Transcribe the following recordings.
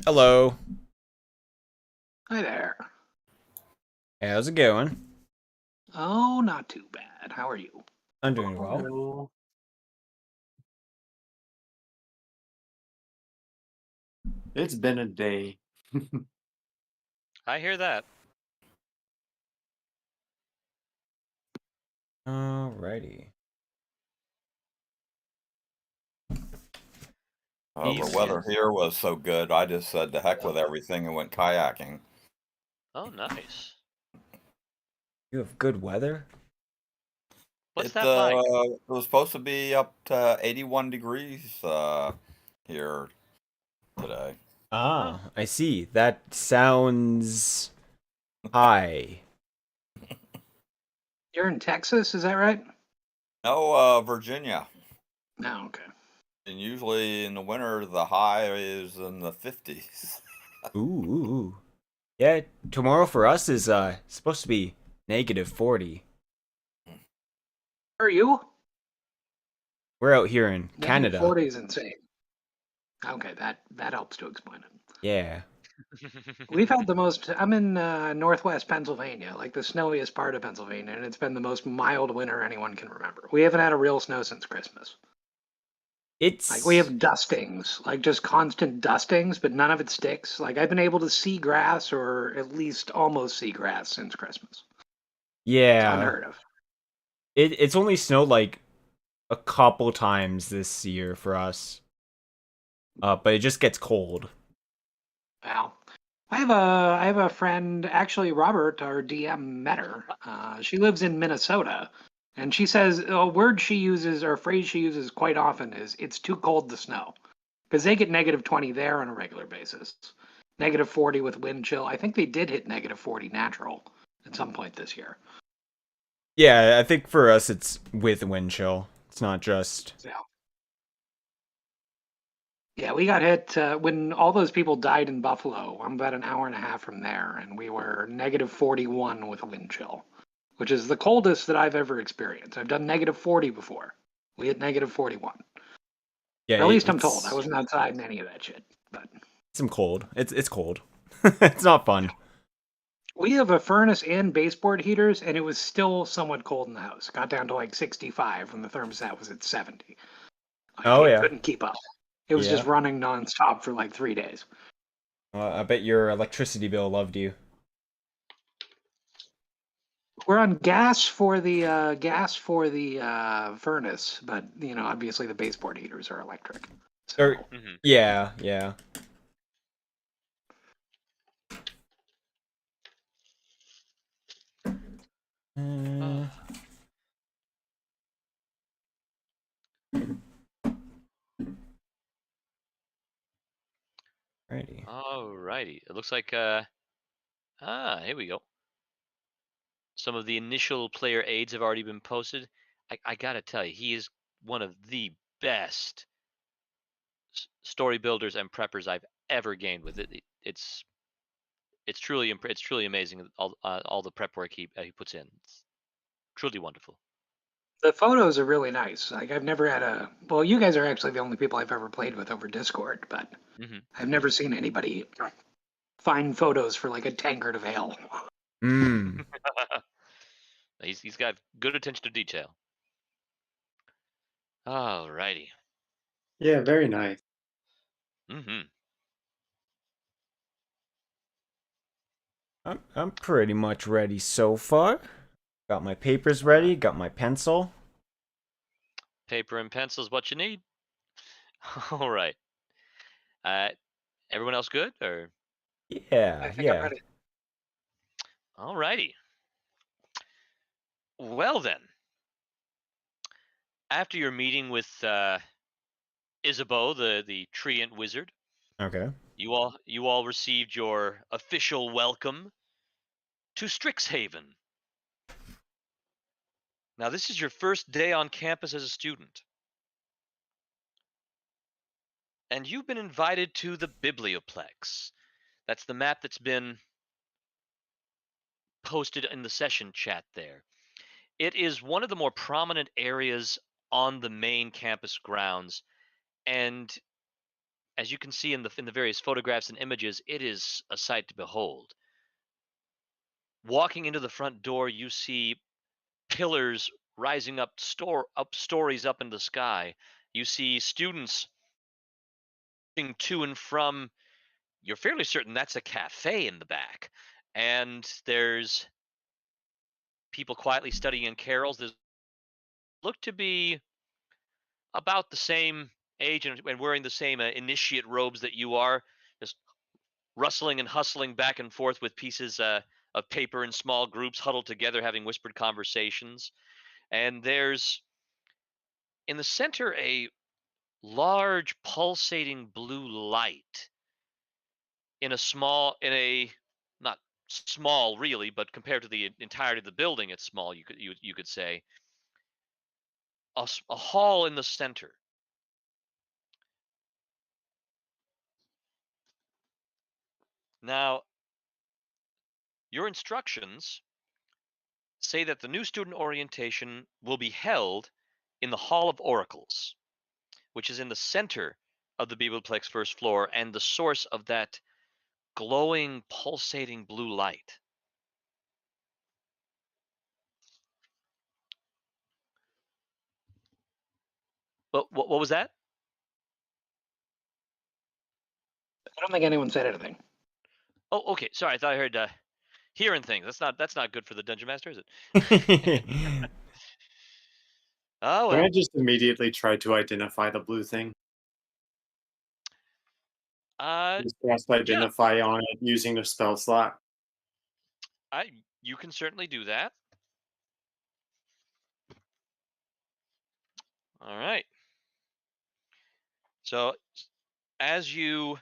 Hello. Hi there. How's it going? Oh, not too bad. How are you? I'm doing well. Hello. It's been a day. I hear that. Alrighty. The Easy. weather here was so good, I just said to heck with everything and went kayaking. Oh, nice. You have good weather? What's It that like? was supposed to be up to 81 degrees here today. Oh, I see. That sounds high. You're in Texas, is that right? No, Virginia. No, okay. And usually in the winter the high is in the 50s. Ooh. Yeah, tomorrow for us is supposed to be -40. Where are you? We're out here in Negative Canada. 40 is insane. Okay, that helps to explain it. Yeah. We've had the most. I'm in northwest Pennsylvania, like the snowiest part of Pennsylvania, and it's been the most mild winter anyone can remember. We haven't had a real snow since Christmas. Like we It's have dustings, like just constant dustings, but none of it sticks. Like I've been able to see grass or at least almost see grass since Christmas. It's yeah. unheard of. It's only snowed like a couple times this year for us. But it just gets cold. Wow. I have a friend, actually Robert, our DM met her. She lives in Minnesota, and she says a word she uses or a phrase she uses quite often is "it's too cold to snow," because they get -20 there on a regular basis, -40 with wind chill. I think they did hit -40 natural at some point this year. Yeah, I think for us it's with wind chill. It's not just Yeah. Yeah, we got hit when all those people died in Buffalo. I'm about an hour and a half from there, and we were -41 with a wind chill, which is the coldest that I've ever experienced. I've done -40 before. We hit -41. yeah, Or at least I'm told. I it's wasn't outside in any of that shit. But some cold. It's cold. It's not fun. we have a furnace and baseboard heaters, and it was still somewhat cold in the house. Got down to like 65 when the thermostat was at 70. Like Oh it yeah, couldn't keep up. It was just yeah. running nonstop for like 3 days. I bet your electricity bill loved you. We're on gas for the furnace, but obviously the baseboard heaters are electric. Or So hmm yeah, yeah. Uh, righty. Alrighty. It looks like here we go. Some of the initial player aids have already been posted. I gotta tell you, he is one of the best story builders and preppers I've ever gamed with. It's truly it's truly amazing all the prep work he puts in. It's truly wonderful. the photos are really nice. Like I've never had a well, you guys are actually the only people I've ever played with over Discord, but hmm I've never seen anybody find photos for like a tankard of ale. Mm. he's got good attention to detail. Alrighty. Yeah, very nice. hmm I'm pretty much ready so far. Got my papers ready. Got my pencil. Paper and pencils, what you need. All right. Uh, everyone else good or? I Yeah, think I'm yeah. ready. All righty. Well then, after your meeting with Isabeau, the treant wizard, Okay. you all received your official welcome to Strixhaven. Now, this is your first day on campus as a student, and you've been invited to the Biblioplex. That's the map that's been posted in the session chat there. It is one of the more prominent areas on the main campus grounds, and as you can see in the various photographs and images, it is a sight to behold. Walking into the front door, you see pillars rising up stories up in the sky. You see students to and from. You're fairly certain that's a cafe in the back, and there's people quietly studying carols. There's look to be about the same age and wearing the same initiate robes that you are, just rustling and hustling back and forth with pieces of paper in small groups huddled together having whispered conversations. And there's in the center a large pulsating blue light in a not small really, but compared to the entirety of the building it's small, you could say. A hall in the center. Now, your instructions say that the new student orientation will be held in the Hall of Oracles, which is in the center of the Bibelplex first floor and the source of that glowing, pulsating blue light. What was that? I don't think anyone said anything. Oh, okay. Sorry, I thought I heard hearing things. That's not good for the dungeon master, is it? Oh Can well. I just immediately try to identify the blue thing? Just cast identify on it using the spell slot. You can certainly do that. All right. So as you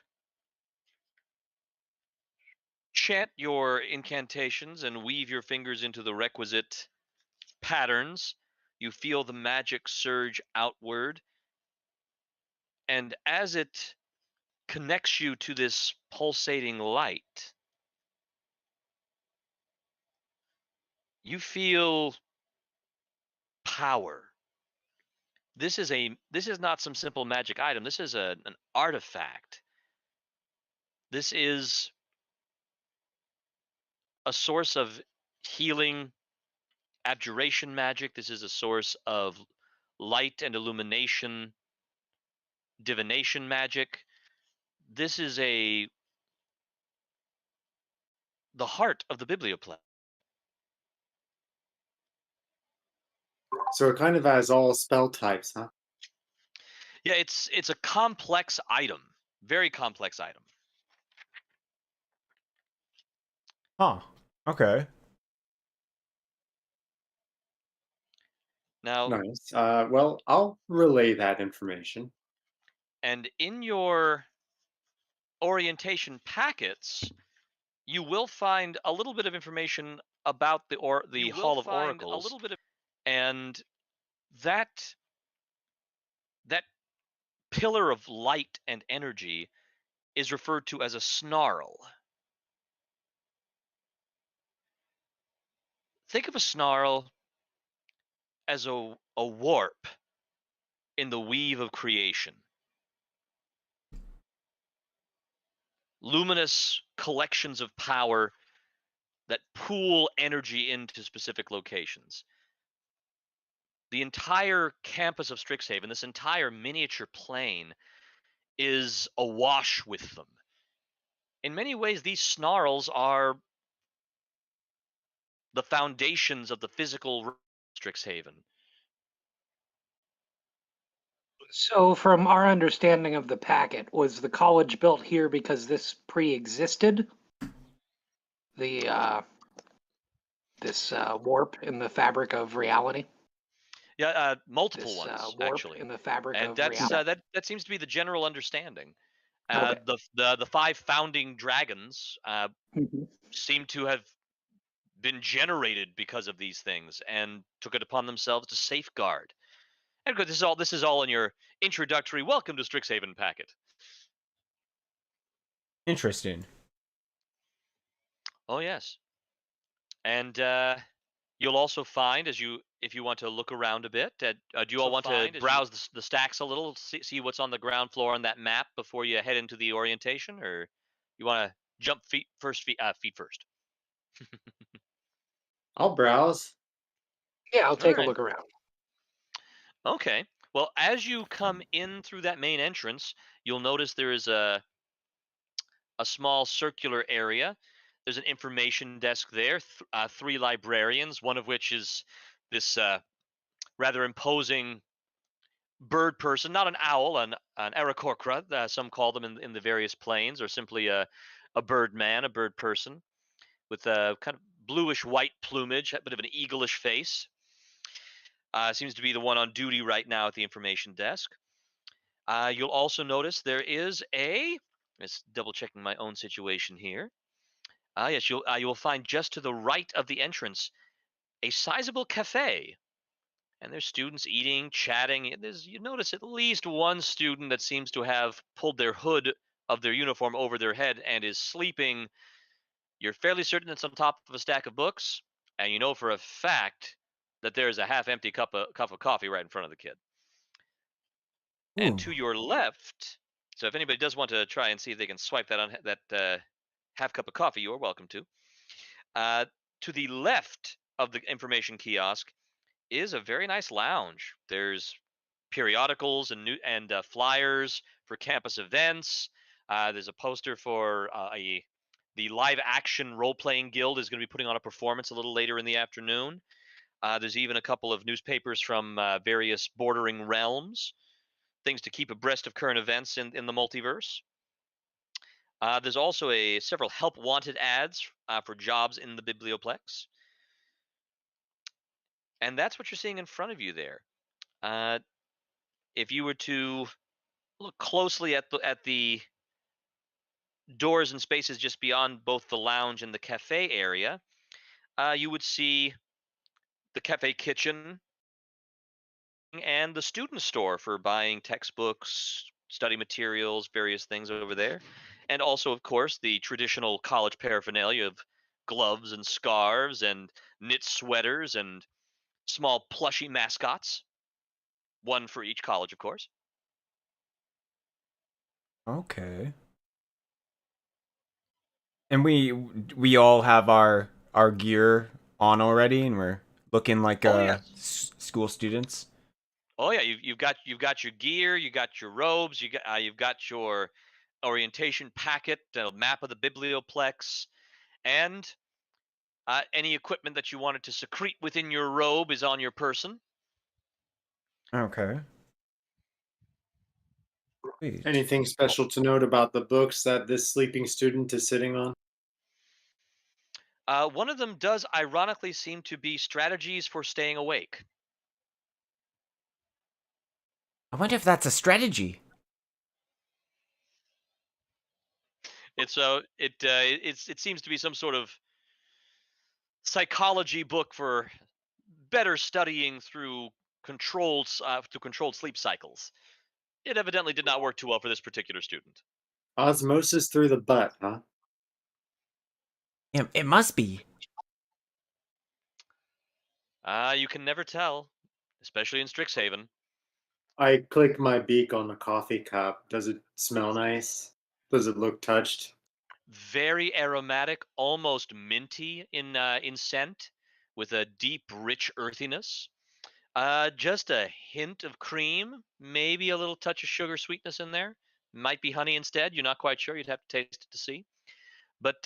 chant your incantations and weave your fingers into the requisite patterns, you feel the magic surge outward. And as it connects you to this pulsating light, you feel power. This is not some simple magic item. This is an artifact. This is a source of healing, abjuration magic. This is a source of light and illumination, divination magic. This is the heart of the Biblioplex. So it kind of has all spell types, huh? Yeah, it's a complex item, very complex item. Huh. Okay. Now, Nice. Well, I'll relay that information. and in your orientation packets, you will find a little bit of information about the Hall of Oracles, and that that pillar of light and energy is referred to as a snarl. Think of a snarl as a warp in the weave of creation. Luminous collections of power that pool energy into specific locations. The entire campus of Strixhaven, this entire miniature plane, is awash with them. In many ways, these snarls are the foundations of the physical Strixhaven. So, from our understanding of the packet, was the college built here because this pre-existed the this warp in the fabric of reality? Yeah, multiple This ones warp actually, in the fabric and of that's reality. that seems to be the general understanding. Okay. The five founding dragons Mhm. seem to have been generated because of these things and took it upon themselves to safeguard. And good, this is all in your introductory welcome to Strixhaven packet. Interesting. Oh yes, and you'll also find as you if you want to look around a bit. Do you all want to browse the stacks a little, see what's on the ground floor on that map before you head into the orientation, or you want to jump feet first? Feet first. I'll browse. Yeah, I'll All take a right. look around. Okay. Well, as you come in through that main entrance, you'll notice there is a small circular area. There's an information desk there. 3 librarians, one of which is this rather imposing bird person, not an owl, an Aarakocra, some call them in the various planes, or simply a bird man, a bird person, with a kind of bluish white plumage, a bit of an eaglish face. Seems to be the one on duty right now at the information desk. You'll also notice there is let's double checking my own situation here. Yes, you'll find just to the right of the entrance a sizable cafe, and there's students eating, chatting. You notice at least one student that seems to have pulled their hood of their uniform over their head and is sleeping. You're fairly certain it's on top of a stack of books, and you know for a fact that there's a half-empty cup of coffee right in front of the kid. And Ooh. to your left, so if anybody does want to try and see if they can swipe that on that half cup of coffee, you're welcome to. Uh, to the left of the information kiosk is a very nice lounge. There's periodicals and flyers for campus events. There's a poster for the live action role playing guild is going to be putting on a performance a little later in the afternoon. There's even a couple of newspapers from various bordering realms, things to keep abreast of current events in the multiverse. There's also several help wanted ads for jobs in the biblioplex. And that's what you're seeing in front of you there. If you were to look closely at the doors and spaces just beyond both the lounge and the cafe area, you would see the cafe kitchen and the student store for buying textbooks, study materials, various things over there. And also, of course, the traditional college paraphernalia of gloves and scarves and knit sweaters and small plushy mascots, one for each college, of course. Okay. And we all have our gear on already, and we're looking like Oh yes. school students. Oh yeah, you've got your gear, you got your robes, you've got your orientation packet, a map of the biblioplex, and any equipment that you wanted to secrete within your robe is on your person. Okay. Sweet. Anything special to note about the books that this sleeping student is sitting on? One of them does ironically seem to be strategies for staying awake. I wonder if that's a strategy. It seems to be some sort of psychology book for better studying through controlled sleep cycles. It evidently did not work too well for this particular student. Osmosis through the butt, huh? Yeah, it must be. You can never tell, especially in Strixhaven. I click my beak on the coffee cup. Does it smell nice? Does it look touched? Very aromatic, almost minty in scent, with a deep, rich earthiness. Just a hint of cream, maybe a little touch of sugar sweetness in there. Might be honey instead. You're not quite sure. You'd have to taste it to see. But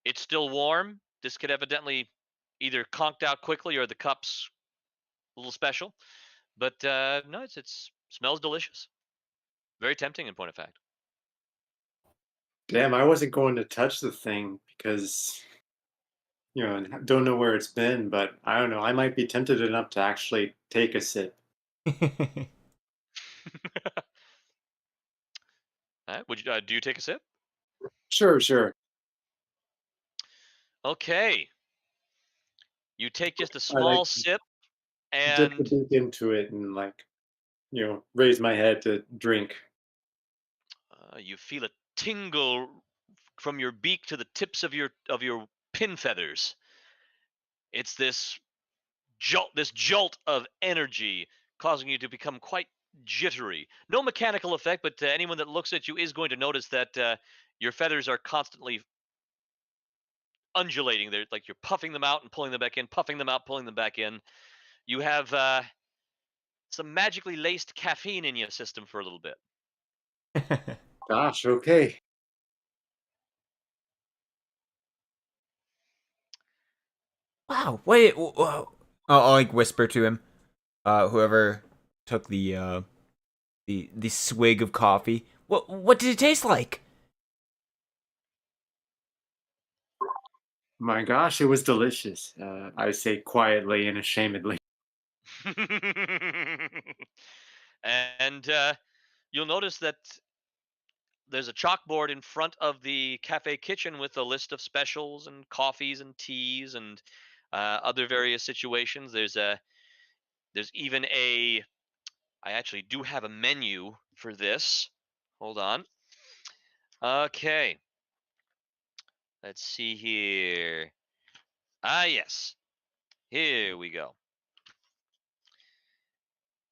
it's still warm. This could evidently either conked out quickly or the cup's a little special. But no, it's smells delicious. Very tempting, in point of fact. Damn, I wasn't going to touch the thing because, don't know where it's been, but I don't know. I might be tempted enough to actually take a sip. All right, do you take a sip? Sure, sure. Okay. You take just a I like small sip, dip the and beak into it and raise my head to drink. you feel a tingle from your beak to the tips of your pin feathers. It's this jolt of energy, causing you to become quite jittery. No mechanical effect, but anyone that looks at you is going to notice that your feathers are constantly undulating. They're like you're puffing them out and pulling them back in, puffing them out, pulling them back in. You have some magically laced caffeine in your system for a little bit. Gosh, okay. Wow. Wait. Whoa. I'll like whisper to him. Whoever took the swig of coffee. What did it taste like? My gosh, it was delicious. I say quietly and ashamedly. And you'll notice that there's a chalkboard in front of the cafe kitchen with a list of specials and coffees and teas and other various situations. There's even a I actually do have a menu for this. Hold on. Okay. Let's see here. Ah, yes. Here we go.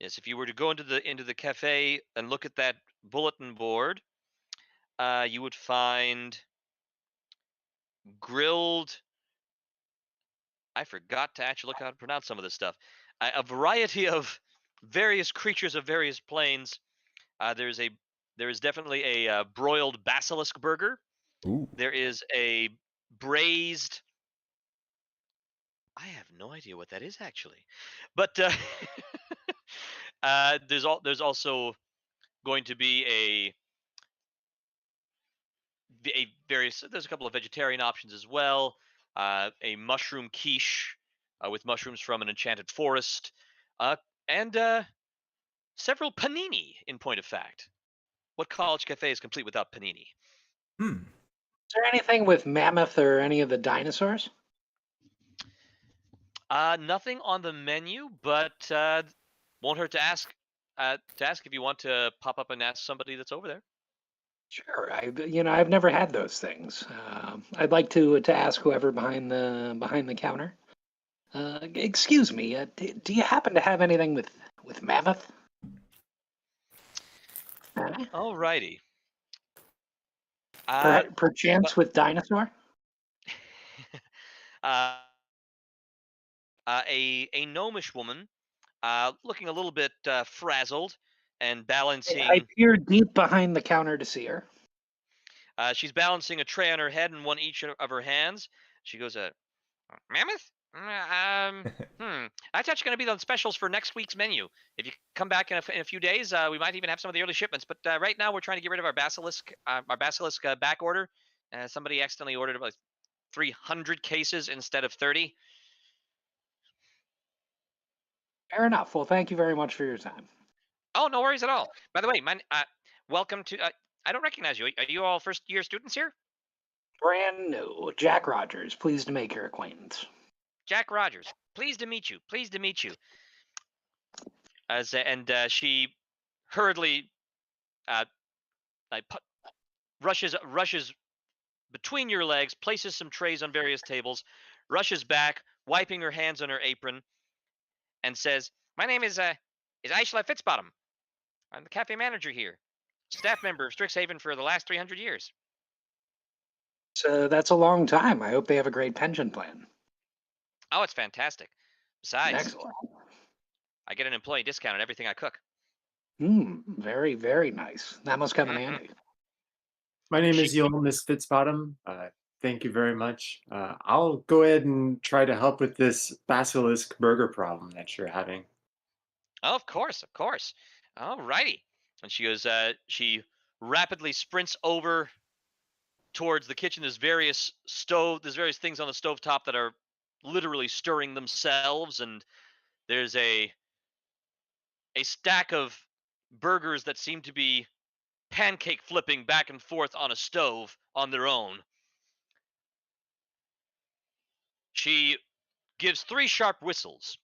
Yes, if you were to go into the cafe and look at that bulletin board, you would find grilled. I forgot to actually look how to pronounce some of this stuff. A variety of various creatures of various planes. There's a there is definitely a broiled basilisk burger. Ooh. There is a braised. I have no idea what that is actually, but there's also going to be a various. There's a couple of vegetarian options as well. A mushroom quiche with mushrooms from an enchanted forest, and several panini. In point of fact, what college cafe is complete without panini? Hmm. Is there anything with mammoth or any of the dinosaurs? Nothing on the menu, but won't hurt to ask. To ask if you want to pop up and ask somebody that's over there. Sure. I've never had those things. I'd like to ask whoever behind the counter. Excuse me. Do you happen to have anything with mammoth? Alrighty. Uh, well, Perchance with dinosaur? uh, a gnomish woman, looking a little bit frazzled and I balancing. peer deep behind the counter to see her. She's balancing a tray on her head and one each of her hands. She goes, "Mammoth? That's actually going to be the specials for next week's menu. If you come back in a few days, we might even have some of the early shipments. But right now, we're trying to get rid of our basilisk back order. Somebody accidentally ordered about 300 cases instead of 30. Fair enough. Well, thank you very much for your time. Oh, no worries at all. By the way, welcome to. I don't recognize you. Are you all first year students here? Brand new. Jack Rogers. Pleased to make your acquaintance. Jack Rogers. Pleased to meet you. Pleased to meet you. And she hurriedly uh, rushes between your legs, places some trays on various tables, rushes back, wiping her hands on her apron, and says, "My name is Aisla Fitzbottom. I'm the cafe manager here, staff member of Strixhaven for the last 300 years." So that's a long time. I hope they have a great pension plan. Oh, it's fantastic. Besides, Excellent. I get an employee discount on everything I cook. Very, very nice. That must come in Mhm. handy. My name She, is Yoel Miss Fitzbottom. Thank you very much. I'll go ahead and try to help with this basilisk burger problem that you're having. oh, of course, of course. All righty. And she goes, she rapidly sprints over towards the kitchen. There's various things on the stove top that are literally stirring themselves, and there's a stack of burgers that seem to be pancake flipping back and forth on a stove on their own. She gives three sharp whistles,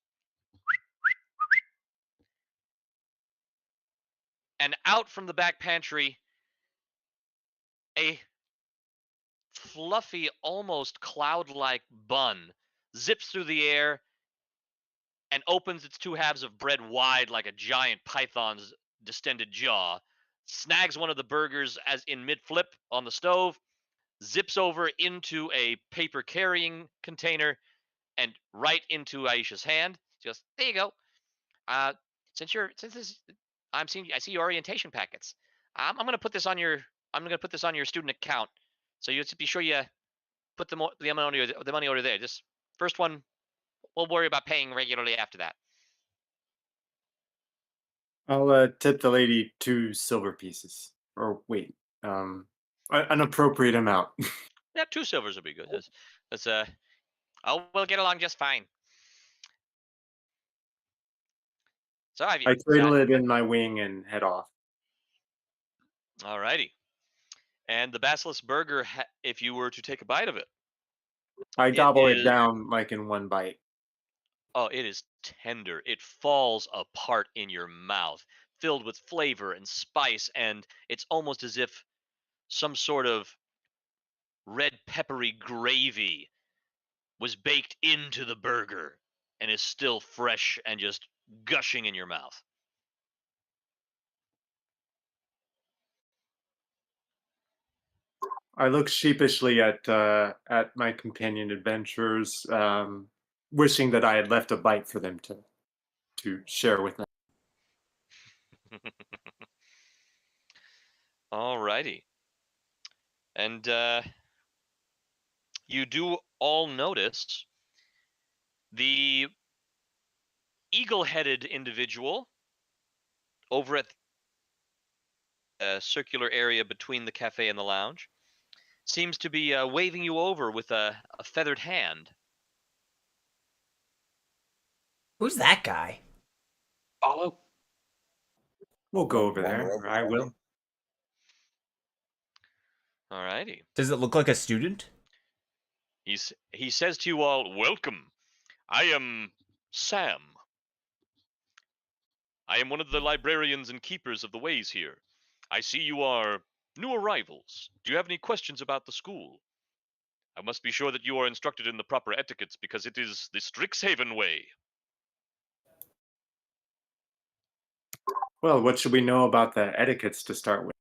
and out from the back pantry, a fluffy, almost cloud like bun zips through the air and opens its two halves of bread wide like a giant python's distended jaw, snags one of the burgers as in mid flip on the stove, zips over into a paper carrying container and right into Aisha's hand. She goes, "There you go. Uh, since this, I see your orientation packets. I'm gonna put this on your student account. So you have to be sure you put the money order there. Just first one, we'll worry about paying regularly after that." I'll tip the lady 2 silver pieces. Or wait, an appropriate amount. Yeah, 2 silvers would be good. We'll get along just fine. So have you? I cradle it in my wing and head off. Alrighty. And the basilisk burger, if you were to take a bite of it, I it gobble it is down like in one bite. it is tender. It falls apart in your mouth, filled with flavor and spice, and it's almost as if some sort of red peppery gravy was baked into the burger and is still fresh and just gushing in your mouth. I look sheepishly at my companion adventurers, wishing that I had left a bite for them to share with them. Alrighty. And you do all notice the eagle-headed individual over at the circular area between the cafe and the lounge seems to be waving you over with a feathered hand. Who's that guy? Follow. We'll go over Wander there. over, I will. Alrighty. Does it look like a student? He says to you all, "Welcome. I am Sam. I am one of the librarians and keepers of the ways here. I see you are new arrivals. Do you have any questions about the school? I must be sure that you are instructed in the proper etiquettes because it is the Strixhaven way." Well, what should we know about the etiquettes to start with?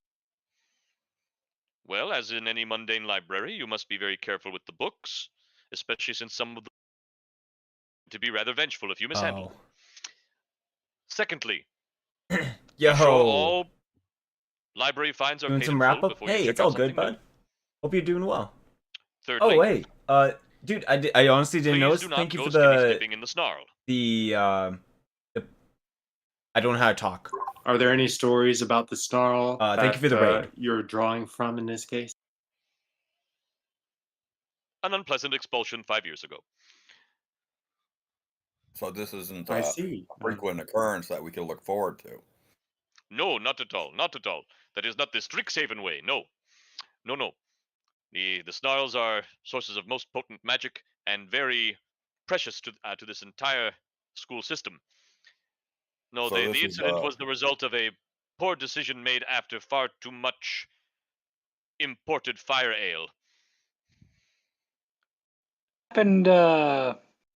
Well, as in any mundane library, you must be very careful with the books, especially since some of them to be rather vengeful if you mishandle them. Secondly, be sure Yo, all library fines are doing paid some in wrap full up. before you Hey, check it's out all good, something new. bud. Hope you're doing well. Thirdly, Oh wait, dude, I honestly didn't please notice. do not Thank you go for skinny stepping in the snarl. the I don't know how to talk. Are there any stories about the snarl Thank you for the raid. you're drawing from in this case? An unpleasant expulsion 5 years ago. So this isn't I a see. frequent occurrence that we can look forward to. No, not at all. Not at all. That is not the Strixhaven way. No. No, no. The snarls are sources of most potent magic and very precious to this entire school system. No, So the this is incident was the result of a poor decision made after far too much imported fire ale. Happened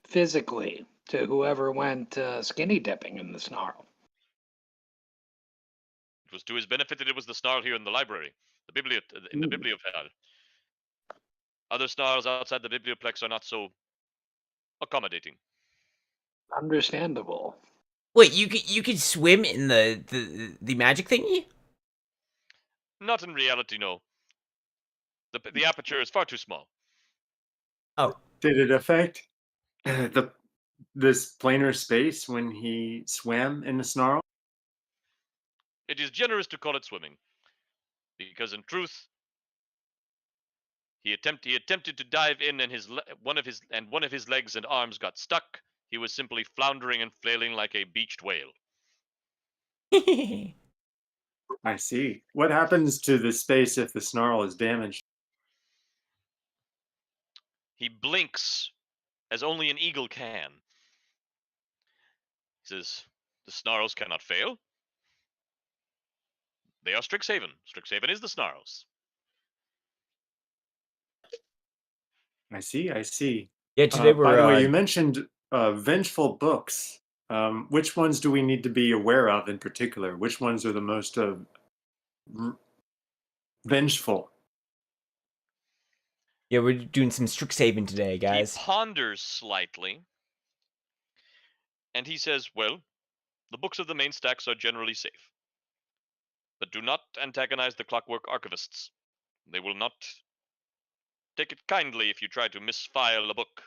physically to whoever went skinny dipping in the snarl. It was to his benefit that it was the snarl here in the library, in the bibliothèque. Other snarls outside the biblioplex are not so accommodating. Understandable. Wait, you could swim in the magic thingy? Not in reality, no. The aperture is far too small. Oh, Did it affect this planar space when he swam in the snarl? It is generous to call it swimming, because in truth, he attempted to dive in, and one of his legs and arms got stuck. He was simply floundering and flailing like a beached whale. I see. What happens to the space if the snarl is damaged? He blinks as only an eagle can. He says, "The snarls cannot fail. They are Strixhaven. Strixhaven is the snarls." I see. I see. yeah. Today By the way, you we're mentioned vengeful books. Which ones do we need to be aware of in particular? Which ones are the most vengeful? Yeah, we're doing some Strixhaven today, He guys. ponders slightly, and he says, "Well, the books of the main stacks are generally safe, but do not antagonize the Clockwork Archivists. They will not take it kindly if you try to misfile a book.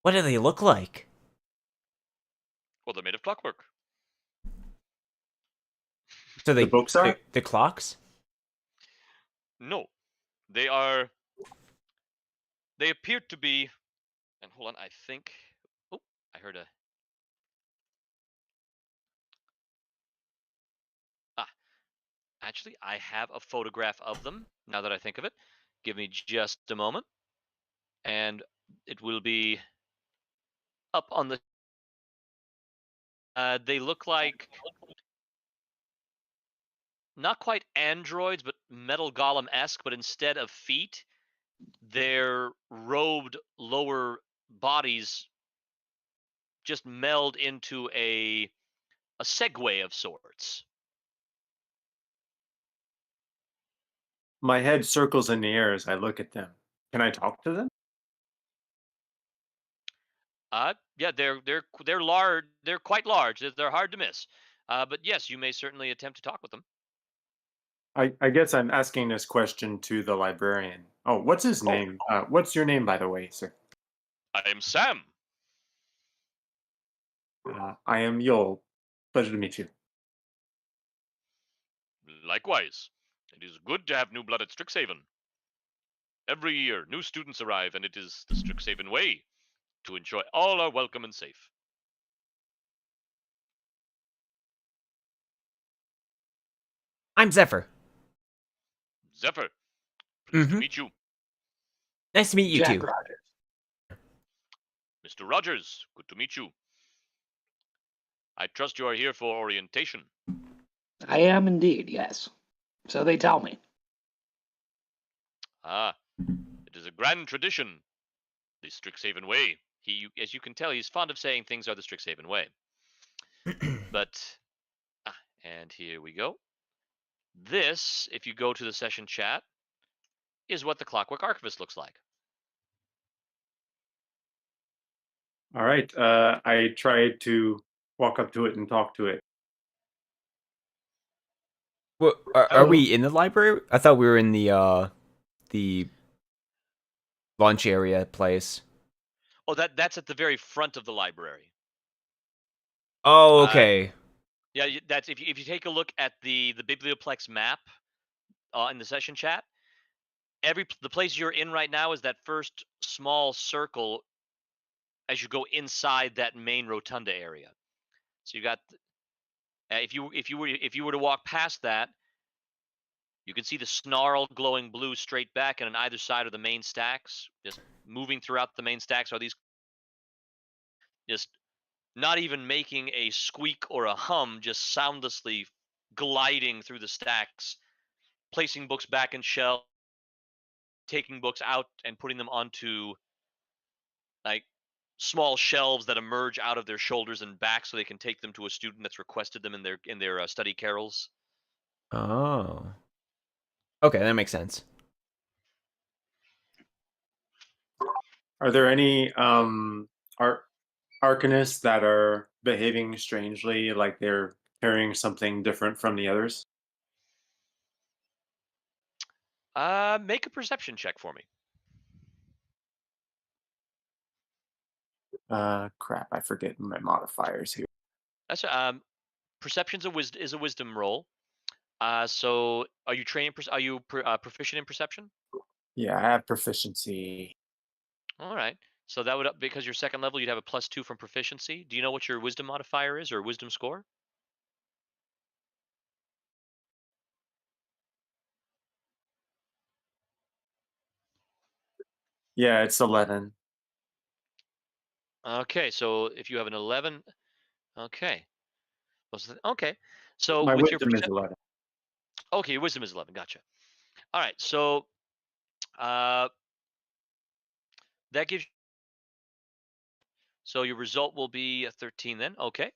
What do they look like? Well, they're made of clockwork. So The books are? the clocks? No, they are. They appear to be. And hold on, I think. Oh, I heard a. Ah, actually, I have a photograph of them. Now that I think of it, give me just a moment, and it will be up on the. They look like not quite androids, but metal golem-esque, but instead of feet, their robed lower bodies just meld into a Segway of sorts. My head circles in the air as I look at them. Can I talk to them? Yeah, they're large. They're quite large. They're hard to miss. But yes, you may certainly attempt to talk with them. I guess I'm asking this question to the librarian. Oh, what's his Oh, name? What's your name, by the way, sir? I am Sam. I am Yol. Pleasure to meet you. Likewise, it is good to have new blood at Strixhaven. Every year, new students arrive, and it is the Strixhaven way to enjoy all are welcome and safe. I'm Zephyr. Zephyr, pleased to meet you. Nice to meet you Jack too. Rogers. Mr. Rogers, good to meet you. I trust you are here for orientation. I am indeed, yes. So they tell me. Ah, it is a grand tradition, the Strixhaven way. As you can tell, he's fond of saying things are the Strixhaven way. But, and here we go. This, if you go to the session chat, is what the Clockwork Archivist looks like. All right. I tried to walk up to it and talk to it. What, are we in the library? I thought we were in the lunch area place. Oh, that's at the very front of the library. Oh, okay. Yeah, that's if you take a look at the Biblioplex map in the session chat, the place you're in right now is that first small circle as you go inside that main rotunda area. So you got if you were to walk past that, you can see the snarl glowing blue straight back, and on either side of the main stacks, just moving throughout the main stacks are these just not even making a squeak or a hum, just soundlessly gliding through the stacks, placing books back in shelf, taking books out and putting them onto like small shelves that emerge out of their shoulders and back so they can take them to a student that's requested them in their study carrels. Oh. Okay, that makes sense. Are there any arcanists that are behaving strangely, like they're carrying something different from the others? Make a perception check for me. Crap, I forget my modifiers here. That's perception's is a wisdom roll. So are you trained? Are you proficient in perception? Yeah, I have proficiency. All right. So that would because you're second level, you'd have a +2 from proficiency. Do you know what your wisdom modifier is or wisdom score? Yeah, it's 11. Okay, so if you have an 11, okay. Okay. So My with your wisdom is 11. okay, your wisdom is 11. Gotcha. All right. So uh that gives So your result will be a 13 then. Okay.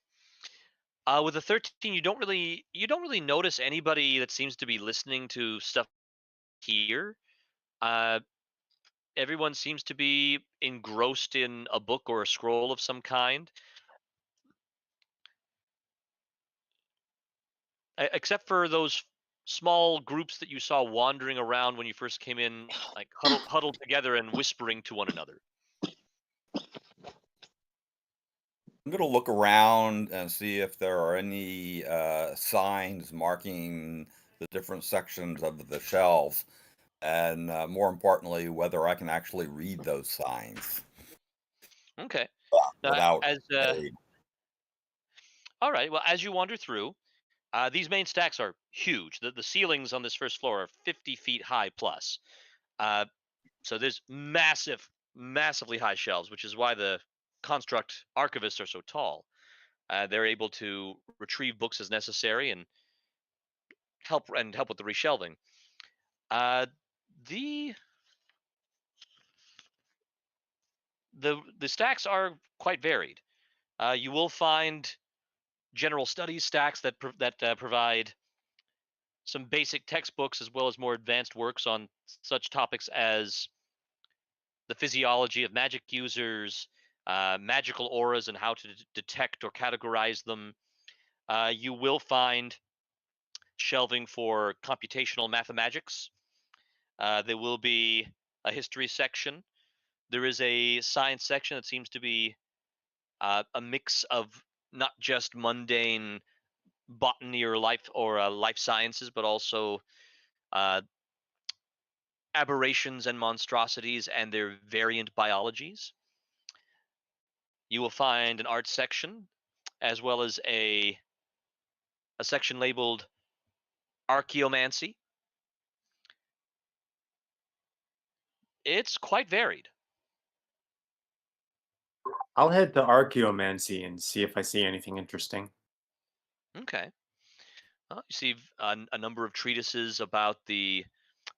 With a 13, you don't really notice anybody that seems to be listening to stuff here. Uh, Everyone seems to be engrossed in a book or a scroll of some kind, except for those small groups that you saw wandering around when you first came in, like huddled together and whispering to one another. I'm gonna look around and see if there are any signs marking the different sections of the shelves, and more importantly, whether I can actually read those signs Okay. without As aid. All right. Well, as you wander through, these main stacks are huge. The ceilings on this first floor are 50 feet high plus. Uh, so there's massively high shelves, which is why the construct archivists are so tall. They're able to retrieve books as necessary and help with the reshelving. Uh, the the stacks are quite varied. You will find general studies stacks that provide some basic textbooks as well as more advanced works on such topics as the physiology of magic users, magical auras, and how to detect or categorize them. You will find shelving for computational mathematics. There will be a history section. There is a science section that seems to be a mix of not just mundane botany or life sciences, but also uh, aberrations and monstrosities and their variant biologies. You will find an art section as well as a section labeled archaeomancy. It's quite varied. I'll head to archaeomancy and see if I see anything interesting. Okay. You see a number of treatises about the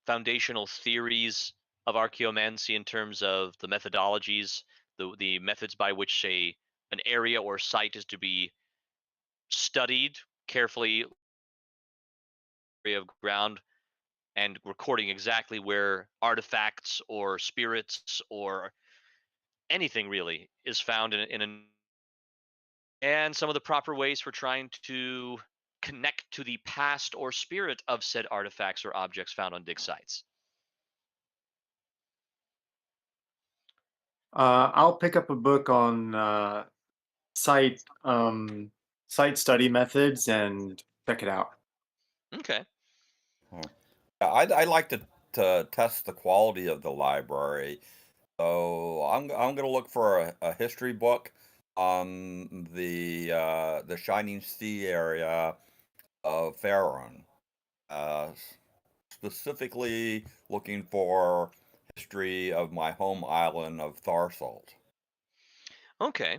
foundational theories of archaeomancy in terms of the methodologies, the methods by which an area or site is to be studied carefully, area of ground, and recording exactly where artifacts or spirits or anything really is found in an and some of the proper ways for trying to connect to the past or spirit of said artifacts or objects found on dig sites. I'll pick up a book on site site study methods and check it out. Okay. Hmm. Yeah, I'd like to test the quality of the library, so I'm gonna look for a history book on the Shining Sea area of Faerun. Uh, Specifically looking for history of my home island of Tharsalt. Okay.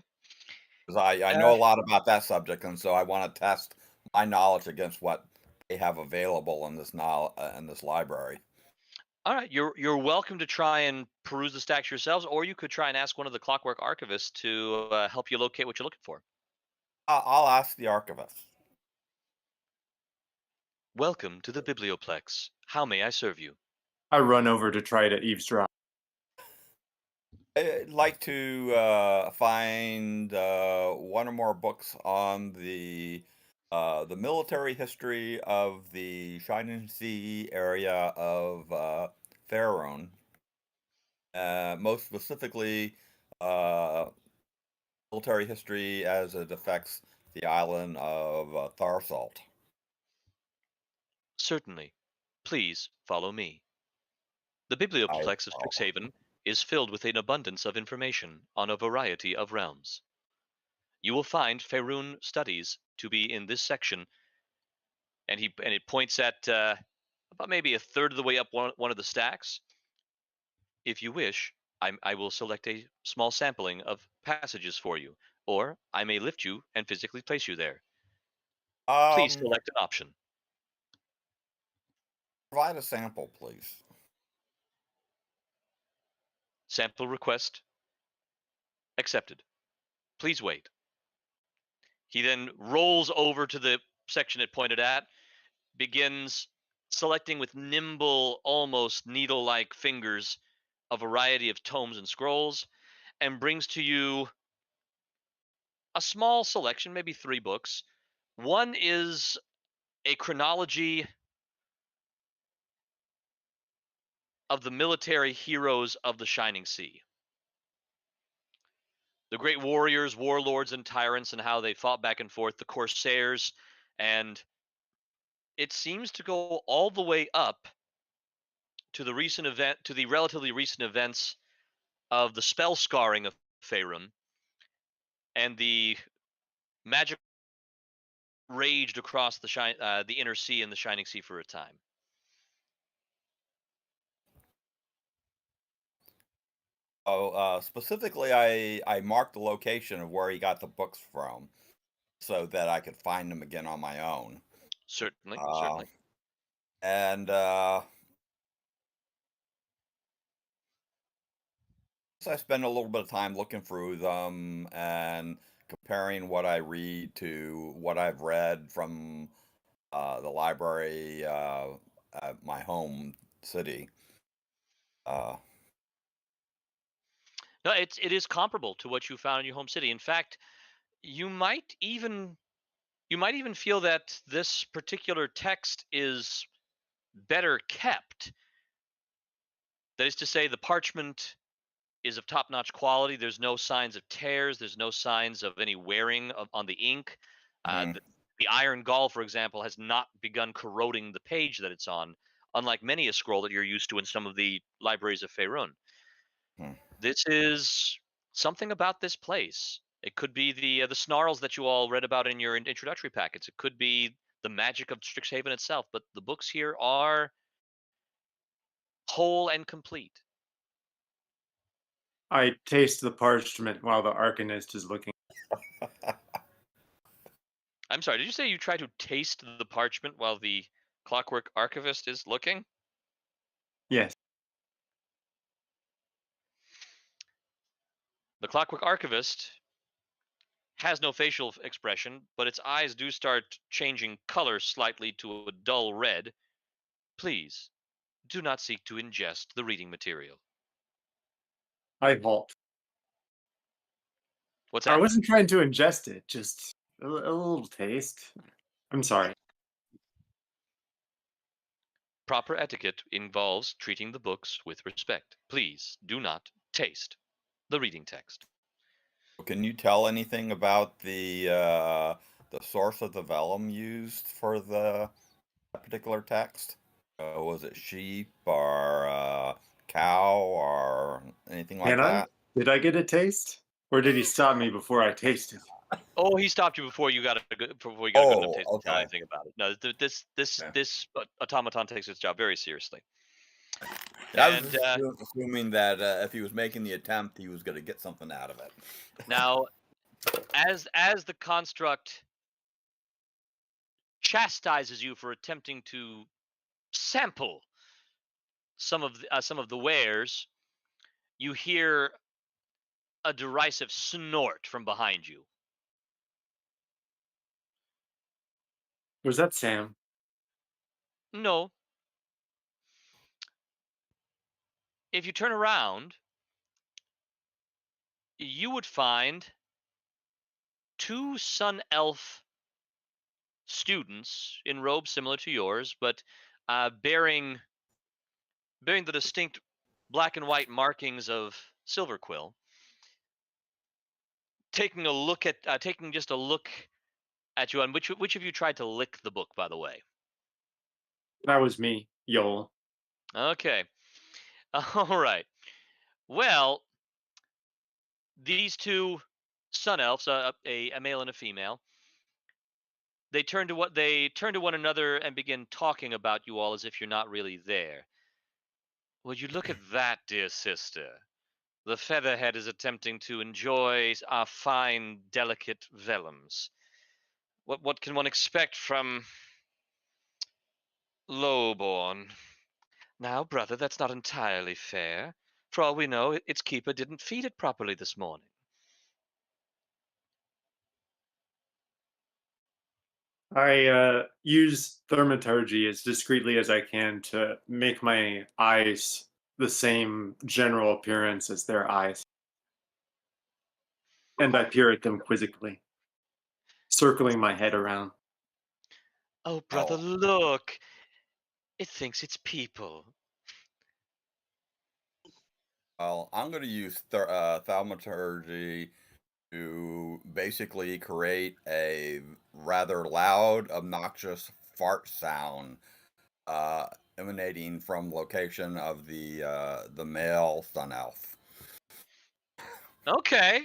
Because I Uh, know a lot about that subject, and so I want to test my knowledge against what they have available in in this library. all right. You're welcome to try and peruse the stacks yourselves, or you could try and ask one of the Clockwork Archivists to help you locate what you're looking for. I'll ask the archivist. Welcome to the Biblioplex. How may I serve you? I run over to try to eavesdrop. I'd like to find one or more books on the military history of the Shining Sea area of Faerun. Most specifically, uh, military history as it affects the island of Tharsalt. Certainly. Please follow me. The I, Biblioplex of Strixhaven is filled with an abundance of information on a variety of realms. You will find Faerun studies to be in this section, and it points at about maybe a third of the way up one of the stacks. If you wish, I will select a small sampling of passages for you, or I may lift you and physically place you there. Please um, select an option. provide a sample, please. Sample request accepted. Please wait. He then rolls over to the section it pointed at, begins selecting with nimble, almost needle like fingers a variety of tomes and scrolls, and brings to you a small selection, maybe 3 books. One is a chronology of the military heroes of the Shining Sea. The great warriors, warlords, and tyrants, and how they fought back and forth, the corsairs, and it seems to go all the way up to the relatively recent events of the spell scarring of Faerun and the magic raged across the inner sea and the Shining Sea for a time. Specifically, I marked the location of where he got the books from, so that I could find them again on my own. Certainly, Uh, certainly. and so I spend a little bit of time looking through them and comparing what I read to what I've read from the library at my home city. Uh, No, it is comparable to what you found in your home city. In fact, you might even feel that this particular text is better kept. That is to say, the parchment is of top-notch quality. There's no signs of tears. There's no signs of any wearing on the ink. mhm, The iron gall, for example, has not begun corroding the page that it's on, unlike many a scroll that you're used to in some of the libraries of Faerun. hmm. This is something about this place. It could be the snarls that you all read about in your introductory packets. It could be the magic of Strixhaven itself. But the books here are whole and complete. I taste the parchment while the Arcanist is looking. I'm sorry. Did you say you try to taste the parchment while the Clockwork Archivist is looking? Yes. The Clockwork Archivist has no facial expression, but its eyes do start changing color slightly to a dull red. Please do not seek to ingest the reading material. I halt. What's I that? wasn't trying to ingest it, just a little taste. I'm sorry. Proper etiquette involves treating the books with respect. Please do not taste the reading text. Can you tell anything about the source of the vellum used for the that particular text? Was it sheep or cow or anything like Can I? that? Did I get a taste? Or did he stop me before I tasted? Oh, he stopped you before you got before you got a good enough Oh, taste to tell okay. anything about it. No, Yeah. this automaton takes its job very seriously. Yeah, I was And just assuming that if he was making the attempt, he was going to get something out of it. now, as the construct chastises you for attempting to sample some of the wares, you hear a derisive snort from behind you. Was that Sam? No, if you turn around, you would find 2 sun elf students in robes similar to yours, but bearing the distinct black and white markings of Silverquill, taking just a look at you. And which of you tried to lick the book, by the way? That was me, Yoel. Okay, all right. Well, these 2 sun elves, a male and a female, they turn to one another and begin talking about you all as if you're not really there. Would you look at that, dear sister? The featherhead is attempting to enjoy our fine, delicate vellums. What can one expect from lowborn? Now, brother, that's not entirely fair. For all we know, its keeper didn't feed it properly this morning. I use thaumaturgy as discreetly as I can to make my eyes the same general appearance as their eyes, and I peer at them quizzically, circling my head around. Oh, brother, Oh, look! It thinks it's people. well, I'm going to use thaumaturgy to basically create a rather loud, obnoxious fart sound uh, emanating from location of the male sun elf. Okay.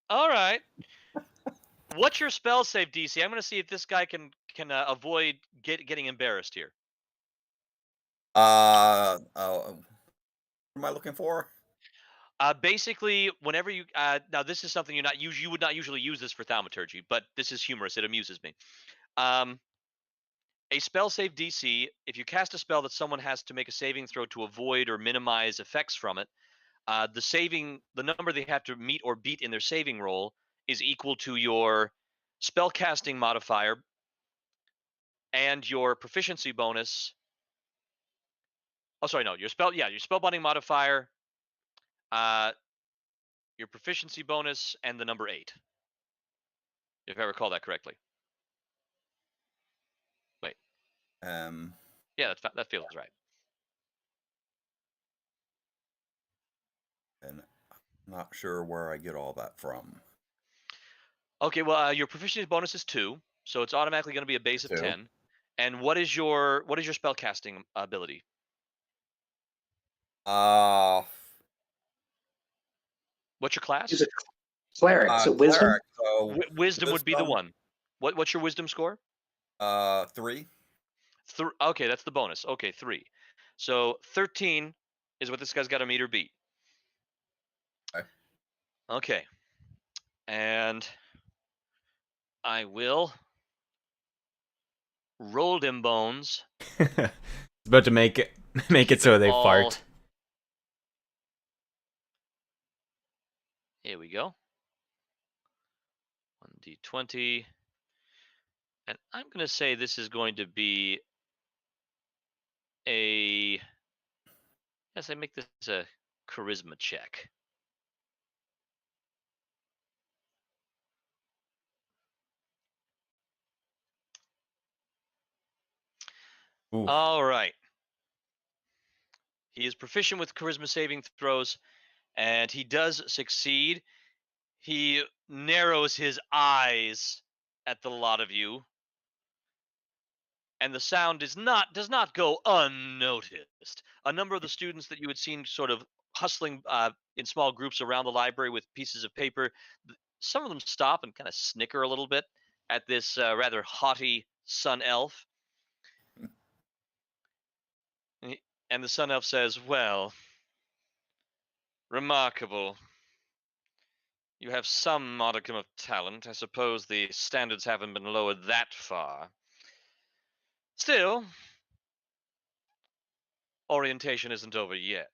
All right. What's your spell save DC? I'm going to see if this guy can avoid getting embarrassed here. What am I looking for? Basically, whenever you now this is something you would not usually use this for thaumaturgy, but this is humorous. It amuses me. Um, a spell save DC. If you cast a spell that someone has to make a saving throw to avoid or minimize effects from it, the number they have to meet or beat in their saving roll is equal to your spell casting modifier and your proficiency bonus. Oh, sorry, no, your spell binding modifier, uh, your proficiency bonus, and the number 8, if I recall that correctly. Wait, Um, yeah, that feels right. and I'm not sure where I get all that from. Okay, well, your proficiency bonus is 2, so it's automatically going to be a base of Two. 10. And what is your spell casting ability? Uh, What's your He's class? a cleric, so wisdom. Cleric. So Wisdom would be the wisdom. one. What's your wisdom score? 3. Okay, that's the bonus. Okay, 3. So 13 is what this guy's got to meet or beat. Okay. Okay, and I will roll them bones. It's about to make it Keep so it they all. fart. Here we go. 1d20. And I'm going to say this is going to be a. Yes, I make this a charisma check. Ooh. All right. He is proficient with charisma saving throws, and he does succeed. He narrows his eyes at the lot of you, and the sound does not go unnoticed. A number of the students that you had seen sort of hustling in small groups around the library with pieces of paper, some of them stop and kind of snicker a little bit at this rather haughty sun elf. And the sun elf says, "Well, remarkable. You have some modicum of talent. I suppose the standards haven't been lowered that far. Still, orientation isn't over yet."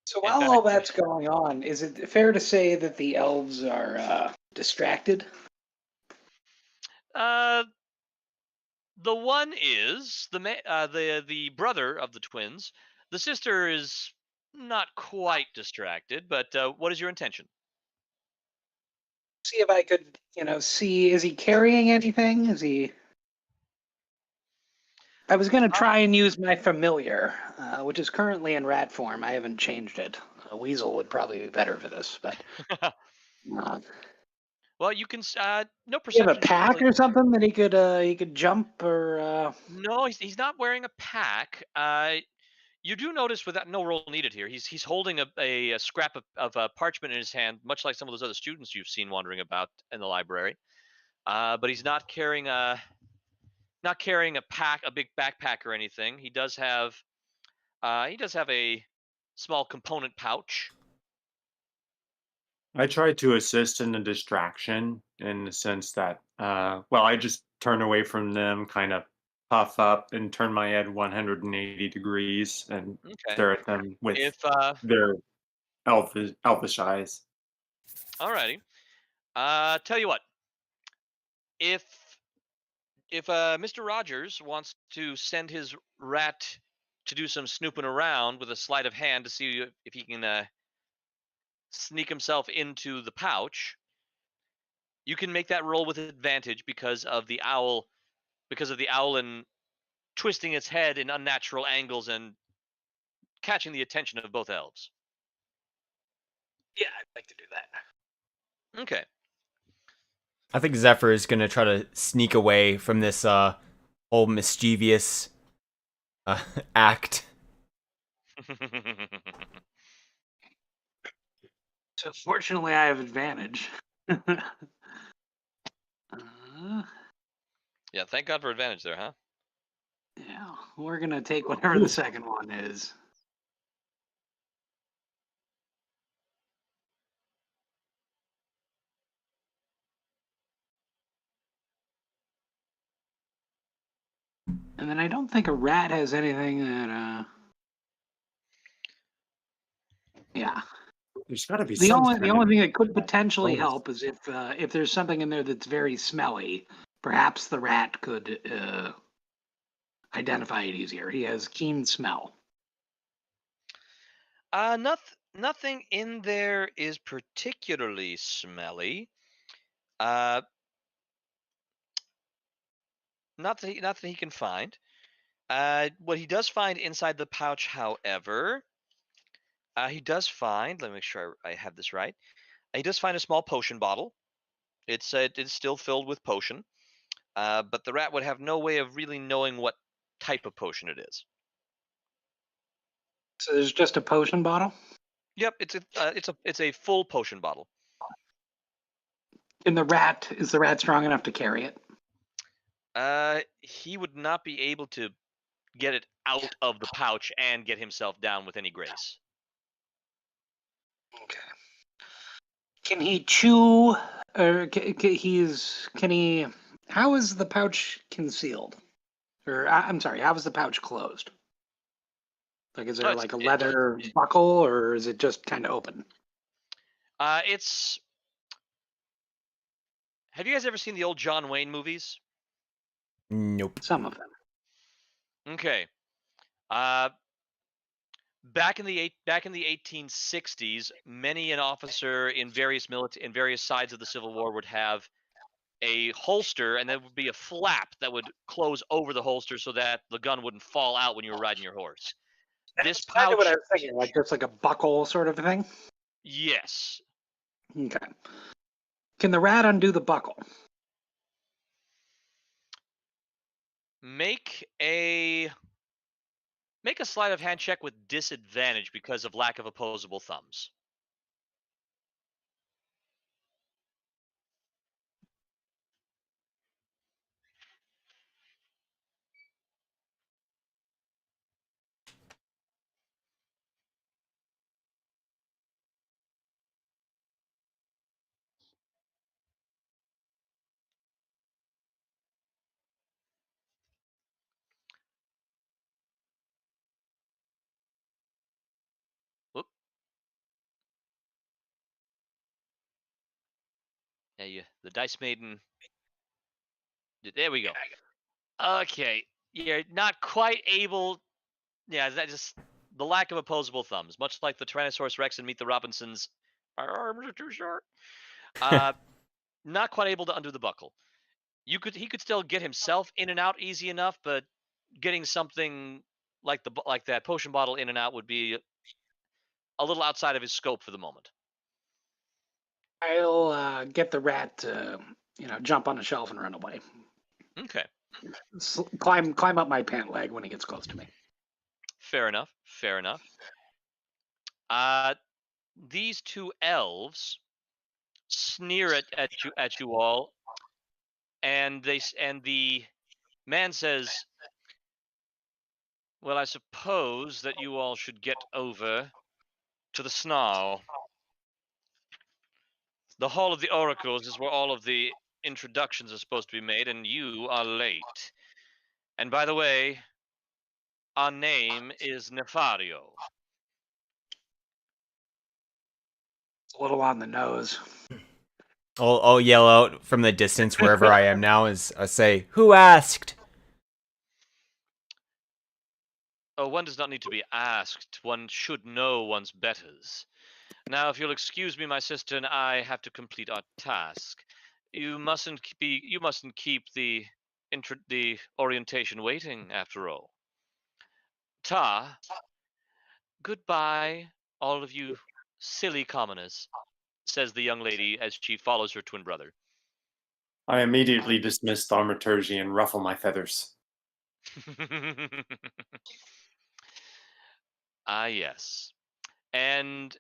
So In while all fact, that's going on, is it fair to say that the elves are distracted? uh, the one is the brother of the twins. The sister is not quite distracted, but what is your intention? See if I could, see, is he carrying anything? Is he? I was going to try and use my familiar, which is currently in rat form. I haven't changed it. A weasel would probably be better for this, but Well, you can no you have a perception check pack really. or something that he could jump or No, he's not wearing a pack. You do notice without no roll needed here, he's holding a scrap of parchment in his hand, much like some of those other students you've seen wandering about in the library. But he's not carrying a big backpack or anything. He does have a small component pouch. I try to assist in the distraction in the sense that, well, I just turn away from them, kind of puff up and turn my head 180 degrees and Okay. stare at them with If their elfish eyes. Alrighty. Tell you what, if Mr. Rogers wants to send his rat to do some snooping around with a sleight of hand to see if he can sneak himself into the pouch, you can make that roll with advantage because of the owl, and twisting its head in unnatural angles and catching the attention of both elves. Yeah, I'd like to do that. Okay. I think Zephyr is gonna try to sneak away from this whole mischievous act. So fortunately, I have advantage. Yeah, thank God for advantage there, huh? Yeah, we're gonna take whatever the second one is. And then I don't think a rat has anything that yeah. There's got to be The some only kind of thing that could potentially bonus. help is if there's something in there that's very smelly, perhaps the rat could identify it easier. He has keen smell. Nothing in there is particularly smelly. Uh, not that he can find. What he does find inside the pouch, however, he does find. Let me make sure I have this right. He does find a small potion bottle. It's still filled with potion, but the rat would have no way of really knowing what type of potion it is. So there's just a potion bottle. Yep, it's a full potion bottle. And is the rat strong enough to carry it? He would not be able to get it out of the pouch and get himself down with any grace. Okay. Can he chew? Or can he? How is the pouch concealed? Or I'm sorry, how is the pouch closed? Like, is Oh, there like a leather buckle, or is it just kind of open? It's. Have you guys ever seen the old John Wayne movies? Nope. Some of them. Okay. Uh, back in the 1860s, many an officer in various sides of the Civil War would have a holster, and there would be a flap that would close over the holster so that the gun wouldn't fall out when you were riding your horse. This That's kind of what I pouch, was thinking, like just like a buckle sort of thing. yes. Okay. Can the rat undo the buckle? Make a sleight of hand check with disadvantage because of lack of opposable thumbs. Whoop. Yeah, the dice maiden. There we go. Okay, you're not quite able. Yeah, that just the lack of opposable thumbs, much like the Tyrannosaurus Rex and Meet the Robinsons. Our arms are too short. Uh, not quite able to undo the buckle. He could still get himself in and out easy enough, but getting something like that potion bottle in and out would be a little outside of his scope for the moment. I'll get the rat to, jump on a shelf and run away. Okay, Climb up my pant leg when he gets close to me. fair enough. Fair enough. Uh, these two elves sneer at you all, and the man says, "Well, I suppose that you all should get over to the Snarl. The Hall of the Oracles is where all of the introductions are supposed to be made, and you are late. And by the way, our name is Nefario." It's a little on the nose. I'll yell out from the distance wherever I am now as I say, "Who asked?" Oh, one does not need to be asked. One should know one's betters. Now, if you'll excuse me, my sister and I have to complete our task. You mustn't keep the the orientation waiting, after all. Ta, goodbye, all of you silly commoners, says the young lady as she follows her twin brother. I immediately dismiss thaumaturgy and ruffle my feathers. Ah, yes. And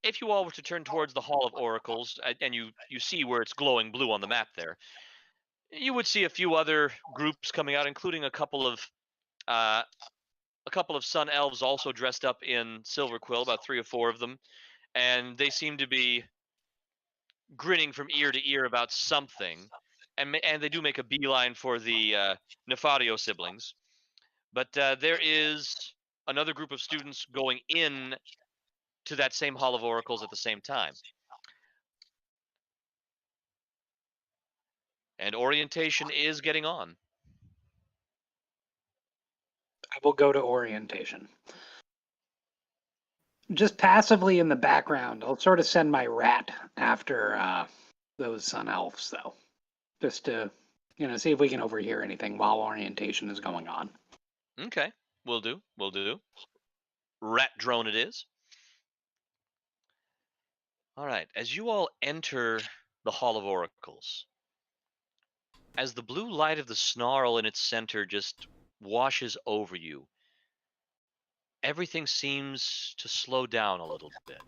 if you all were to turn towards the Hall of Oracles, and you see where it's glowing blue on the map there, you would see a few other groups coming out, including uh, a couple of sun elves also dressed up in silver quill, about 3 or 4 of them, and they seem to be grinning from ear to ear about something, and they do make a beeline for the Nefario siblings. But there is another group of students going in to that same Hall of Oracles at the same time. And orientation is getting on. I will go to orientation. Just passively in the background, I'll sort of send my rat after those sun elves, though, just to see if we can overhear anything while orientation is going on. Okay, will do. Rat drone it is. All right, as you all enter the Hall of Oracles, as the blue light of the snarl in its center just washes over you, everything seems to slow down a little bit.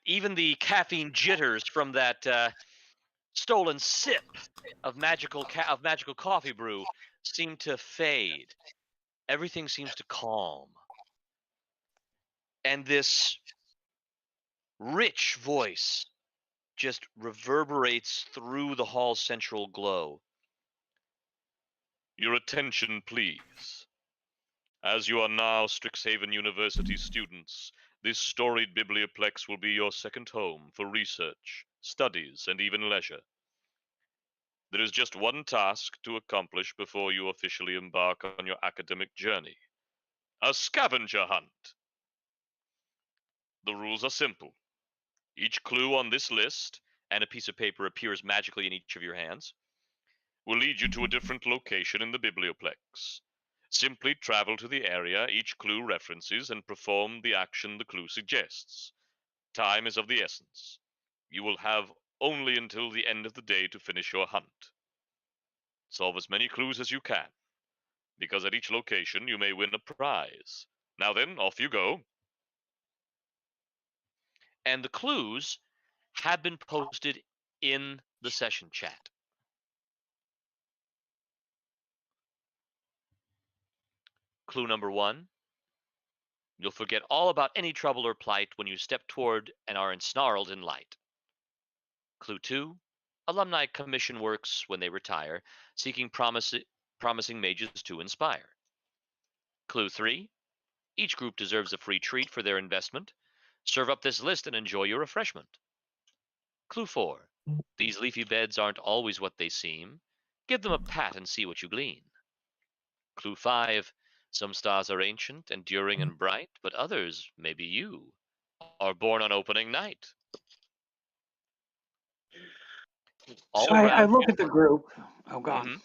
Even the caffeine jitters from that stolen sip of magical coffee brew seem to fade. Everything seems to calm, and this rich voice just reverberates through the hall's central glow. Your attention, please. As you are now Strixhaven University students, this storied biblioplex will be your second home for research, studies, and even leisure. There is just one task to accomplish before you officially embark on your academic journey: a scavenger hunt. The rules are simple. Each clue on this list, and a piece of paper appears magically in each of your hands, will lead you to a different location in the biblioplex. Simply travel to the area each clue references and perform the action the clue suggests. Time is of the essence. You will have only until the end of the day to finish your hunt. Solve as many clues as you can, because at each location you may win a prize. Now then, off you go. And the clues have been posted in the session chat. Clue number 1: you'll forget all about any trouble or plight when you step toward and are ensnarled in light. Clue 2: alumni commission works when they retire, seeking promising mages to inspire. Clue 3: each group deserves a free treat for their investment. Serve up this list and enjoy your refreshment. Clue 4: these leafy beds aren't always what they seem. Give them a pat and see what you glean. Clue 5: some stars are ancient, enduring, and bright, but others, maybe you, are born on opening night. All So I around look at the group. Oh, God. Mhm.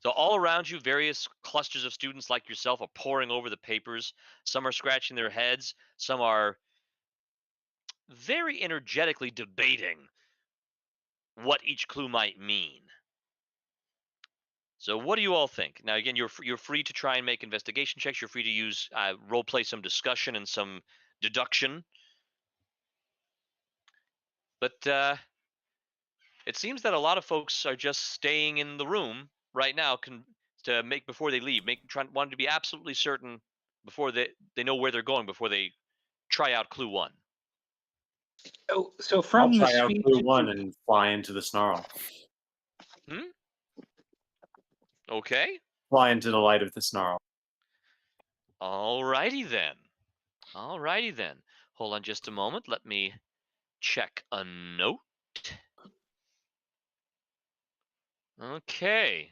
So all around you, various clusters of students like yourself are poring over the papers. Some are scratching their heads. Some are very energetically debating what each clue might mean. So what do you all think? Now, again, you're free to try and make investigation checks. You're free to use role play some discussion and some deduction. But it seems that a lot of folks are just staying in the room right now to make before they leave, wanting to be absolutely certain before they know where they're going before they try out clue 1. So I'll from the try out speech, clue 1 and fly into the snarl. Okay. Fly into the light of the snarl. Alrighty then. Hold on just a moment. Let me check a note. Okay.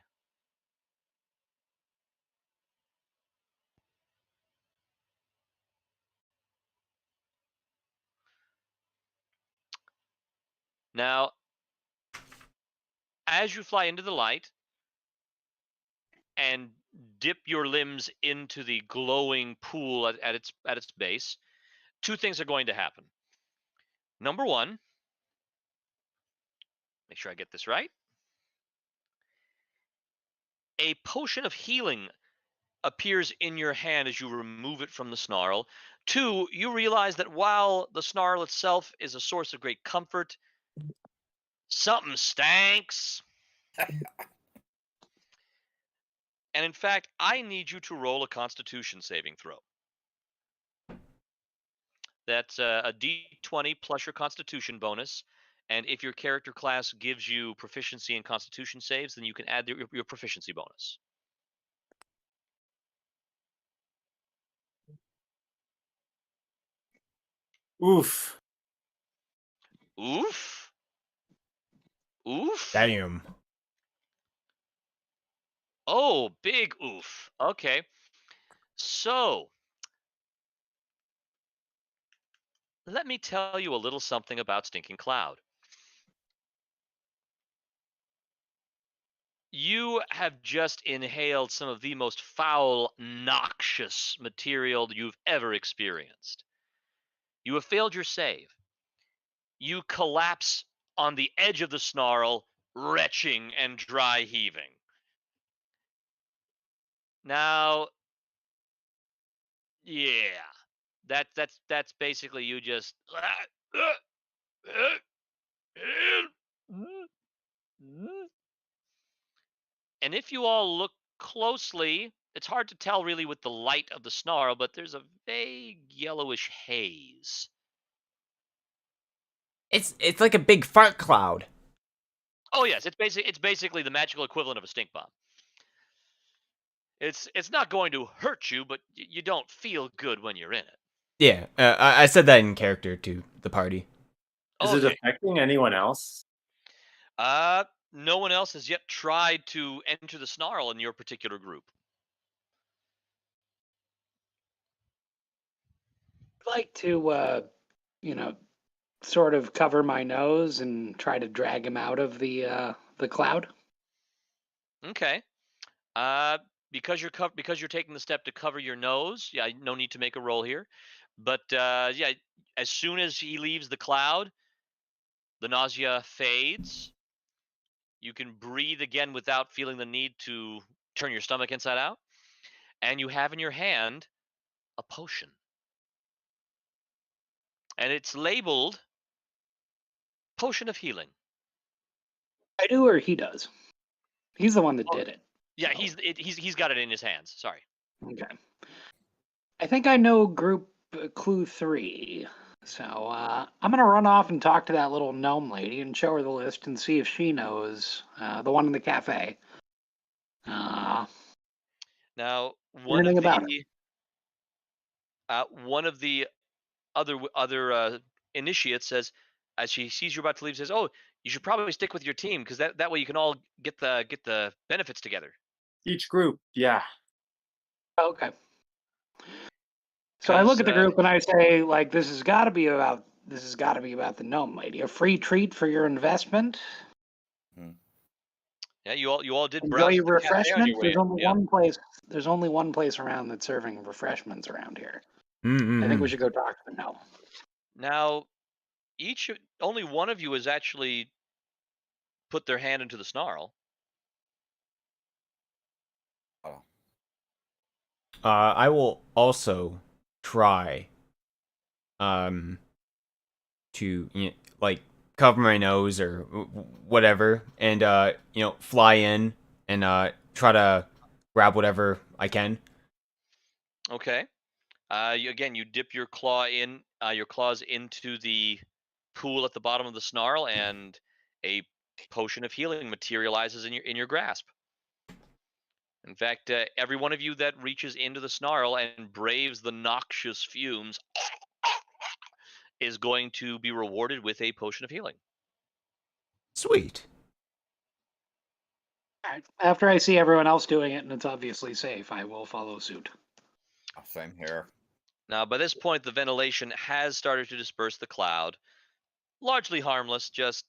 Now, as you fly into the light and dip your limbs into the glowing pool at its base, two things are going to happen. Number one, make sure I get this right. A potion of healing appears in your hand as you remove it from the snarl. Two, you realize that while the snarl itself is a source of great comfort, something stanks. And in fact, I need you to roll a Constitution saving throw. That's a D20 plus your Constitution bonus. And if your character class gives you proficiency in Constitution saves, then you can add your proficiency bonus. Oof. Oof. Oof. Damn. Oh, big oof. Okay. So, let me tell you a little something about Stinking Cloud. You have just inhaled some of the most foul, noxious material you've ever experienced. You have failed your save. You collapse on the edge of the snarl, retching and dry heaving. Now, yeah, that's basically you just. And if you all look closely, it's hard to tell really with the light of the snarl, but there's a vague yellowish haze. It's like a big fart cloud. Oh yes, it's basically the magical equivalent of a stink bomb. It's not going to hurt you, but you don't feel good when you're in it. Yeah, I said that in character to the party. Is it Okay. affecting anyone else? No one else has yet tried to enter the snarl in your particular group. I'd like to, sort of cover my nose and try to drag him out of the cloud. Okay. Because you're taking the step to cover your nose, yeah, no need to make a roll here. But yeah, as soon as he leaves the cloud, the nausea fades. You can breathe again without feeling the need to turn your stomach inside out. And you have in your hand a potion. And it's labeled Potion of Healing. I do, or he does. He's the one that did it. Yeah, so. he's got it in his hands. Sorry. Okay. I think I know group clue 3. So I'm going to run off and talk to that little gnome lady and show her the list and see if she knows the one in the cafe. Now, Anything about it. one of the other initiates says, as she sees you about to leave, says, "Oh, you should probably stick with your team because that way you can all get the benefits together." Each group, yeah. Okay. So I look at the 'Cause, group and I say, like, this has got to be about the gnome lady. A free treat for your investment. yeah, you all did Enjoy browse your the cafe on your refreshments. way in. Yeah. There's only one place around that's serving refreshments around here. Mm-hmm. I think we should go talk to the gnome. Now, only one of you has actually put their hand into the snarl. Oh. I will also try to like cover my nose or whatever and fly in and try to grab whatever I can. Okay. You dip your your claws into the pool at the bottom of the snarl, and a potion of healing materializes in your grasp. In fact, every one of you that reaches into the snarl and braves the noxious fumes is going to be rewarded with a potion of healing. Sweet. Alright, after I see everyone else doing it and it's obviously safe, I will follow suit. Same here. Now, by this point, the ventilation has started to disperse the cloud. Largely harmless, just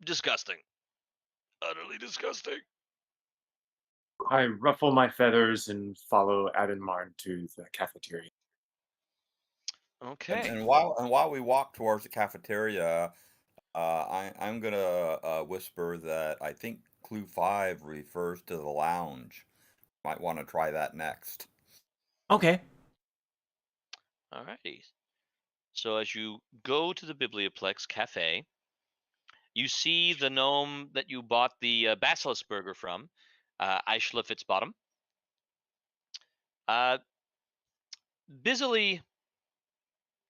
disgusting. Utterly disgusting. I ruffle my feathers and follow Adonmarn to the cafeteria. Okay. And while we walk towards the cafeteria, I'm gonna whisper that I think Clue 5 refers to the lounge. Might want to try that next. Okay. Alrighty. So as you go to the Biblioplex Cafe, you see the gnome that you bought the Basilisk Burger from, Aishla Fitzbottom, busily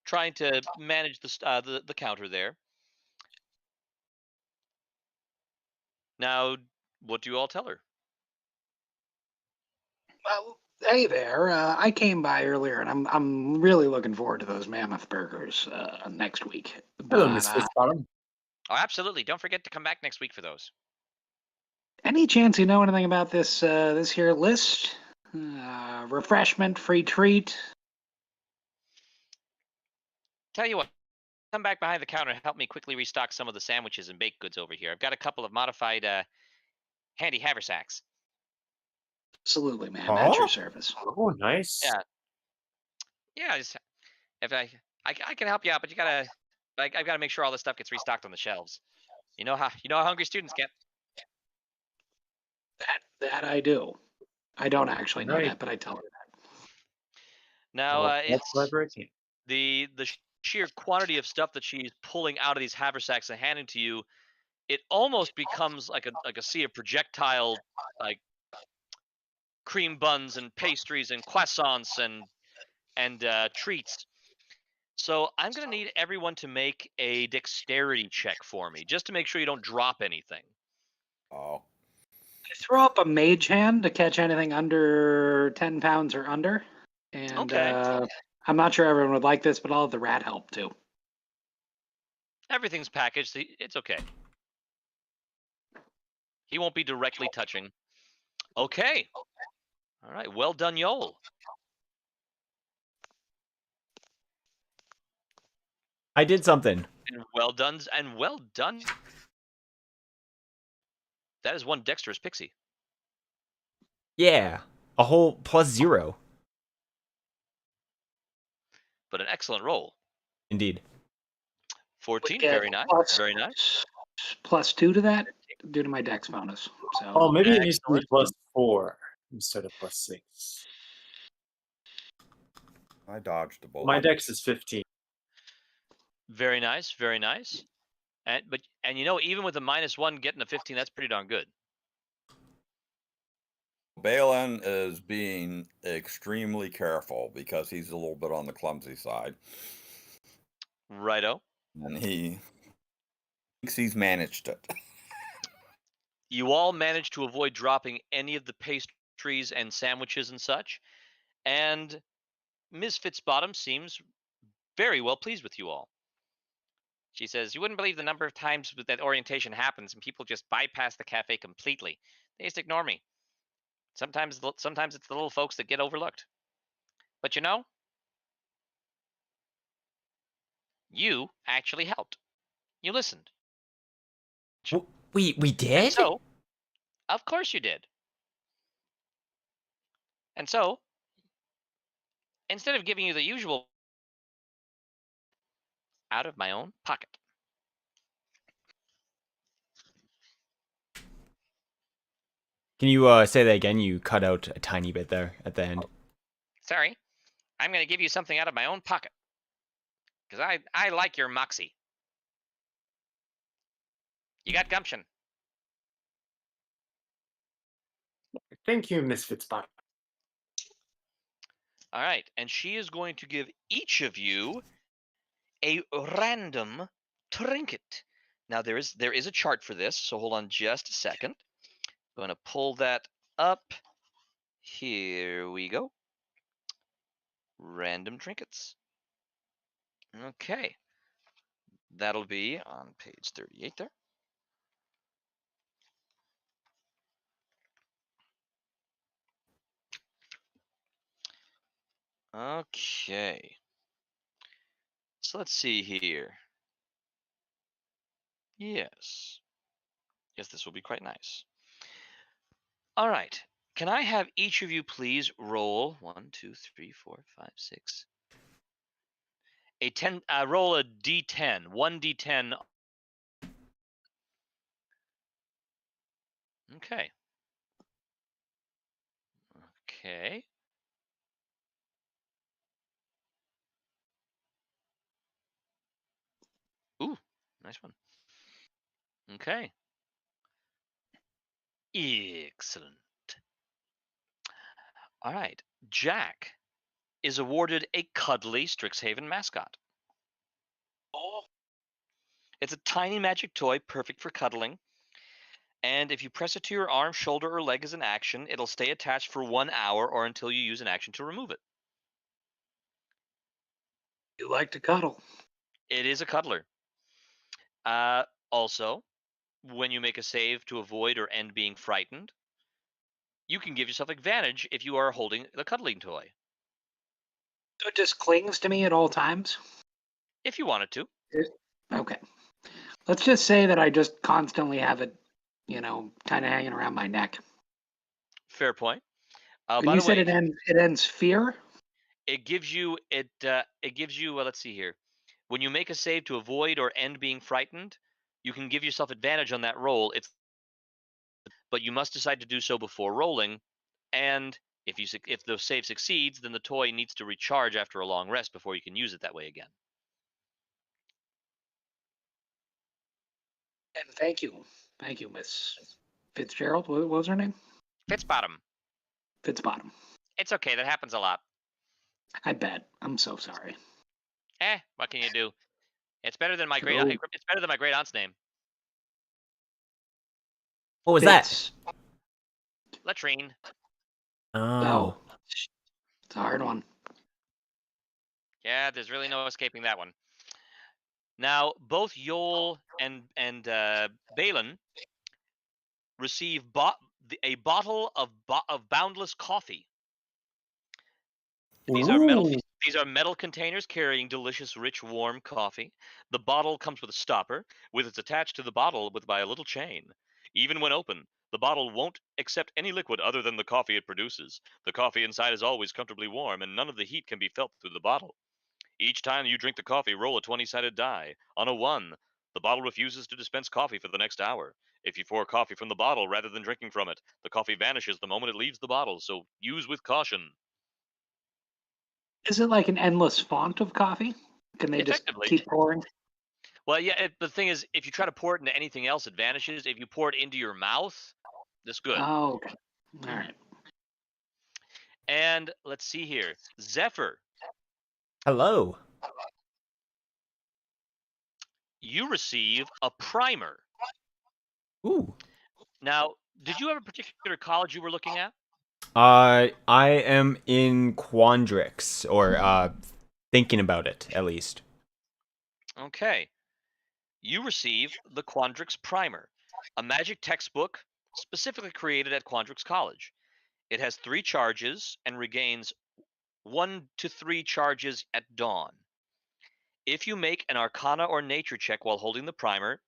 trying to manage the counter there. Now, what do you all tell her? Well, hey there. I came by earlier, and I'm really looking forward to those mammoth burgers next week. Hello, But Miss Fitzbottom. Oh, absolutely. Don't forget to come back next week for those. any chance you know anything about this this here list? Refreshment, free treat. Tell you what, come back behind the counter and help me quickly restock some of the sandwiches and baked goods over here. I've got a couple of modified handy haversacks. Absolutely, ma'am. At your service. Oh, nice. Yeah. Yeah, if I can help you out, but I've got to make sure all this stuff gets restocked on the shelves. You know how hungry students get. That I do. I don't actually know Right. that, but I tell her that. Now, Well, that's it's clever it came. the sheer quantity of stuff that she's pulling out of these haversacks and handing to you. It almost becomes like a sea of projectile, like cream buns and pastries and croissants and treats. So I'm gonna need everyone to make a dexterity check for me, just to make sure you don't drop anything. Oh, I throw up a mage hand to catch anything under 10 pounds or under. And Okay. I'm not sure everyone would like this, but I'll have the rat help too. Everything's packaged. So it's okay. He won't be directly touching. Okay. All right. Well done, Yoel. I did something. And well done. And well done. That is one dexterous pixie. Yeah. A whole +0. But an excellent roll. Indeed. 14. Get Very nice. Very nice. +2 to that due to my dex bonus. So Oh, maybe it needs to be Excellent. +4 instead of +6. I dodged a bullet. My dex is 15. Very nice. Very nice. And you know, even with a -1 getting a 15, that's pretty darn good. Balin is being extremely careful because he's a little bit on the clumsy side, Righto. and he thinks he's managed it. You all managed to avoid dropping any of the pastries and sandwiches and such. And Ms. Fitzbottom seems very well pleased with you all. She says, "You wouldn't believe the number of times that orientation happens and people just bypass the cafe completely. They just ignore me. Sometimes it's the little folks that get overlooked. But you know, you actually helped. You listened. We And did? so, of course you did. And so, instead of giving you the usual out of my own pocket." Can you say that again? You cut out a tiny bit there at the end. Sorry, I'm going to give you something out of my own pocket. Because I like your moxie. You got gumption. Thank you, Miss Fitzbottom. All right, and she is going to give each of you a random trinket. Now there is a chart for this, so hold on just a second. I'm going to pull that up. Here we go. Random trinkets. Okay. That'll be on page 38 there. Okay. So let's see here. Yes. Yes, this will be quite nice. All right. Can I have each of you please roll 1, 2, 3, 4, 5, 6. A 10. Roll a d10. 1d10. Okay. Okay. Ooh, nice one. Okay. Excellent. All right. Jack is awarded a cuddly Strixhaven mascot. Oh, It's a tiny magic toy, perfect for cuddling. And if you press it to your arm, shoulder, or leg as an action, it'll stay attached for 1 hour or until you use an action to remove it. you like to cuddle. It is a cuddler. Also, when you make a save to avoid or end being frightened, you can give yourself advantage if you are holding the cuddling toy, So it just clings to me at all times? if you wanted to. Okay. Let's just say that I just constantly have it, kind of hanging around my neck. Fair point. And By you the said way, it ends fear? it gives you let's see here. When you make a save to avoid or end being frightened, you can give yourself advantage on that roll. But you must decide to do so before rolling. And if the save succeeds, then the toy needs to recharge after a long rest before you can use it that way again. And thank you. Thank you, Miss Fitzgerald. What was her name? Fitzbottom. Fitzbottom. It's okay. That happens a lot. I bet. I'm so sorry. What can you do? It's better than my great. Oh, It's better than my great aunt's name, What was that? Fitz. Latrine. Oh, Oh. it's a hard one. Yeah, there's really no escaping that one. Now, both Yol and Balin receive a bottle of boundless coffee. These are metal. Ooh. These are metal containers carrying delicious, rich, warm coffee. The bottle comes with a stopper, with it's attached to the bottle by a little chain. Even when open, the bottle won't accept any liquid other than the coffee it produces. The coffee inside is always comfortably warm, and none of the heat can be felt through the bottle. Each time you drink the coffee, roll a 20-sided die. On a 1, the bottle refuses to dispense coffee for the next hour. If you pour coffee from the bottle rather than drinking from it, the coffee vanishes the moment it leaves the bottle, so use with caution. Is it like an endless font of coffee? Can they just Effectively. keep pouring? Well, yeah, the thing is, if you try to pour it into anything else, it vanishes. If you pour it into your mouth, that's good. Oh, okay. All right. And let's see here. Zephyr, Hello. you receive a primer. Ooh. Now, did you have a particular college you were looking at? I am in Quandrix, or thinking about it at least. Okay. You receive the Quandrix Primer, a magic textbook specifically created at Quandrix College. It has 3 charges and regains 1 to 3 charges at dawn. If you make an Arcana or Nature check while holding the primer,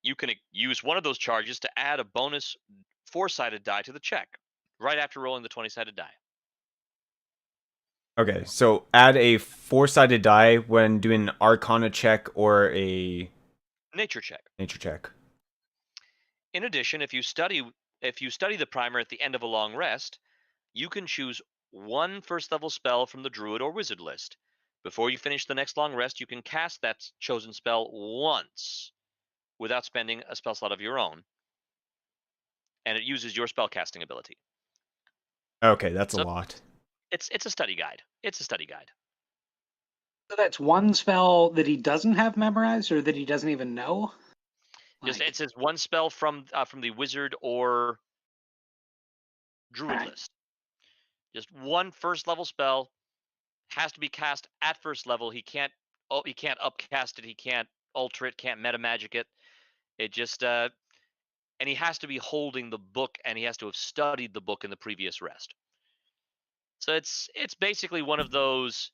you can use one of those charges to add a bonus 4-sided die to the check, right after rolling the 20-sided die. Okay, so add a 4-sided die when doing an Arcana check or a Nature check. Nature check. In addition, if you study the primer at the end of a long rest, you can choose 1 first-level spell from the Druid or Wizard list. Before you finish the next long rest, you can cast that chosen spell once without spending a spell slot of your own, and it uses your spellcasting ability. Okay, that's a So lot. it's a study guide. It's a study guide. So that's one spell that he doesn't have memorized or that he doesn't even know? Just Like, it says 1 spell from the Wizard or Druid Right. list. Just 1 first-level spell has to be cast at first level. He can't he can't upcast it, he can't alter it, can't meta magic it. It just and he has to be holding the book, and he has to have studied the book in the previous rest. So it's basically one of those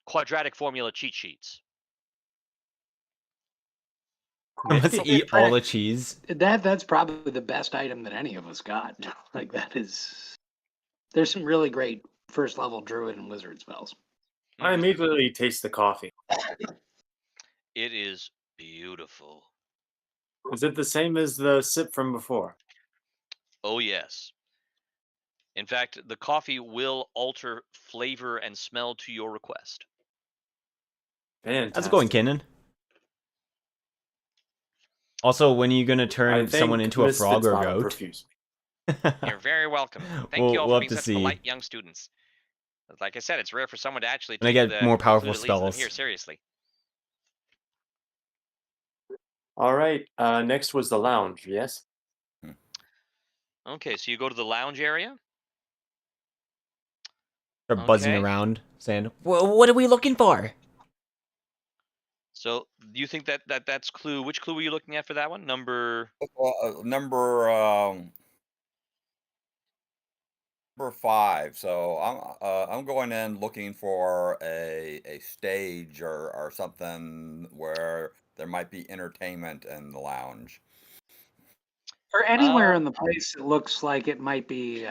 quadratic formula cheat sheets. Let's Nifty. eat all the cheese. That's probably the best item that any of us got. Like that is. There's some really great first level druid and wizard spells. I immediately taste the coffee. It is beautiful. Is it the same as the sip from before? Oh yes. In fact, the coffee will alter flavor and smell to your request. Fantastic. How's it going, Kenan? Also, when are you gonna I turn someone thank into a Miss frog or Fitzbottom goat? profusely. You're very welcome. Thank you all We'll for have being to such see. polite young students. Like I said, it's rare for someone to actually When I take get the more powerful included leads of them spells. here seriously. All right. Next was the lounge. Yes. Okay, so you go to the lounge area. Start buzzing Okay. around, saying, "What are we looking for?" So do you think that's clue? Which clue were you looking at for that one? Number. Number number 5. So I'm going in looking for a stage or something where there might be entertainment in the lounge. Or anywhere in the place that looks like it might be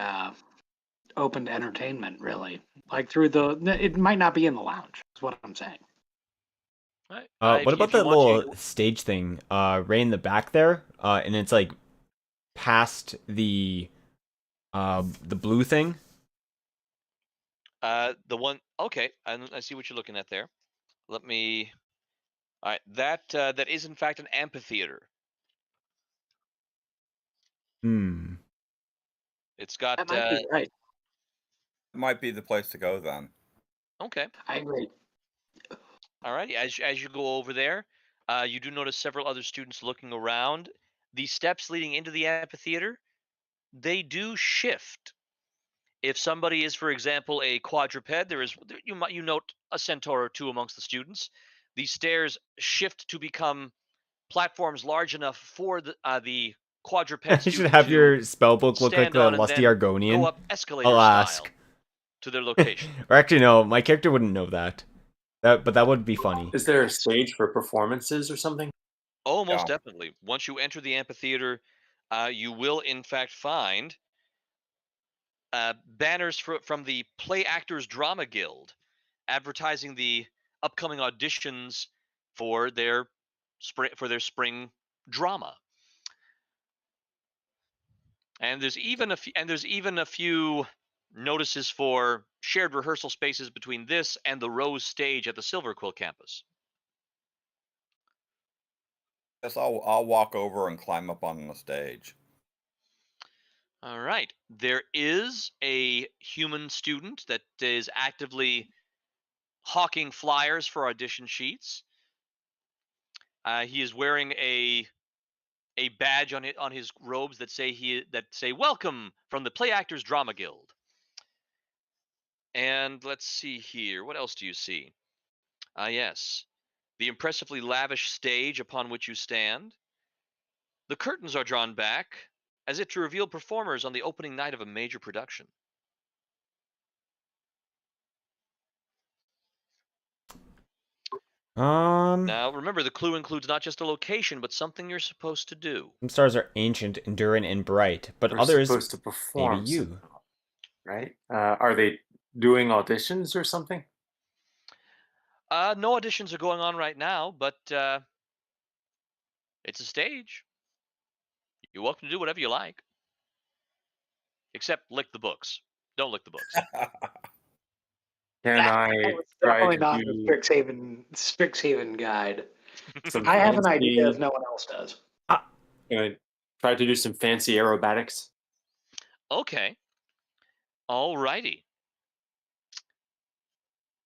open to entertainment, really. Like through it might not be in the lounge, is what I'm saying. What about If you that want little to, stage thing? Right in the back there, and it's like past the blue thing. the one. Okay, I see what you're looking at there. Let me. All right, that is in fact an amphitheater. Hmm. It's got. That might be right. It might be the place to go then. Okay. I agree. All right. As you go over there, you do notice several other students looking around. The steps leading into the amphitheater, they do shift. If somebody is, for example, a quadruped, you note a centaur or two amongst the students. The stairs shift to become platforms large enough for the quadruped You should student have to your spellbook look like stand the on and lusty then go Argonian. up escalator I'll style ask. to their location. Or actually, no, my character wouldn't know that. But that would be funny. Is there a stage for performances or something? Oh, most Yeah. definitely. Once you enter the amphitheater, you will in fact find banners from the Play Actors Drama Guild advertising the upcoming auditions for their spring drama. And there's even a few notices for shared rehearsal spaces between this and the Rose stage at the Silver Quill campus. Guess I'll walk over and climb up on the stage. All right. There is a human student that is actively hawking flyers for audition sheets. He is wearing a badge on his robes that say "Welcome from the Play Actors Drama Guild." And let's see here. What else do you see? Yes, the impressively lavish stage upon which you stand. The curtains are drawn back as if to reveal performers on the opening night of a major production. Now, remember, the clue includes not just a location, but something you're supposed to do. Some stars are ancient, enduring, and bright, but We're others, supposed to maybe perform, you. right? Are they doing auditions or something? No auditions are going on right now, but it's a stage. You're welcome to do whatever you like, except lick the books. Don't lick the books. Can I was try definitely to not the do Strixhaven guide. some I have an idea if fancy? no one else does. Can I try to do some fancy aerobatics? Okay. Alrighty.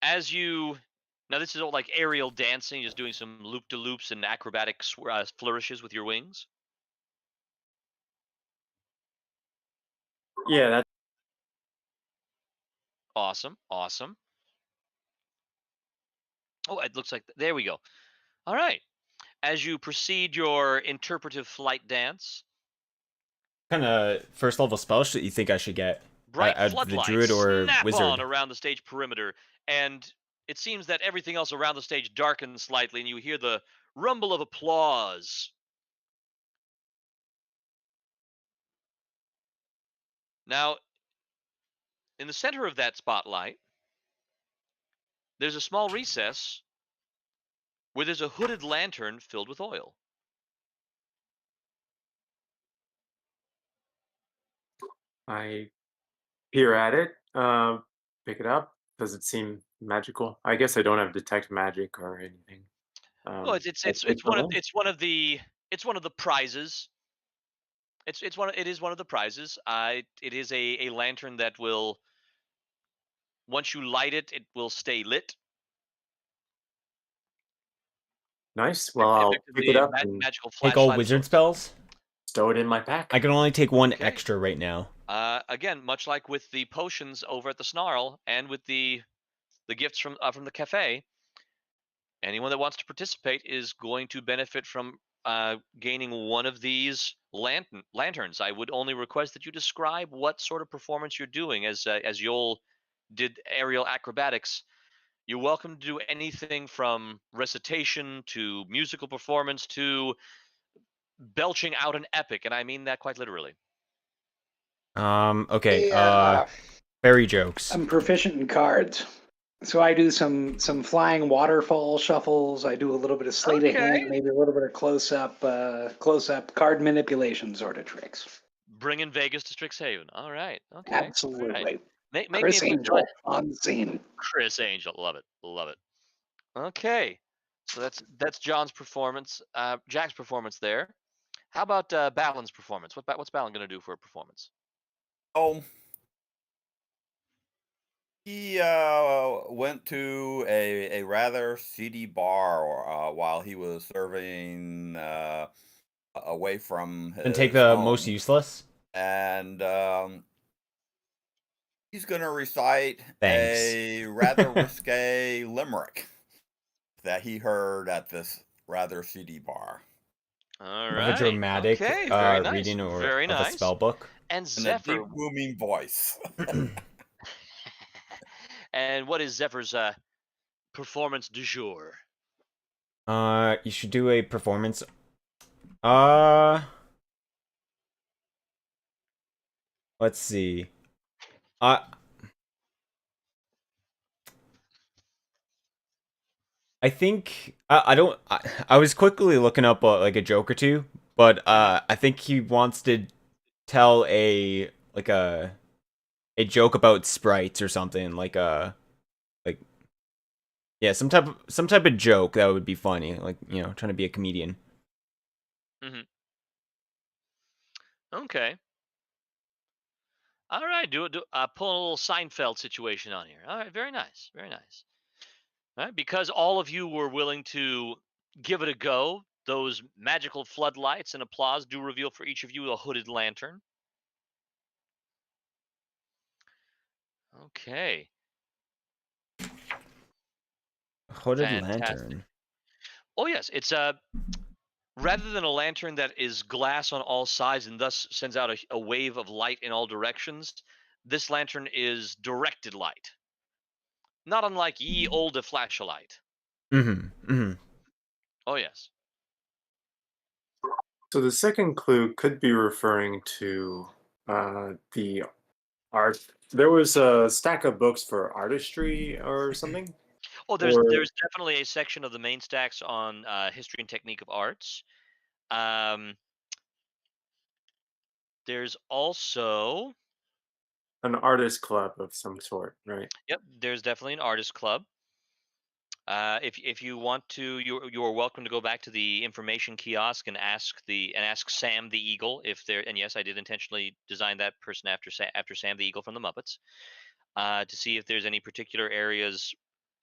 As you Now, this is all like aerial dancing, just doing some loop de loops and acrobatic flourishes with your wings. Yeah, that Awesome, awesome. Oh, it looks like there we go. All right. As you proceed your interpretive flight dance, Kind of first level spells that you think I should get bright out of the floodlights druid or snap on wizard? around the stage perimeter, and it seems that everything else around the stage darkens slightly, and you hear the rumble of applause. Now, in the center of that spotlight, there's a small recess where there's a hooded lantern filled with oil. I peer at it, pick it up. Does it seem magical? I guess I don't have detect magic or anything. Well, it's I it's take it's the one of lamp. it's one of the it's one of the prizes. It is one of the prizes. It is a lantern that will, once you light it, it will stay lit. Nice. Well, I'll pick it Effectively, a up and magical Take all flashlight of wizard sorts. spells. stow it in my pack. I can only take one Okay. extra right now. Again, much like with the potions over at the Snarl and with the gifts from the cafe, anyone that wants to participate is going to benefit from gaining one of these lanterns. I would only request that you describe what sort of performance you're doing. As Yol did aerial acrobatics, you're welcome to do anything from recitation to musical performance to belching out an epic, and I mean that quite literally. Okay. Yeah, Fairy jokes. I'm proficient in cards. So I do some flying waterfall shuffles. I do a little bit of sleight of Okay. hand, maybe a little bit of close up card manipulation sort of tricks. Bring in Vegas to Strixhaven. All right. Okay. All right. Absolutely. Make me a Chris quick go ahead. Angel on the scene. Chris Angel. Love it. Love it. Okay. So that's John's performance. Jack's performance there. How about Balin's performance? What's Balin gonna do for a performance? Oh, he went to a rather seedy bar while he was serving away from Then take his the most home, useless. and he's going to recite Thanks. a rather risque limerick that he heard at this rather seedy bar All Of a right. dramatic Okay. Very nice. reading or Very of a nice. spell book. And in a deep, Zephyr. booming voice. And what is Zephyr's performance du jour? You should do a performance. Uh, let's see. Uh, I think I don't. I was quickly looking up like a joke or two, but I think he wants to tell a joke about sprites or something like yeah, some type of joke that would be funny, like trying to be a comedian. Mm-hmm. Okay. All right. Pull a little Seinfeld situation on here. All right. Very nice. Very nice. All right. Because all of you were willing to give it a go, those magical floodlights and applause do reveal for each of you a hooded lantern. Okay. Hooded Fantastic. lantern. Oh yes, it's rather than a lantern that is glass on all sides and thus sends out a wave of light in all directions, this lantern is directed light. Not unlike ye olde flashlight. Mm-hmm. Mm-hmm. Oh yes. So the second clue could be referring to the art. There was a stack of books for artistry or something, Oh, or there's definitely a section of the main stacks on history and technique of arts. Um, there's also, an artist club of some sort, right? yep, there's definitely an artist club. If you want to, you are welcome to go back to the information kiosk and ask Sam the Eagle if there. And yes, I did intentionally design that person after Sam the Eagle from the Muppets, to see if there's any particular areas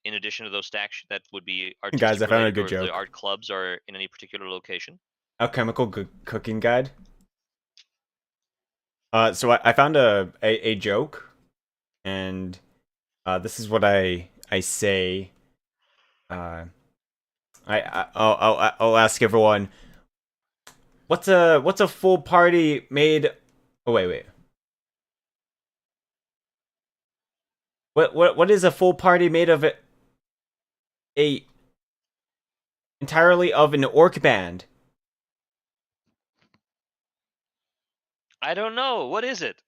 in addition to those stacks that would be Guys, artistic I found a related, good or if the joke. art clubs are in any particular location. Alchemical cooking guide. So I found a joke, and this is what I say. Uh, I'll ask everyone. What's a full party made? Oh wait. What is a full party made of? A entirely of an orc band. I don't know. What is it?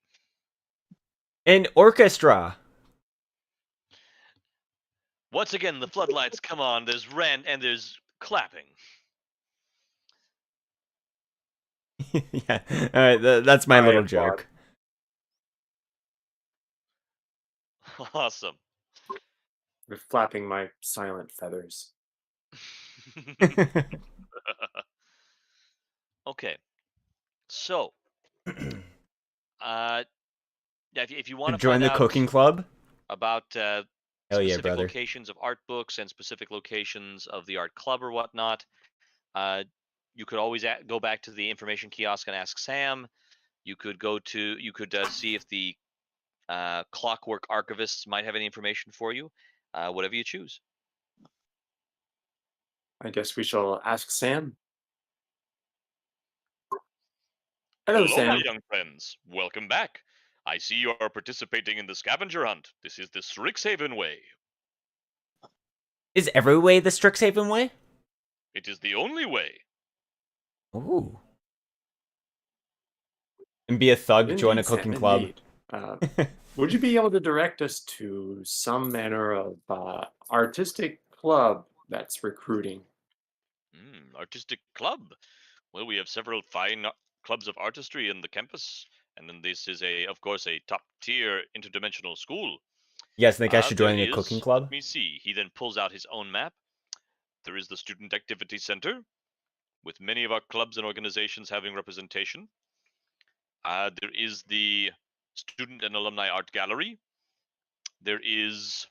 An orchestra. Once again, the floodlights come on. There's rent and there's clapping. Yeah. All right. That's my I little applaud. joke. Awesome. With flapping my silent feathers. Okay. So, yeah, if you want to Join find the out cooking club. about Hell yeah, specific brother. locations of art books and specific locations of the art club or whatnot, uh, you could always go back to the information kiosk and ask Sam. You could see if the Clockwork archivists might have any information for you. Whatever you choose. I guess we shall ask Sam. Hello, Hello, my Sam. young friends. Welcome back. I see you are participating in the scavenger hunt. This is the Strixhaven way. Is every way the Strixhaven way? It is the only way. Ooh. And be a thug. Join a Indeed, cooking Sam, club. indeed. Would you be able to direct us to some manner of artistic club that's recruiting? Artistic club. Well, we have several fine clubs of artistry in the campus, and then this is of course, a top-tier interdimensional school. You guys think I should There join a cooking is. club? Let me see. He then pulls out his own map. There is the Student Activity Center, with many of our clubs and organizations having representation. There is the Student and Alumni Art Gallery. There is,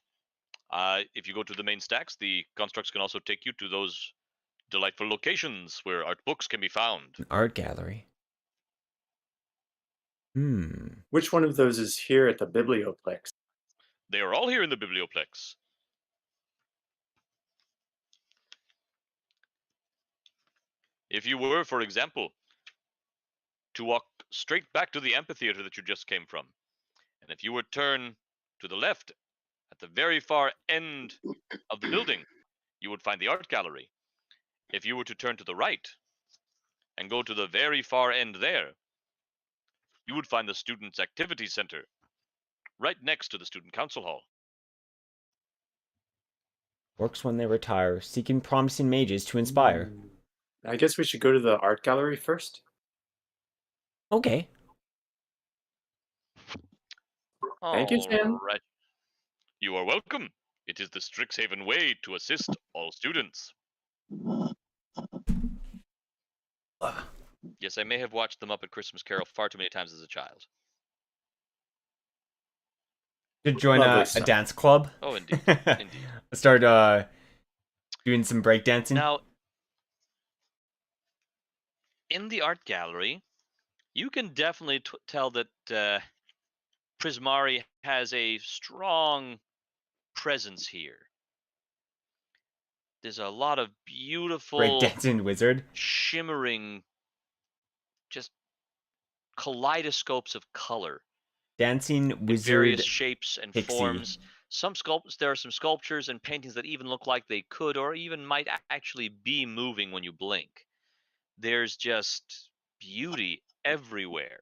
if you go to the main stacks, the constructs can also take you to those delightful locations where art books can be found. An art gallery. Which one of those is here at the Biblioplex? They are all here in the Biblioplex. If you were, for example, to walk straight back to the amphitheater that you just came from, and if you would turn to the left at the very far end of the building, you would find the art gallery. If you were to turn to the right and go to the very far end there, you would find the Students' Activity Center, right next to the Student Council Hall. Works when they retire, seeking promising mages to inspire. I guess we should go to the art gallery first. Okay. Thank you, Sam. All right. You are welcome. It is the Strixhaven way to assist all students. Yes, I may have watched The Muppet Christmas Carol far too many times as a child. Should join Lovely a stuff. dance club. Oh, indeed. Indeed. Start doing some breakdancing. Now, in the art gallery, you can definitely tell that Prismari has a strong presence here. There's a lot of beautiful, Breakdancing wizard. shimmering, just kaleidoscopes of color. Dancing In wizard. various shapes and pixie. forms. There are some sculptures and paintings that even look like they could or even might actually be moving when you blink. There's just beauty everywhere.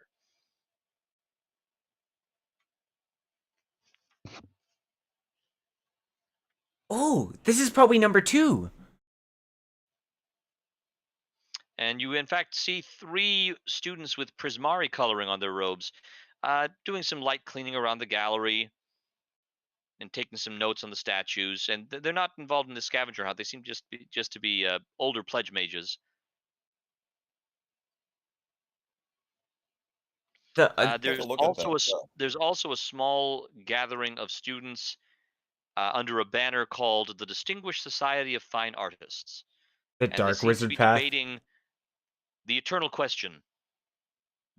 Oh, this is probably number 2. And you, in fact, see 3 students with Prismari coloring on their robes, doing some light cleaning around the gallery and taking some notes on the statues. And they're not involved in the scavenger hunt. They seem just to be older pledge mages. There's look at that, there's also a small gathering of students under a banner called the Distinguished Society of Fine Artists, The and they dark seem to wizard be path. debating the eternal question: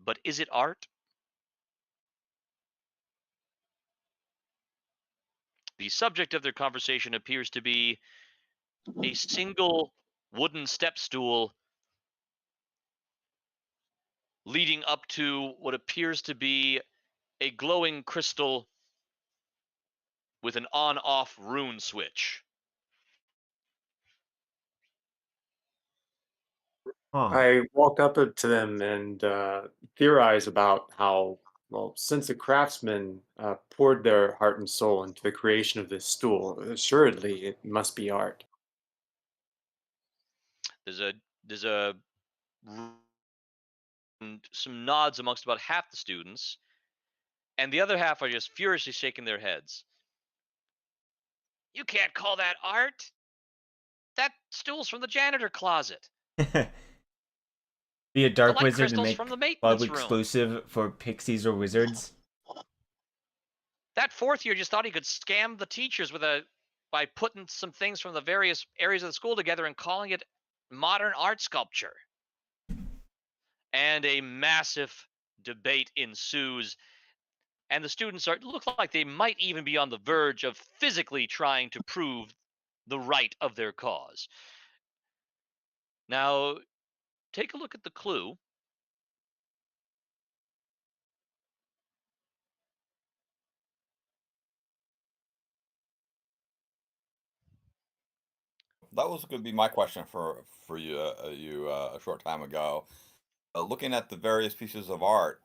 but is it art? The subject of their conversation appears to be a single wooden step stool leading up to what appears to be a glowing crystal with an on-off rune switch. Huh. I walk up to them and theorize about how, well, since the craftsmen poured their heart and soul into the creation of this stool, assuredly it must be art. There's a some nods amongst about half the students, and the other half are just furiously shaking their heads. You can't call that art. That stool's from the janitor closet. Be a The dark light wizard and crystal's from make the club maintenance room. exclusive for pixies or wizards. That fourth year just thought he could scam the teachers by putting some things from the various areas of the school together and calling it modern art sculpture. And a massive debate ensues, and the students look like they might even be on the verge of physically trying to prove the right of their cause. Now, take a look at the clue. That was going to be my question for you a short time ago. Looking at the various pieces of art,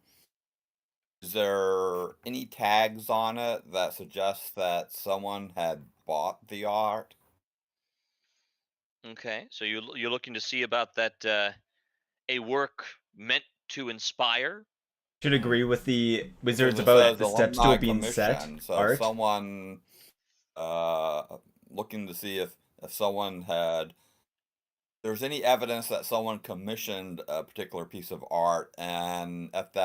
is there any tags on it that suggests that someone had bought the art? Okay, so you're looking to see about that a work meant to inspire. Should agree with the Because wizards it about says the step alumni stool being set commission, so art. someone looking to see if someone had there's any evidence that someone commissioned a particular piece of art, and if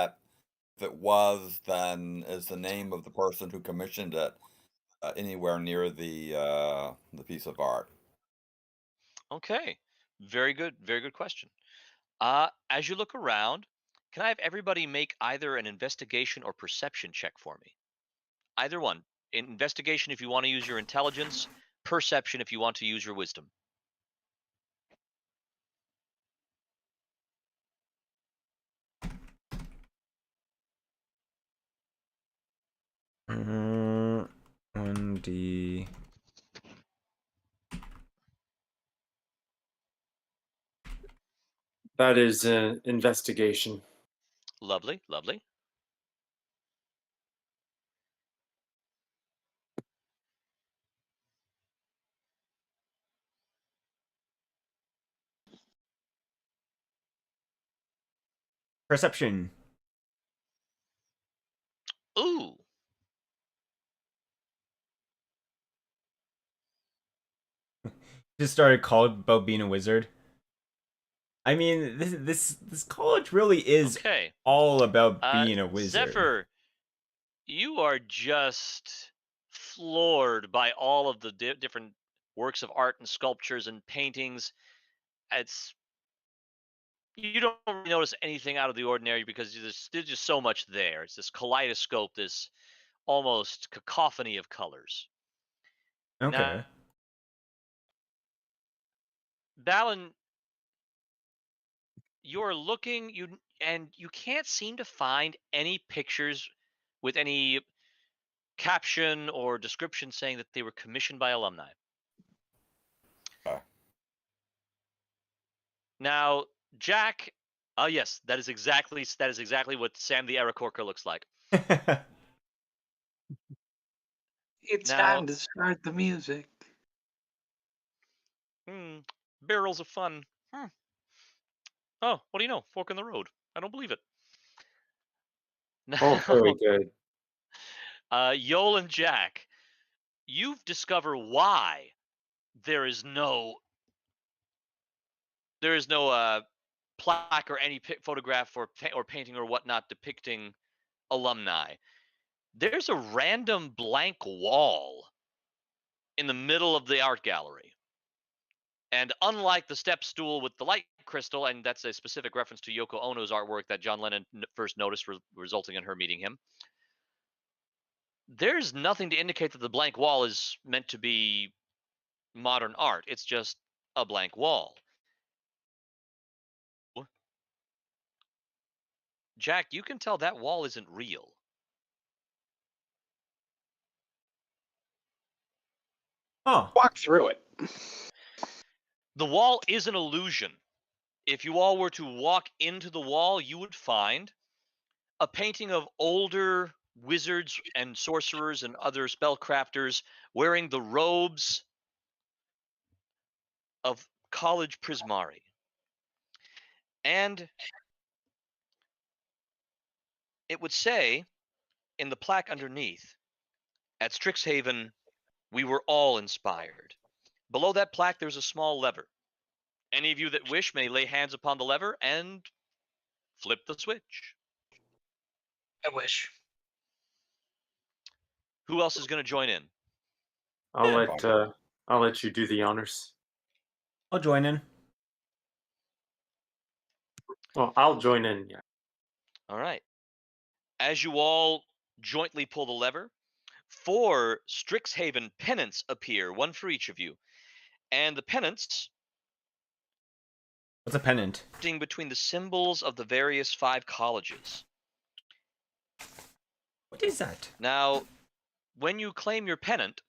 it was, then is the name of the person who commissioned it anywhere near the piece of art? Okay, very good question. As you look around, can I have everybody make either an investigation or perception check for me? Either one. Investigation if you want to use your intelligence, perception if you want to use your wisdom. Mm, 1D. That is an investigation. Lovely, lovely. Perception. Ooh, Just started college about being a wizard. I mean, this college really is okay. all about being a wizard. Zephyr, you are just floored by all of the different works of art and sculptures and paintings. It's You don't really notice anything out of the ordinary because there's just so much there. It's this kaleidoscope, this almost cacophony of colors. Now, Okay. Balin, you're looking and you can't seem to find any pictures with any caption or description saying that they were commissioned by alumni. Okay. Now, Jack, oh yes, that is exactly what Sam the Arakorka looks like. It's Now, time to start the music. barrels of fun. Oh, what do you know? Fork in the road. I don't believe it. Oh, very Now, good. Yol and Jack, you've discovered why there is no plaque or any photograph or painting or whatnot depicting alumni. There's a random blank wall in the middle of the art gallery. And unlike the step stool with the light crystal, and that's a specific reference to Yoko Ono's artwork that John Lennon first noticed, resulting in her meeting him, there's nothing to indicate that the blank wall is meant to be modern art. It's just a blank wall. Jack, you can tell that wall isn't real. Oh, Walk through it. The wall is an illusion. If you all were to walk into the wall, you would find a painting of older wizards and sorcerers and other spellcrafters wearing the robes of college prismari. And it would say in the plaque underneath, at Strixhaven, we were all inspired. Below that plaque, there's a small lever. Any of you that wish may lay hands upon the lever and flip the switch. I wish. Who else is going to join in? I'll Yeah. let you do the honors. I'll join in. Well, I'll join in. Yeah. All right. As you all jointly pull the lever, 4 Strixhaven pennants appear, one for each of you. And the pennants What's a pennant? between the symbols of the various 5 colleges. What is that? Now, when you claim your pennant,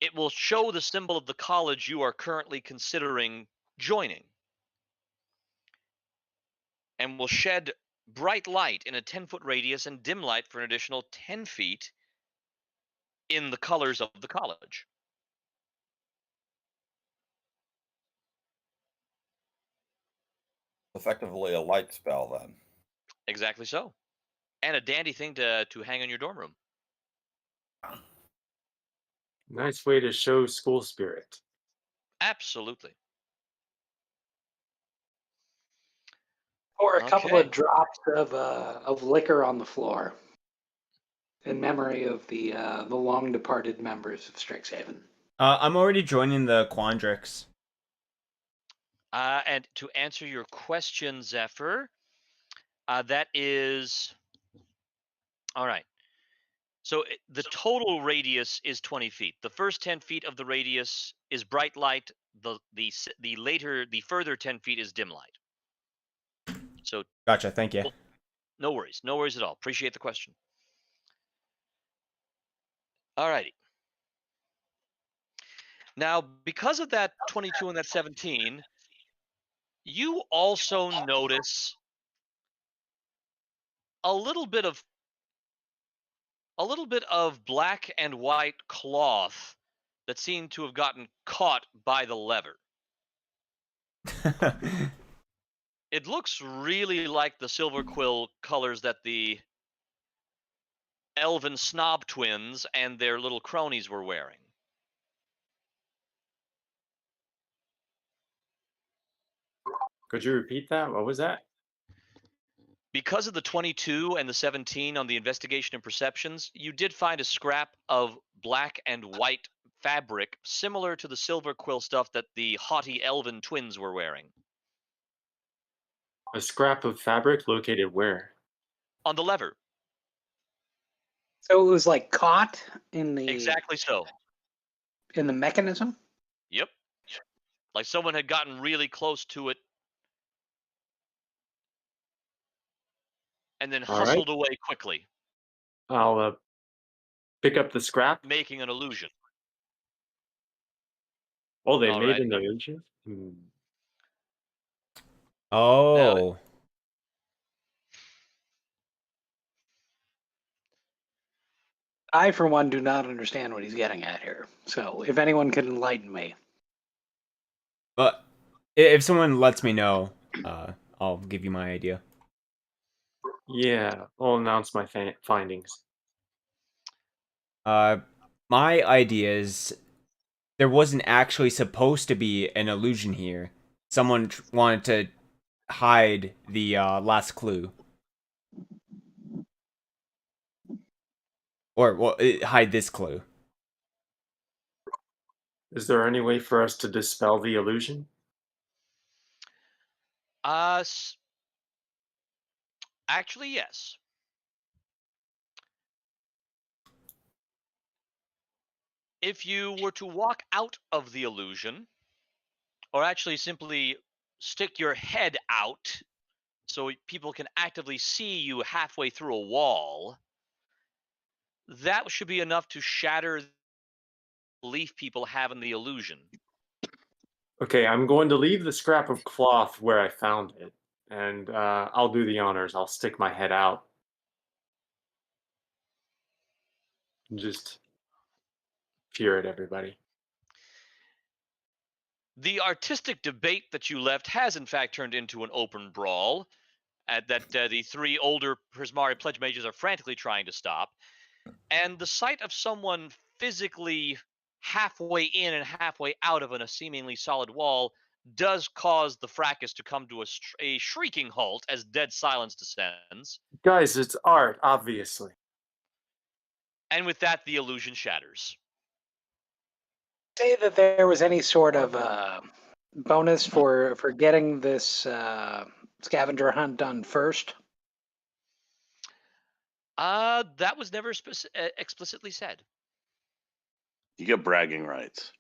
it will show the symbol of the college you are currently considering joining, and will shed bright light in a 10-foot radius and dim light for an additional 10 feet in the colors of the college. Effectively a light spell then. Exactly so. And a dandy thing to hang in your dorm room. Nice way to show school spirit. Absolutely. Or a couple Okay. of drops of liquor on the floor in memory of the long departed members of Strixhaven. I'm already joining the Quandrix. And to answer your question, Zephyr, that is all right. So the total radius is 20 feet. The first 10 feet of the radius is bright light. The further 10 feet is dim light. So Gotcha. Thank you. no worries at all. Appreciate the question. All righty. Now, because of that 22 and that 17, you also notice a little bit of black and white cloth that seemed to have gotten caught by the lever. It looks really like the silver quill colors that the elven snob twins and their little cronies were wearing. Could you repeat that? What was that? Because of the 22 and the 17 on the investigation and perceptions, you did find a scrap of black and white fabric similar to the silver quill stuff that the haughty elven twins were wearing. A scrap of fabric located where? On the lever. So it was like caught in the Exactly so. in the mechanism. Yep. Like someone had gotten really close to it and then All right. hustled away quickly, I'll pick up the scrap. making an illusion. Oh, they All made right. an illusion? Oh. I, for one, do not understand what he's getting at here. So if anyone can enlighten me. But if someone lets me know, I'll give you my idea. Yeah, I'll announce my findings. My idea is there wasn't actually supposed to be an illusion here. Someone wanted to hide the last clue. Or, well, hide this clue. Is there any way for us to dispel the illusion? Actually, yes. if you were to walk out of the illusion, or actually simply stick your head out so people can actively see you halfway through a wall, that should be enough to shatter the belief people have in the illusion. Okay, I'm going to leave the scrap of cloth where I found it, and I'll do the honors. I'll stick my head out. And just peer at everybody. The artistic debate that you left has, in fact, turned into an open brawl that the three older Prismari pledge mages are frantically trying to stop. And the sight of someone physically halfway in and halfway out of a seemingly solid wall does cause the fracas to come to a shrieking halt as dead silence descends. Guys, it's art, obviously. And with that, the illusion shatters. Say that there was any sort of bonus for getting this scavenger hunt done first. That was never explicitly said. You get bragging rights.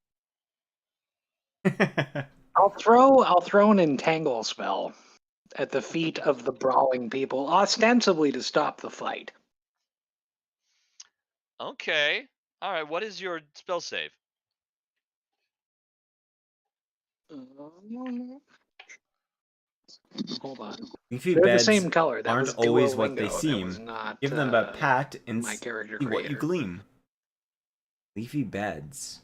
I'll throw an entangle spell at the feet of the brawling people, ostensibly to stop the fight. Okay. All right. What is your spell save? Hold on. Leafy They're the beds same color. That aren't was always what they Duolingo. That was seem. not Give them a pat and my character see what you creator. glean. Leafy beds.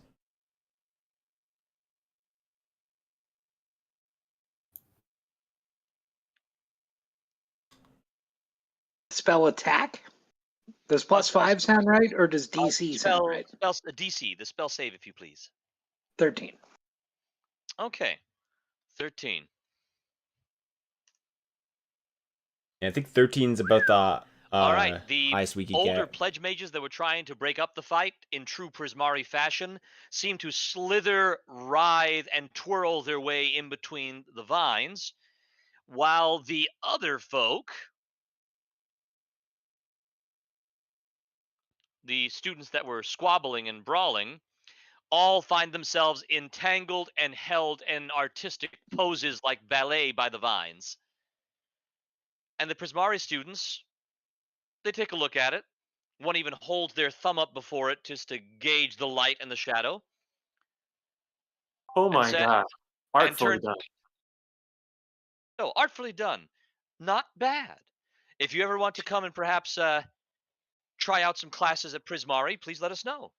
Spell attack? Does +5 sound right, or does DC sound right? DC, the spell save, if you please. 13. Okay. 13. Yeah, I think 13's about the All right. The highest we could older get. pledge mages that were trying to break up the fight in true Prismari fashion seem to slither, writhe, and twirl their way in between the vines, while the other folk, the students that were squabbling and brawling, all find themselves entangled and held in artistic poses like ballet by the vines. And the Prismari students, they take a look at it. One even holds their thumb up before it just to gauge the light and the shadow. Oh And my said, god. and Artfully turn, done. oh, artfully done. Not bad. If you ever want to come and perhaps try out some classes at Prismari, please let us know.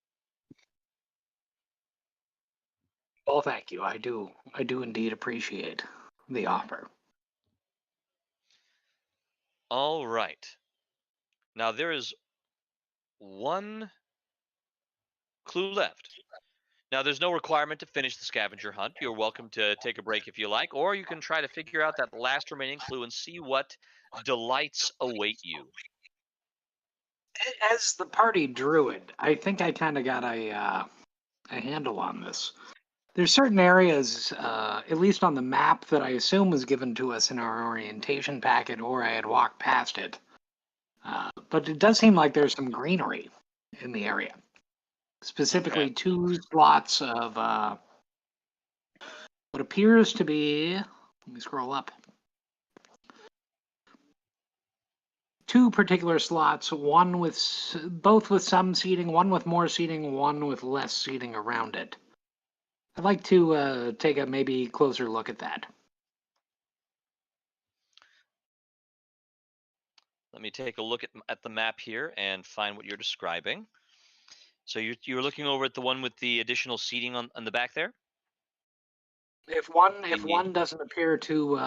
Well, thank you. I do indeed appreciate the offer. All right. Now there is one clue left. Now there's no requirement to finish the scavenger hunt. You're welcome to take a break if you like, or you can try to figure out that last remaining clue and see what delights await you. As the party druid, I think I kind of got a handle on this. There's certain areas, at least on the map, that I assume was given to us in our orientation packet, or I had walked past it. But it does seem like there's some greenery in the area. Specifically, Okay. 2 slots of what appears to be. Let me scroll up. 2 particular slots, one with both with some seating, one with more seating, one with less seating around it. I'd like to take a maybe closer look at that. Let me take a look at the map here and find what you're describing. So you're looking over at the one with the additional seating on the back there? If one doesn't appear to,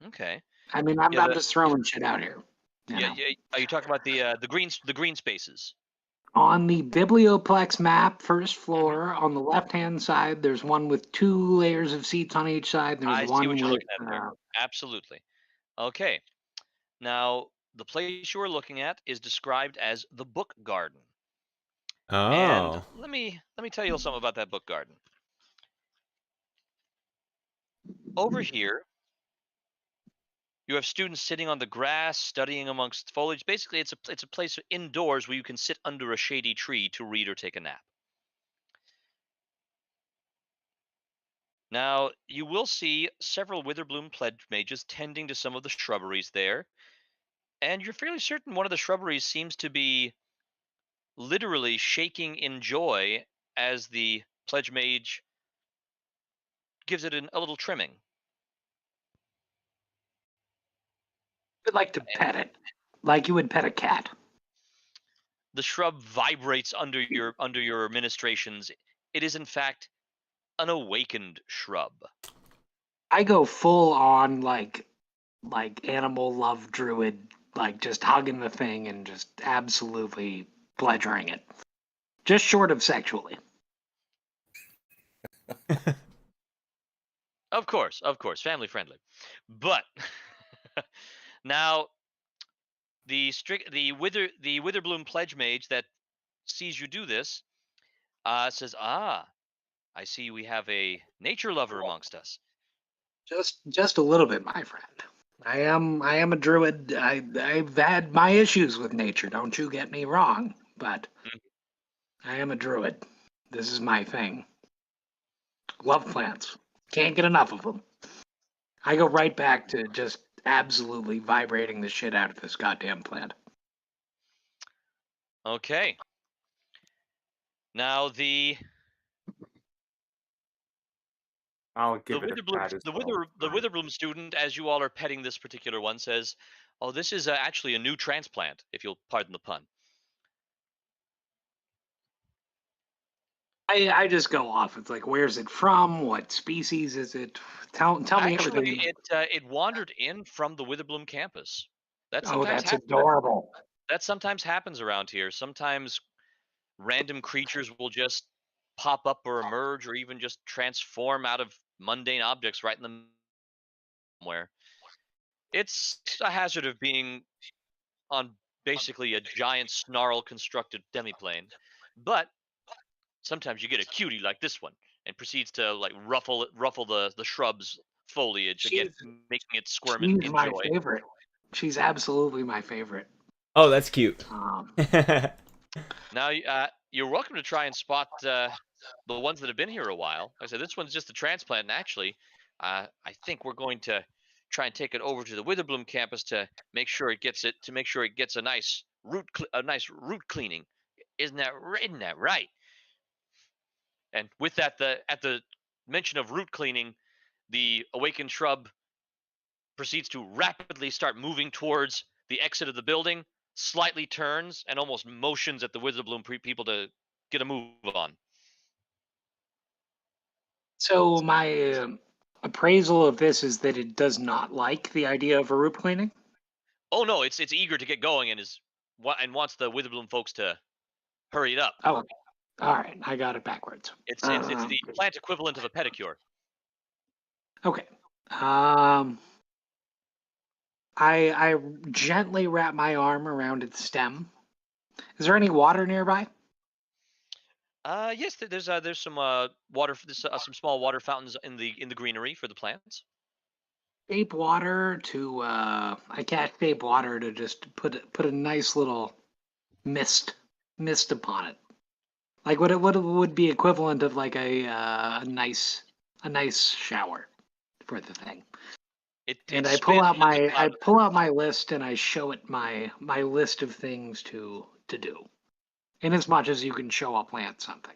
Okay. I mean, Yeah, I'm just throwing shit out here. You know. yeah. Are you talking about the green spaces? On the Biblioplex map, first floor, on the left-hand side, there's one with 2 layers of seats on each side. There's I see one what you're with, looking at there. Absolutely. Okay. Now, the place you are looking at is described as the book garden. And Oh. let me tell you something about that book garden. Over here, You have students sitting on the grass, studying amongst foliage. Basically, it's a place indoors where you can sit under a shady tree to read or take a nap. Now, you will see several Witherbloom pledge mages tending to some of the shrubberies there, and you're fairly certain one of the shrubberies seems to be literally shaking in joy as the pledge mage gives it a little trimming. I'd like to pet it, like you would pet a cat. The shrub vibrates under your ministrations. It is in fact an awakened shrub. I go full on like animal love druid, like just hugging the thing and just absolutely pleasuring it. Just short of sexually. Of course, family friendly. But now the Witherbloom pledge mage that sees you do this says, "Ah, I see we have a nature lover amongst us." Just a little bit, my friend. I am a druid. I've had my issues with nature, don't you get me wrong, but Mhm. I am a druid. This is my thing. Love plants. Can't get enough of them. I go right back to just absolutely vibrating the shit out of this goddamn plant. Okay. Now the I'll give it a pat as well. The Witherbloom student, as you all are petting this particular one, says, "Oh, this is actually a new transplant, if you'll pardon the pun." I just go off. It's like, where's it from? What species is it? Tell me everything you Actually, know. it wandered in from the Witherbloom campus. That Oh, sometimes that's happens. adorable. That sometimes happens around here. Sometimes random creatures will just pop up or emerge, or even just transform out of mundane objects right in the somewhere. It's a hazard of being on basically a giant snarl constructed demiplane, but sometimes you get a cutie like this one and proceeds to like ruffle the shrubs foliage again, She's making it squirm she's in my joy. favorite. She's absolutely my favorite. Oh, that's cute. Um, Now, you're welcome to try and spot the ones that have been here a while. Like I said, this one's just a transplant, and actually, I think we're going to try and take it over to the Witherbloom campus to make sure it gets a nice root cleaning. Isn't that right? And with that, at the mention of root cleaning, the awakened shrub proceeds to rapidly start moving towards the exit of the building, slightly turns, and almost motions at the Witherbloom people to get a move on. so my appraisal of this is that it does not like the idea of a root cleaning. Oh no, it's eager to get going and wants the Witherbloom folks to hurry it up. Oh, all right. I got it backwards. It's the plant equivalent of a pedicure. Okay. Um, I gently wrap my arm around its stem. Is there any water nearby? Yes, there's some water. There's some small water fountains in the greenery for the plants. Shape water to I cast shape water to just put a nice little mist upon it. Like what it would be equivalent of like a nice shower for the thing. And It spins into the I cloud. pull out my list and I show it my list of things to do. In as much as you can show a plant something.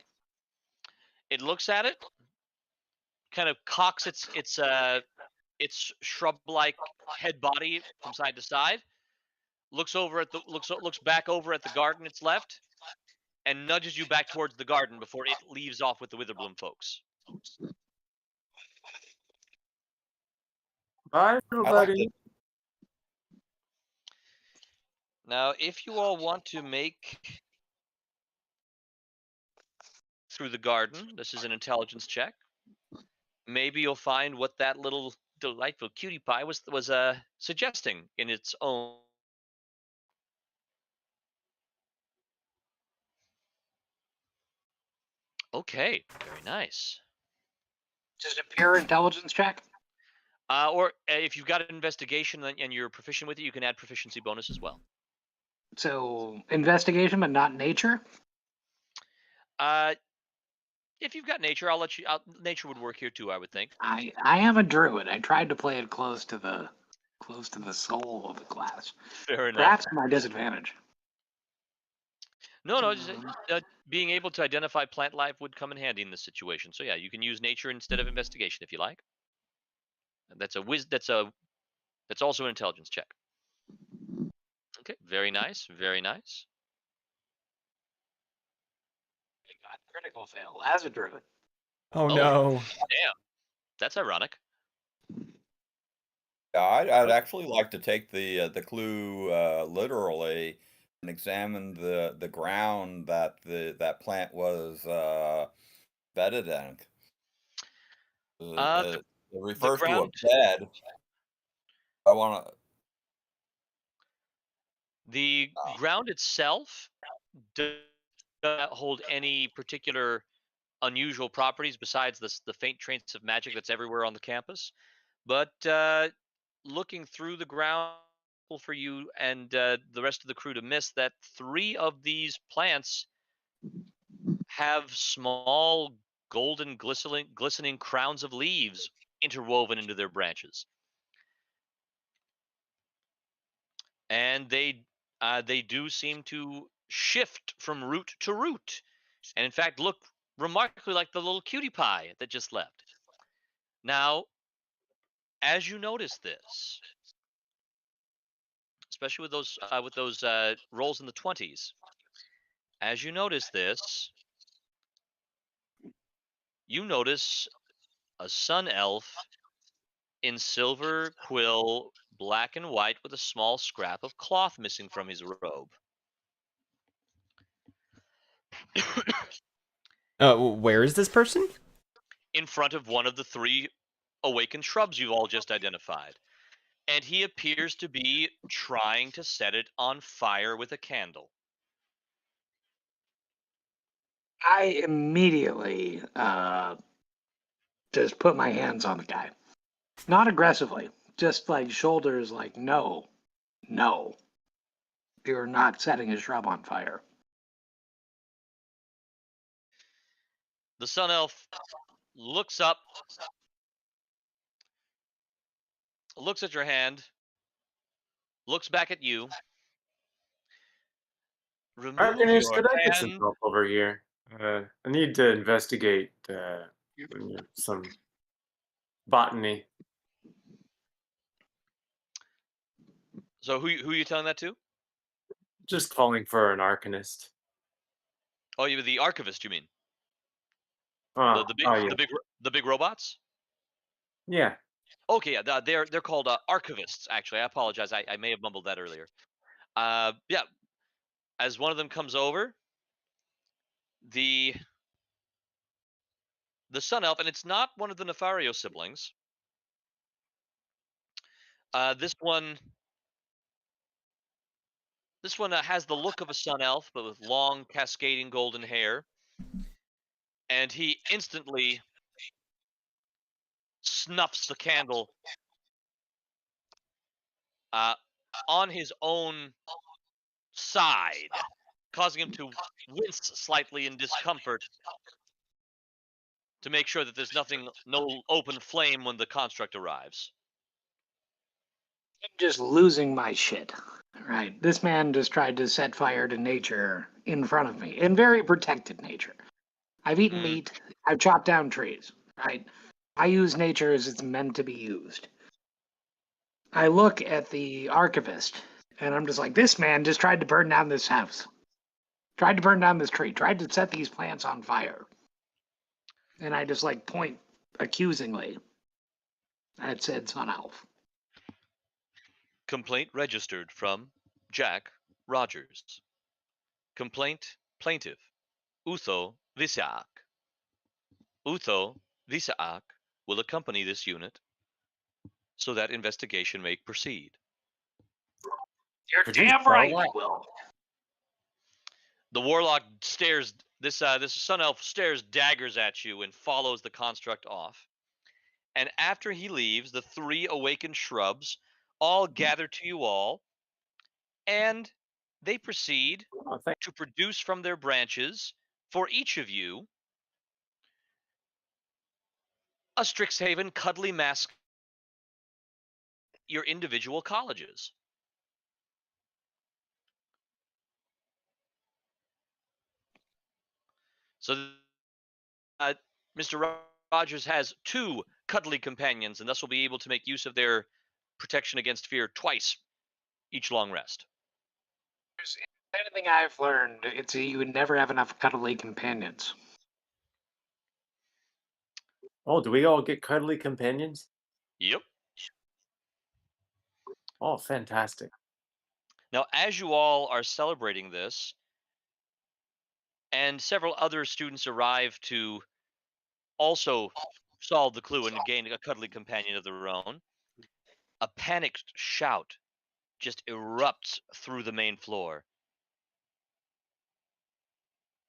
It looks at it, kind of cocks its shrub-like head body from side to side, looks back over at the garden it's left, and nudges you back towards the garden before it leaves off with the Witherbloom folks. Bye, I like everybody. to Now, if you all want to make through the garden, this is an intelligence check. Maybe you'll find what that little delightful cutie pie was suggesting in its own. Okay, very nice. Just a pure intelligence check. Or if you've got an investigation and you're proficient with it, you can add proficiency bonus as well. So investigation, but not nature. Uh, if you've got nature, I'll let you. Nature would work here too, I would think. I am a druid. I tried to play it close to the soul of the class. Fair enough. Perhaps to my disadvantage. No, just being able to identify plant life would come in handy in this situation. So yeah, you can use nature instead of investigation if you like. That's a that's also an intelligence check. Okay, very nice, very nice. God, critical fail as a druid. Oh no. Damn, that's ironic. Yeah, I'd actually like to take the clue literally and examine the ground that that plant was bedded in. The It refers to a ground, bed. I want to. the ground itself does not hold any particular unusual properties besides the faint trace of magic that's everywhere on the campus. But looking through the ground for you and the rest of the crew to miss that 3 of these plants have small golden glistening crowns of leaves interwoven into their branches, and they do seem to shift from root to root, and in fact look remarkably like the little cutie pie that just left. Now, as you notice this, especially with those rolls in the 20s, as you notice this, you notice a sun elf in silver quill, black and white, with a small scrap of cloth missing from his robe. Where is this person? In front of one of the 3 awakened shrubs you've all just identified. And he appears to be trying to set it on fire with a candle. I immediately just put my hands on the guy. Not aggressively, just like shoulders like, no, you're not setting a shrub on fire. The sun elf looks up, looks at your hand, looks back at you. Remove Arcanist, your could I get some hand. help over here? I need to investigate some botany. So who are you telling that to? Just calling for an arcanist. Oh, you the archivist, you mean? Oh, yeah. The big robots? Yeah. Okay, yeah, they're called archivists. Actually, I apologize. I may have mumbled that earlier. Yeah. As one of them comes over, the sun elf, and it's not one of the Nefario siblings. This one has the look of a sun elf, but with long, cascading golden hair. And he instantly snuffs the candle on his own side, causing him to wince slightly in discomfort to make sure that there's no open flame when the construct arrives. I'm just losing my shit. Right. This man just tried to set fire to nature in front of me, in very protected nature. I've eaten meat. I've chopped down trees. Right. I use nature as it's meant to be used. I look at the archivist and I'm just like, this man just tried to burn down this house, tried to burn down this tree, tried to set these plants on fire. And I just like point accusingly at said sun elf. Complaint registered from Jack Rogers. Complaint plaintiff Utho Visaak. Utho Visaak will accompany this unit so that investigation may proceed. You're Could you damn spell right that? he will. The warlock stares. This sun elf stares daggers at you and follows the construct off. And after he leaves, the 3 awakened shrubs all gather to you all, and they proceed Oh, thank to produce from their branches, for each of you, a Strixhaven cuddly mask your individual colleges. So Mr. Rogers has 2 cuddly companions, and thus will be able to make use of their protection against fear twice each long rest. There's anything I've learned, it's you would never have enough cuddly companions. Oh, do we all get cuddly companions? Yep. Oh, fantastic. Now, as you all are celebrating this, and several other students arrive to also solve the clue and gain a cuddly companion of their own, a panicked shout just erupts through the main floor.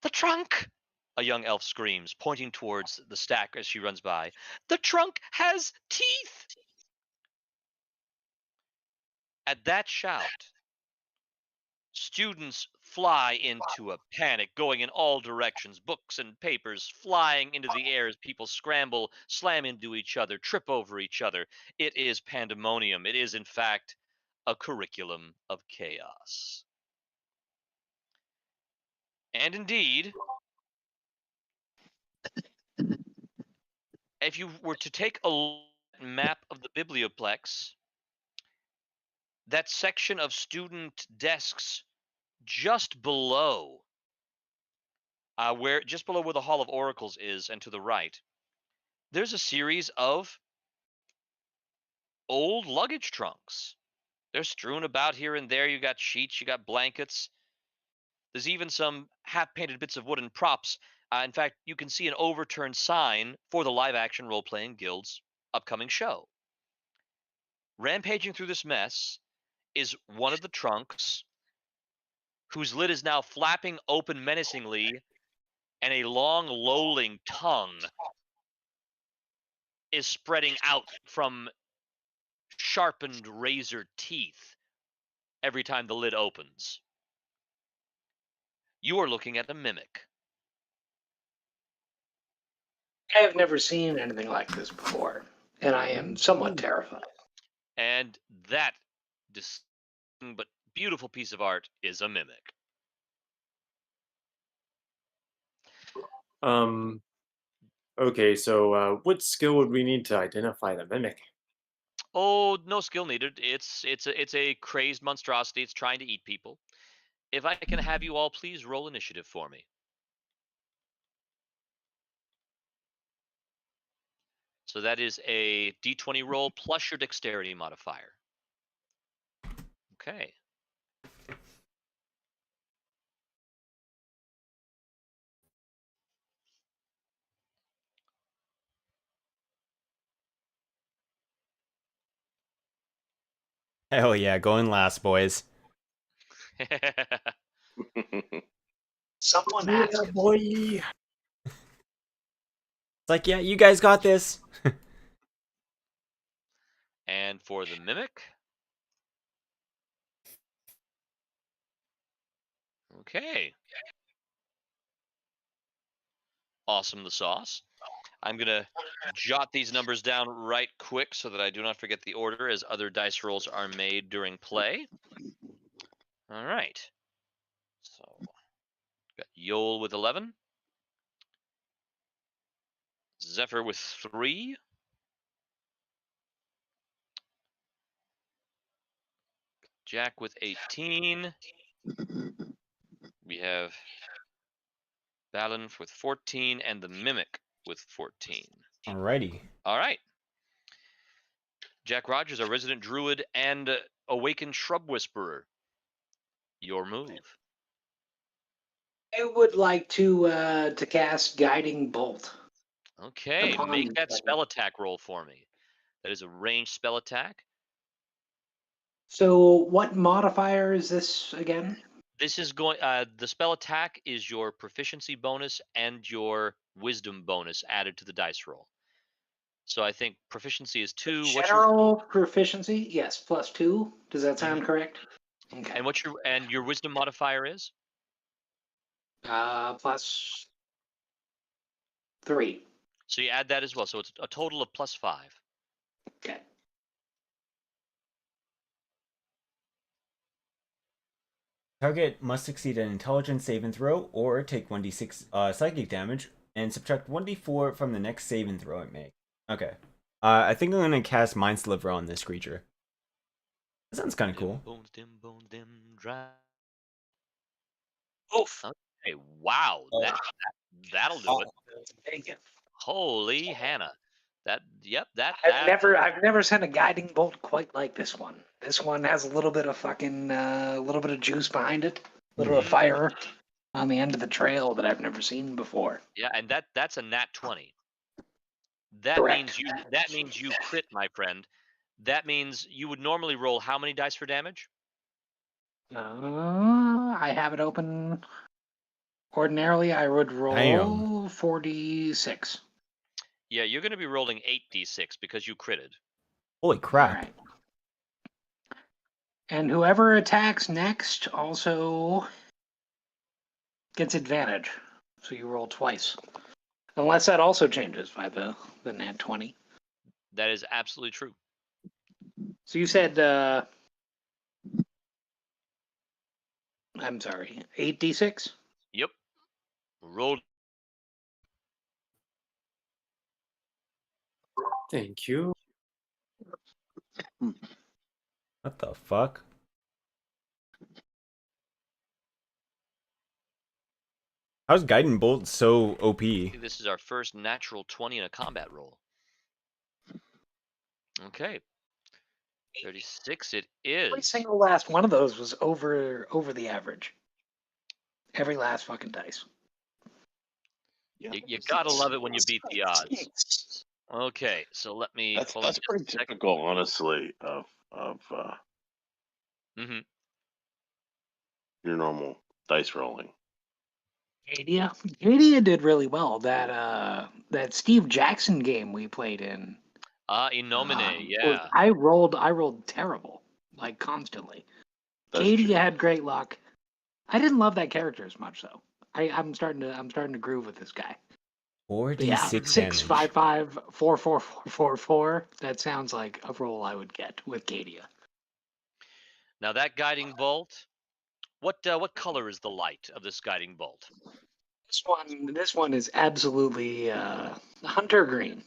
The trunk! A young elf screams, pointing towards the stack as she runs by. The trunk has teeth! At that shout, students fly into a panic, going in all directions, books and papers flying into the air as people scramble, slam into each other, trip over each other. It is pandemonium. It is, in fact, a curriculum of chaos. And indeed, if you were to take a map of the biblioplex, that section of student desks just below where just below where the Hall of Oracles is and to the right, there's a series of old luggage trunks. They're strewn about here and there. You got sheets, you got blankets. There's even some half-painted bits of wooden props. In fact, you can see an overturned sign for the live-action role-playing guild's upcoming show. Rampaging through this mess is one of the trunks, whose lid is now flapping open menacingly, and a long, lolling tongue is spreading out from sharpened razor teeth every time the lid opens. You are looking at a mimic. I have never seen anything like this before, and I am somewhat terrified. And that disgusting but beautiful piece of art is a mimic. Um, okay, so what skill would we need to identify the mimic? Oh, no skill needed. It's a crazed monstrosity. It's trying to eat people. If I can have you all please roll initiative for me. So that is a d20 roll plus your dexterity modifier. Okay. Hell yeah, going last, boys. Someone Yeah, asked. boy. It's like, yeah, you guys got this. And for the mimic. Okay. Awesome the sauce. I'm going to jot these numbers down right quick so that I do not forget the order as other dice rolls are made during play. All right. So, got Yol with 11. Zephyr with 3. Jack with 18. We have Balin with 14 and the Mimic with 14. Alrighty. All right. Jack Rogers, a resident druid and awakened shrub whisperer. Your move. I would like to cast Guiding Bolt. Okay, Upon make that the- spell attack roll for me. That is a ranged spell attack. So, what modifier is this again? This is going. The spell attack is your proficiency bonus and your wisdom bonus added to the dice roll. So I think proficiency is 2. What's your General proficiency, yes, +2. Does that sound correct? Okay. and your wisdom modifier is? +3. So you add that as well. So it's a total of +5. Okay. Target must succeed an intelligence saving throw or take 1d6 psychic damage and subtract 1d4 from the next saving throw it makes. Okay. I think I'm gonna cast Mind Sliver on this creature. That sounds kind of cool. Dim bones, dim dry. Oof. Okay, wow. That'll do it. Thank you. Holy Hannah. That I've never sent a guiding bolt quite like this one. This one has a little bit of fucking little bit of juice behind it, a little bit of fire on the end of the trail that I've never seen before. Yeah, and that's a nat 20. That Correct. means you crit, my friend. That means you would normally roll how many dice for damage? I have it open. Ordinarily, I would roll 46. Yeah, you're going to be rolling 8d6 because you critted. Holy crap. All right. And whoever attacks next also gets advantage. So you roll twice. Unless that also changes by the nat 20. That is absolutely true. So you said, I'm sorry, 8d6? Yep. Roll. Thank you. What the fuck? How's Guiding Bolt so OP? This is our first natural 20 in a combat roll. Okay. 36 it Every is. single last one of those was over the average. Every last fucking dice. You gotta love it when you beat the odds. Okay, so let me hold on That's just pretty a second. typical, honestly, of Mhm. your normal dice rolling. Cadia did really well. That Steve Jackson game we played in. In nomine, was- yeah. I rolled terrible, like constantly. That's Katie true. had great luck. I didn't love that character as much though. I'm starting to groove with this guy. But yeah, 4d6 6, damage. 5, 5, 4, 4, 4, 4, 4. That sounds like a roll I would get with Cadia. Now that guiding bolt, what color is the light of this guiding bolt? This one is absolutely hunter green.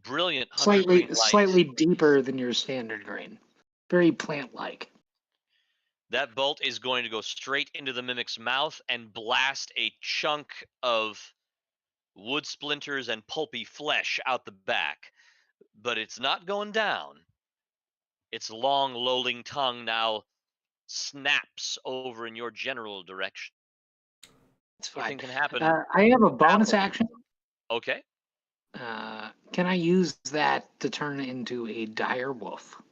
Brilliant hunter green light. Slightly deeper than your standard green. Very plant-like. That bolt is going to go straight into the mimic's mouth and blast a chunk of wood splinters and pulpy flesh out the back. But it's not going down. Its long, lolling tongue now snaps over in your general direction. It's fine. Anything can happen. I have a bonus action. Okay. Can I use that to turn into a dire wolf?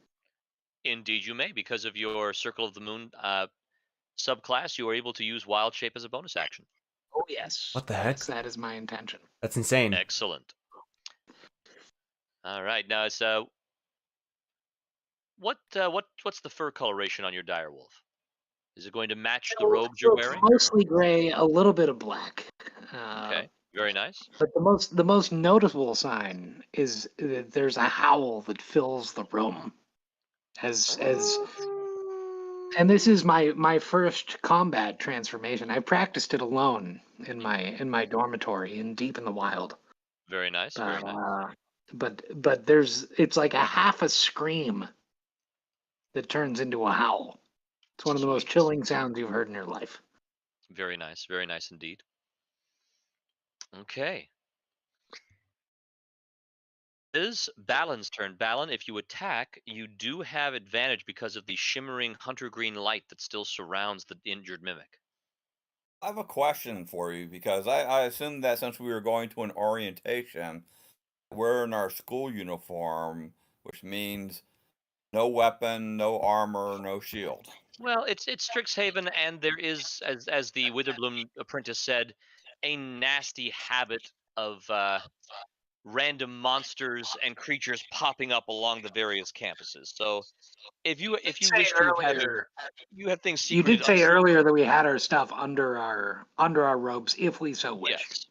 Indeed, you may. Because of your Circle of the Moon subclass, you are able to use Wild Shape as a bonus action. Oh yes. What the heck? Yes, that is my intention. That's insane. Excellent. All right, now it's what's the fur coloration on your dire wolf? Is it going to match the robes you're wearing? Mostly gray, a little bit of black. Okay, very nice. But the most noticeable sign is that there's a howl that fills the room. And this is my first combat transformation. I practiced it alone in my dormitory in deep in the wild. Very nice. Very nice. But it's like a half a scream that turns into a howl. It's one of the most Sweet. chilling sounds you've heard in your life. Very nice. Very nice indeed. Okay. It is Balin's turn. Balin, if you attack, you do have advantage because of the shimmering hunter green light that still surrounds the injured mimic. I have a question for you because I assumed that since we were going to an orientation, we're in our school uniform, which means no weapon, no armor, no shield. Well, it's Strixhaven, and there is, as the Witherbloom apprentice said, a nasty habit of random monsters and creatures popping up along the various campuses. So if you Say wish to have earlier, you have things you secreted did say unseen. earlier that we had our stuff under our robes if we so wish.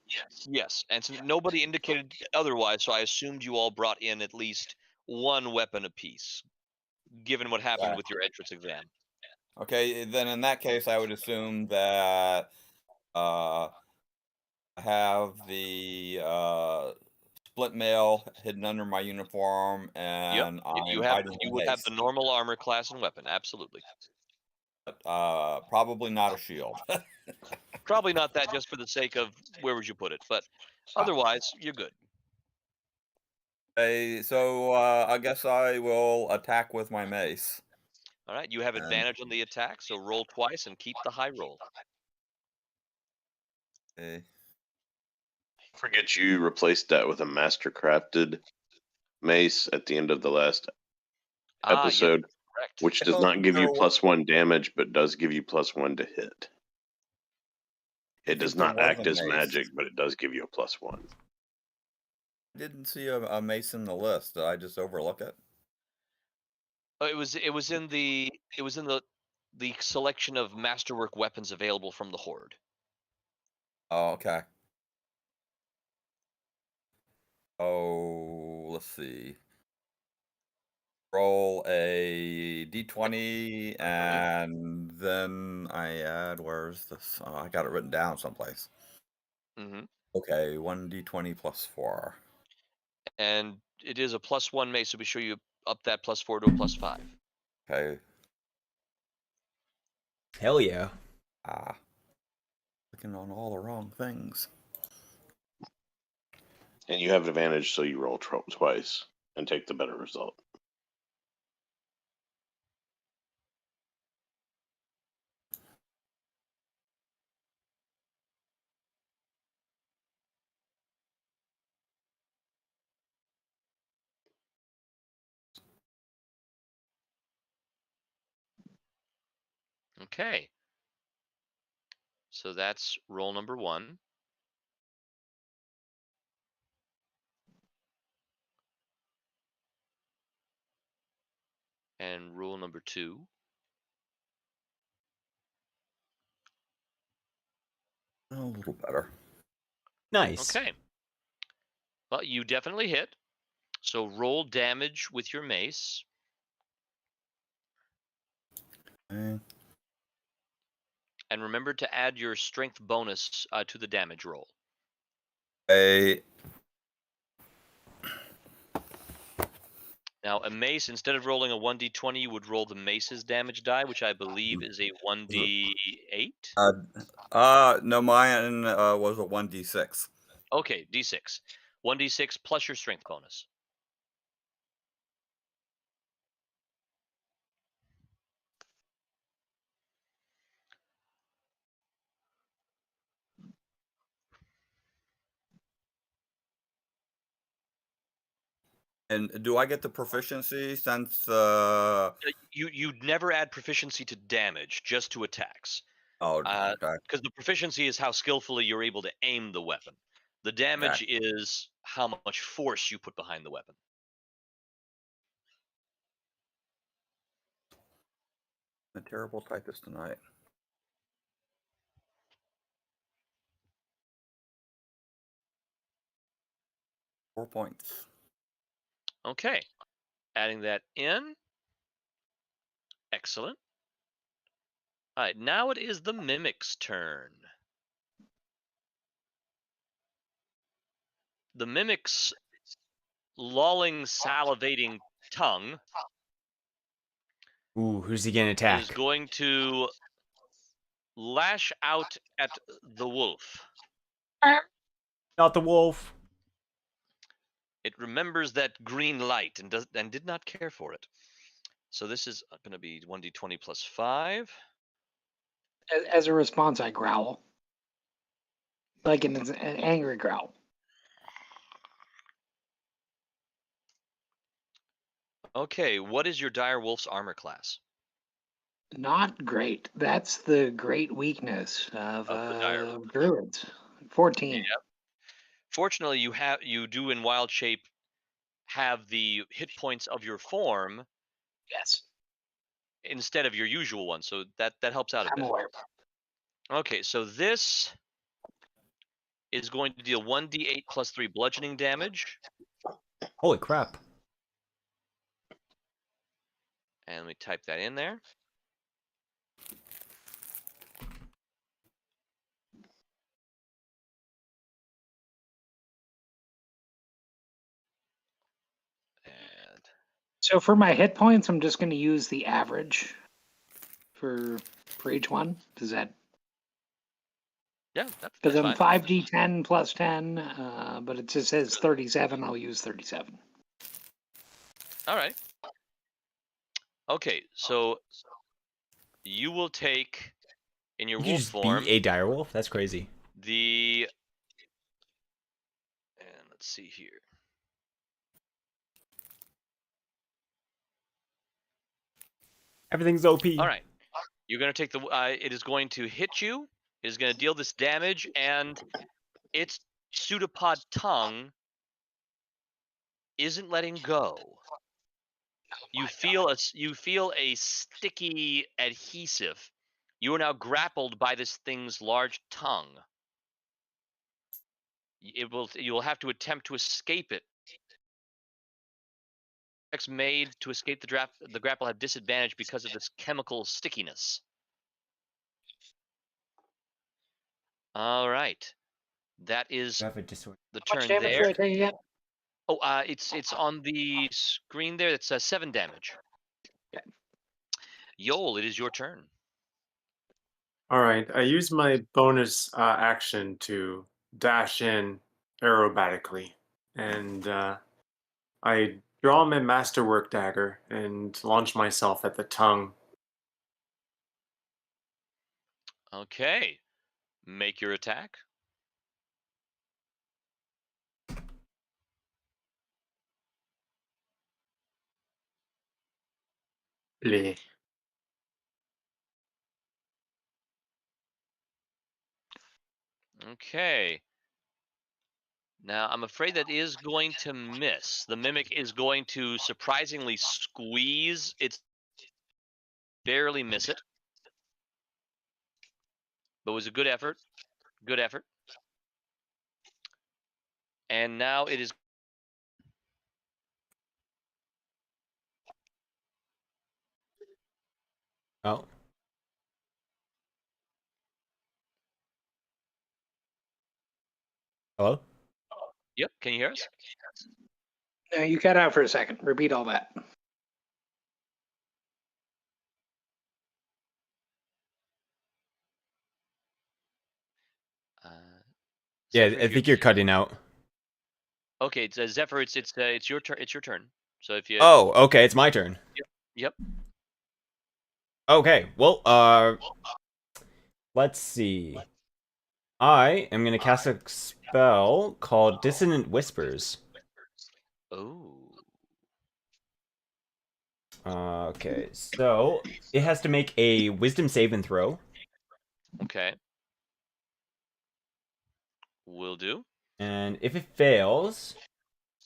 Yes, and since nobody indicated otherwise, so I assumed you all brought in at least one weapon apiece, given what happened Yeah. with your entrance exam. Okay, then in that case, I would assume that I have the split mail hidden under my uniform, Yep, and you I'm have hiding you the would have mace. the normal armor class and weapon, absolutely. Probably not a shield. Probably not that just for the sake of where would you put it, but Ah. otherwise you're good. Okay, so I guess I will attack with my mace. All right, you have And advantage on the attack, so roll twice and keep the high roll. okay, Forget you replaced that with a master crafted mace at the end of the last Yep, episode, correct. which I does don't not think give you there wa- +1 damage, but does give you +1 to hit. I It does think there not was a act as mace. magic, but it does give you a +1. I didn't see a mace in the list. Did I just overlook it? It was in the selection of masterwork weapons available from the Horde. Oh, okay. Oh, let's see. Roll a d20, and then I add. Where's this? Oh, I got it written down someplace. Mm-hmm. Okay, 1d20 plus 4. And it is a +1 mace, so be sure you up that +4 to a +5. Okay. Hell yeah. Clicking on all the wrong things. And you have advantage, so you roll twice and take the better result. Okay. So that's roll number 1. And rule number 2. A little better. Nice. Okay. Well, you definitely hit. So roll damage with your mace. Okay. And remember to add your strength bonus to the damage roll. Now, a mace, instead of rolling a 1d20, you would roll the mace's damage die, which I believe is a 1d8. No, mine was a 1d6. Okay, d6. 1d6 plus your strength bonus. And do I get the proficiency since You'd never add proficiency to damage, just to attacks. oh, okay. Because the proficiency is how skillfully you're able to aim the weapon. The damage is how much force you put behind the weapon. I'm a terrible typist tonight. 4 points. Okay, adding that in. Excellent. All right, now it is the Mimic's turn. The Mimic's lolling, salivating tongue Ooh, who's he gonna is attack? going to lash out at the wolf. Not the wolf. It remembers that green light and did not care for it. So this is going to be 1d20 plus 5. As a response, I growl, like an angry growl. Okay, what is your dire wolf's armor class? Not great. That's the great weakness of Of the dire wolf. druids. 14. Yep. Fortunately, you do in wild shape have the hit points of your form Yes, instead of your usual one, so that helps out a I'm bit. aware. Okay, so this is going to deal 1d8 plus 3 bludgeoning damage. Holy crap. And let me type that in there. And So for my hit points, I'm just going to use the average for each one. Does that? yeah, Because that's I'm fine. 5d10 plus 10, but it just says 37. I'll use 37. All right. Okay, so you will take in your You wolf just beat form a direwolf? That's crazy. the and let's see here. Everything's OP. All right. You're going to take the it is going to hit you. It is going to deal this damage, and its pseudopod tongue isn't letting go. You feel a sticky adhesive. You are now grappled by this thing's large tongue. You will have to attempt to escape it. Checks made to escape the grapple have disadvantage because of this chemical stickiness. All right. That is You have a disorder. the How much turn damage there. do I take again? Oh, it's on the screen there. It's 7 damage. Okay. Yol, it is your turn. All right, I use my bonus action to dash in aerobatically, and I draw my masterwork dagger and launch myself at the tongue. Okay. Make your attack. Bleh. Okay. Now, I'm afraid that is going to miss. The mimic is going to surprisingly squeeze. It's barely miss it. But it was a good effort. Good effort. And now it is Oh. Hello? Yep, can you hear us? No, you cut out for a second. Repeat all that. Uh, Yeah, Zephyr, I think you're cutting out. Okay, it's Zephyr. It's your turn. It's your turn. So if you. Oh, okay, it's my turn. Yep. Okay, well, let's see. I am gonna cast a spell called Dissonant Whispers. Oh. Okay, so it has to make a Wisdom saving throw, Okay. Will do. and if it fails,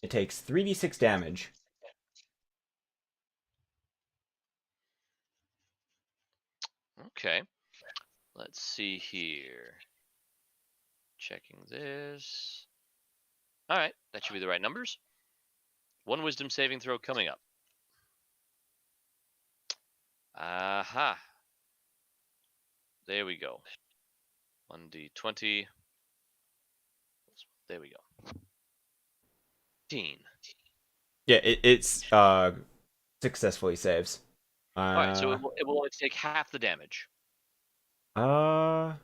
it takes 3d6 damage. Okay. Let's see here. Checking this. All right, that should be the right numbers. One wisdom saving throw coming up. Aha. There we go. 1d20. There we go. 15. Yeah, it's successfully saves. All right, so it will only take half the damage. Yeah,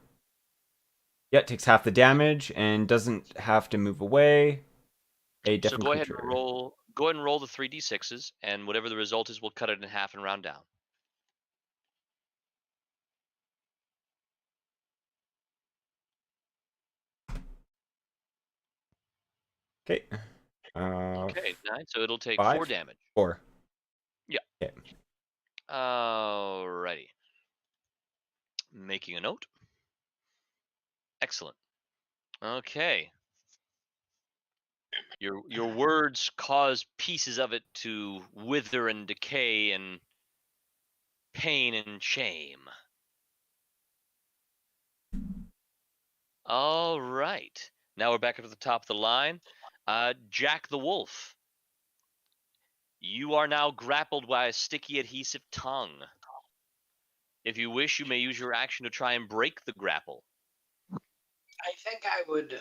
it takes half the damage and doesn't have to move away. A So different go ahead creature. and roll. Go ahead and roll the 3d6s, and whatever the result is, we'll cut it in half and round down. Okay. Okay, 9. So it'll take 4 5, damage. 4. Yeah. Okay. Alrighty. Making a note. Excellent. Okay. Your words cause pieces of it to wither and decay in pain and shame. All right. Now we're back up to the top of the line. Jack the Wolf. You are now grappled by a sticky adhesive tongue. If you wish, you may use your action to try and break the grapple. I think I would.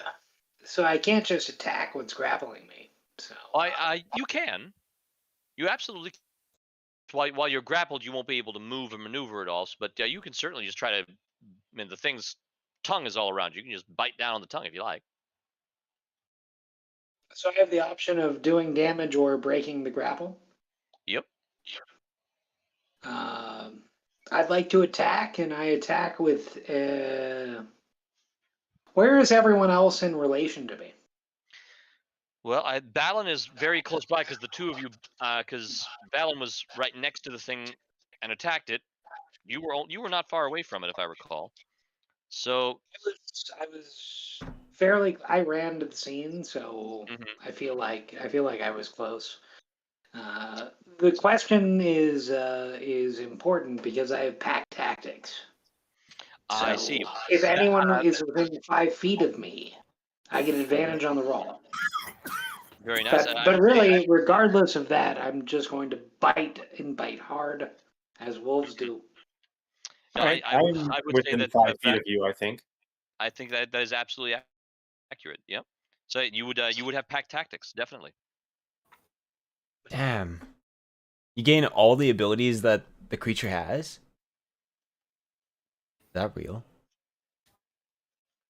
So I can't just attack what's grappling me. So You can. You absolutely. While you're grappled, you won't be able to move and maneuver at all. But you can certainly just try to. I mean, the thing's tongue is all around you. You can just bite down on the tongue if you like. So I have the option of doing damage or breaking the grapple. Yep. I'd like to attack, and I attack with. Where is everyone else in relation to me? Well, Balin is very close by because the two of you, because Balin was right next to the thing and attacked it. You were not far away from it, if I recall. So I was fairly. I ran to the scene, so Mhm. I feel like I was close. The question is important because I have pack tactics. I So see. if anyone is within 5 feet of me, I get advantage on the roll. Very nice. I But would say, really, regardless of that, I'm just going to bite and bite hard, as wolves do. no, All right, I would I'm say within that 5 feet of you, I think. I think that is absolutely accurate. Yep. So you would have pack tactics, definitely. Damn. You gain all the abilities that the creature has? Is that real?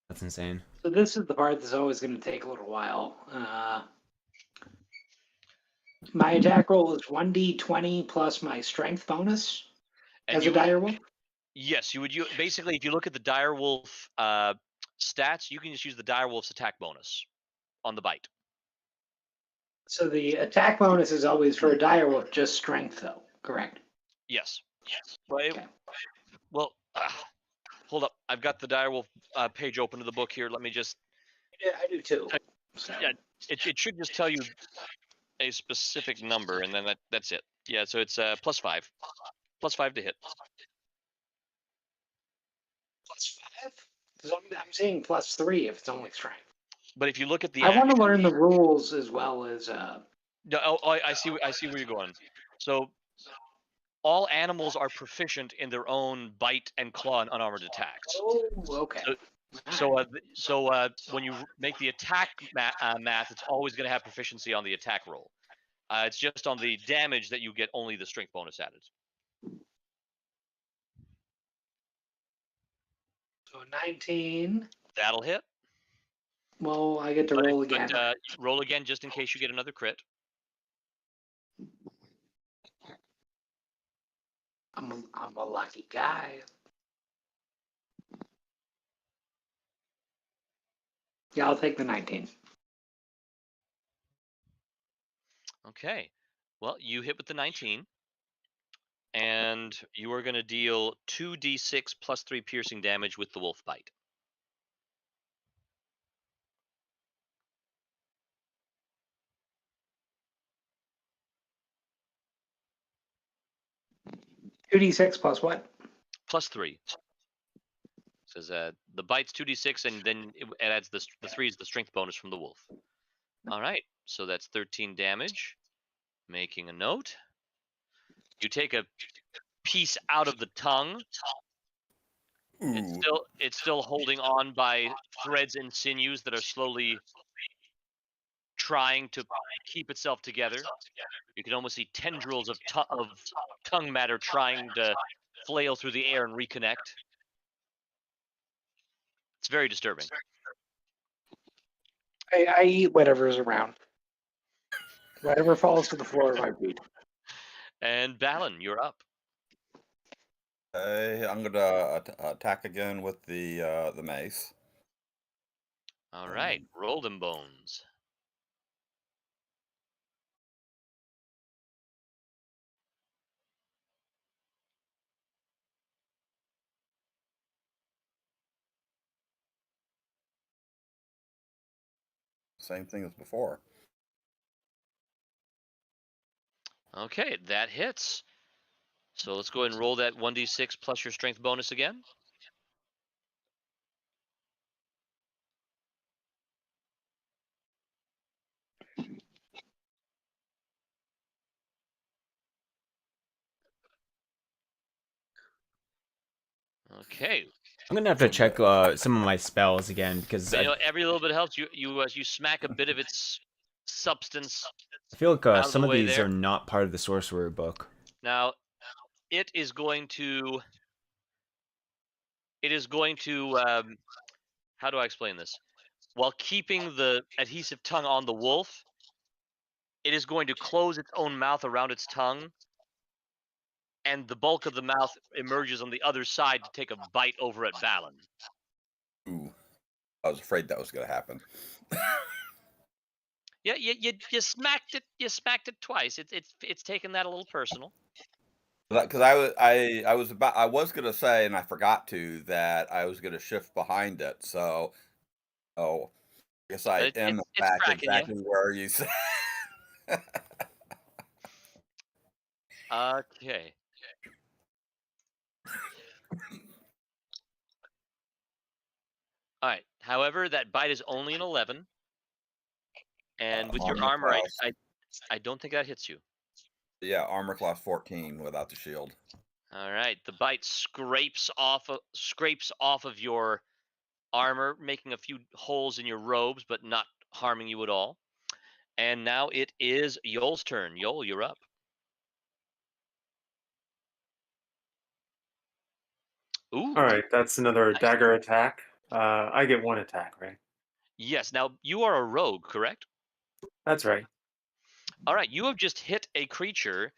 That's insane. So this is the part that's always going to take a little while. My attack roll is 1d20 plus my strength bonus And as you a dire wolf. Yes, you would. You basically, if you look at the direwolf stats, you can just use the direwolf's attack bonus on the bite. So the attack bonus is always for a dire wolf, just strength, though. Correct. Yes. Well, Okay. hold up. I've got the direwolf page open to the book here. Let me just. Yeah, I do too. So. Yeah, it should just tell you a specific number, and then that's it. Yeah, so it's +5, +5 to hit. +5? I'm saying +3 if it's only strength. But if you look at the I want to action, learn the rules as well as. No, I see. I see where you're going. So all animals are proficient in their own bite and claw and unarmored attacks. Oh, okay. When you make the attack math, it's always going to have proficiency on the attack roll. It's just on the damage that you get only the strength bonus added. So 19. That'll hit. Well, I get to roll again. Roll again just in case you get another crit. I'm a lucky guy. Yeah, I'll take the 19. Okay. Well, you hit with the 19. And you are going to deal 2d6 plus 3 piercing damage with the wolf bite. +2d6 plus what? Plus 3. Says the bite's 2d6, and then it adds the 3 is the strength bonus from the wolf. All right, so that's 13 damage. Making a note. You take a piece out of the tongue. Ooh. It's still holding on by threads and sinews that are slowly trying to keep itself together. You can almost see tendrils of tongue matter trying to flail through the air and reconnect. It's very disturbing. I eat whatever's around. Whatever falls to the floor of my feet. And Balin, you're up. Okay, I'm gonna attack again with the mace. All right, roll them bones. Same thing as before. Okay, that hits. So let's go ahead and roll that 1d6 plus your strength bonus again. Okay. I'm gonna have to check some of my spells again because But, you know, every little bit helps. You smack a bit of its substance I feel like out of the some of way these there. are not part of the sorcerer book. Now, it is going to. It is going to. How do I explain this? While keeping the adhesive tongue on the wolf, it is going to close its own mouth around its tongue, and the bulk of the mouth emerges on the other side to take a bite over at Balin. Ooh, I was afraid that was going to happen. Yeah, you smacked it. You smacked it twice. It's taken that a little personal. Because I was going to say, and I forgot to, that I was going to shift behind it. So, I guess I am It's back cracking you. exactly where you said. Okay. All right. However, that bite is only an 11, and with your armor, class. I don't think that hits you. Yeah, armor class 14 without the shield. All right. The bite scrapes off of your armor, making a few holes in your robes, but not harming you at all. And now it is Yol's turn. Yol, you're up. Ooh. All right, that's another Nice. dagger attack. I get one attack, right? Yes. Now you are a rogue, correct? That's right. All right. You have just hit a creature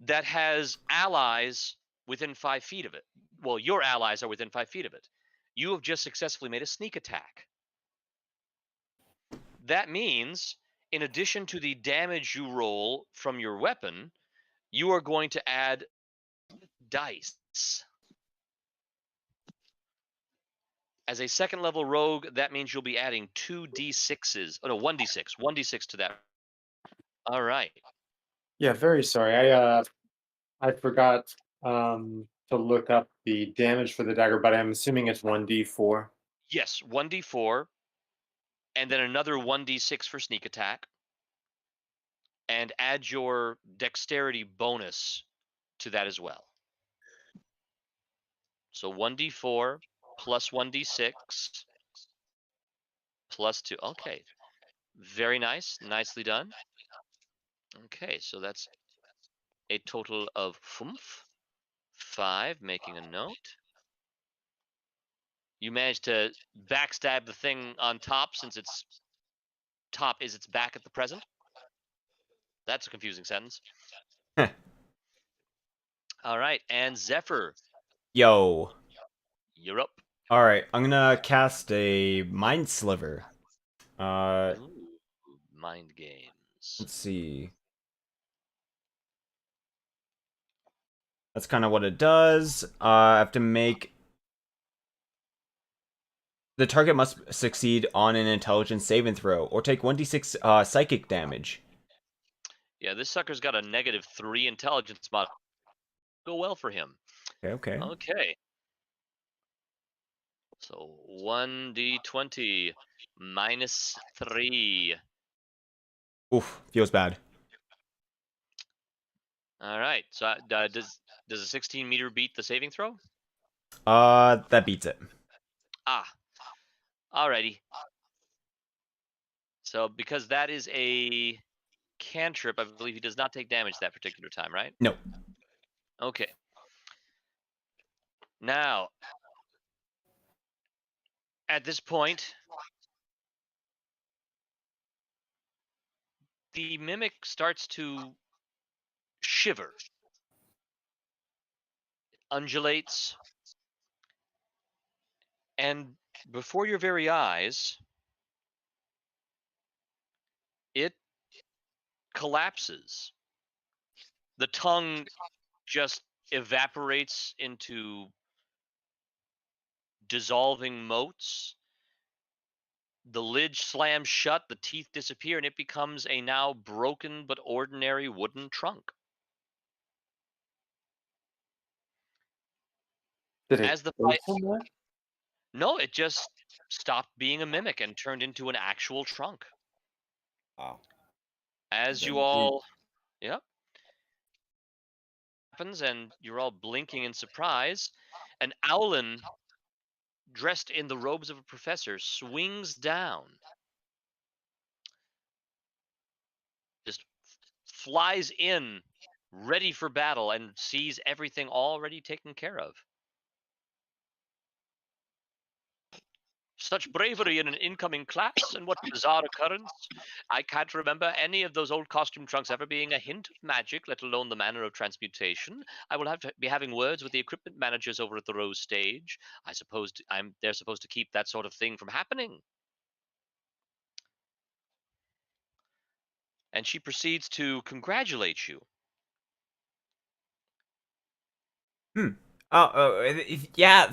that has allies within 5 feet of it. Well, your allies are within 5 feet of it. You have just successfully made a sneak attack. That means, in addition to the damage you roll from your weapon, you are going to add dice. As a second level rogue, that means you'll be adding 2d6s. Oh no, 1d6. 1d6 to that. All right. Yeah, very sorry. I forgot to look up the damage for the dagger, but I'm assuming it's 1d4. Yes, 1d4, and then another 1d6 for sneak attack. And add your dexterity bonus to that as well. So 1d4 plus 1d6 plus 2. Okay. Very nice. Nicely done. Okay, so that's a total of 5, making a note. You managed to backstab the thing on top since its top is its back at the present. That's a confusing sentence. All right, and Zephyr, Yo. you're up. All right, I'm gonna cast a mind sliver. Ooh, mind games. Let's see. That's kind of what it does. I have to make. The target must succeed on an intelligence saving throw or take 1d6 psychic damage. Yeah, this sucker's got a -3 intelligence mod. Go well for him. Okay. Okay. So 1d20 -3. Oof, feels bad. All right. So does a 16-meter beat the saving throw? That beats it. Ah. Alrighty. So because that is a cantrip, I believe he does not take damage that particular time, right? No. Okay. Now, at this point, the mimic starts to shiver, undulates, and before your very eyes, it collapses. The tongue just evaporates into dissolving motes. The lid slams shut, the teeth disappear, and it becomes a now broken but ordinary wooden trunk. Did it As the go fight, somewhere? no, it just stopped being a mimic and turned into an actual trunk. Wow. As you Then he, all, yep, happens, and you're all blinking in surprise, an owlin dressed in the robes of a professor swings down, just flies in, ready for battle, and sees everything already taken care of. Such bravery in an incoming class, and what bizarre occurrence. I can't remember any of those old costume trunks ever being a hint of magic, let alone the manner of transmutation. I will have to be having words with the equipment managers over at the Rose stage. I suppose they're supposed to keep that sort of thing from happening. And she proceeds to congratulate you. Yeah.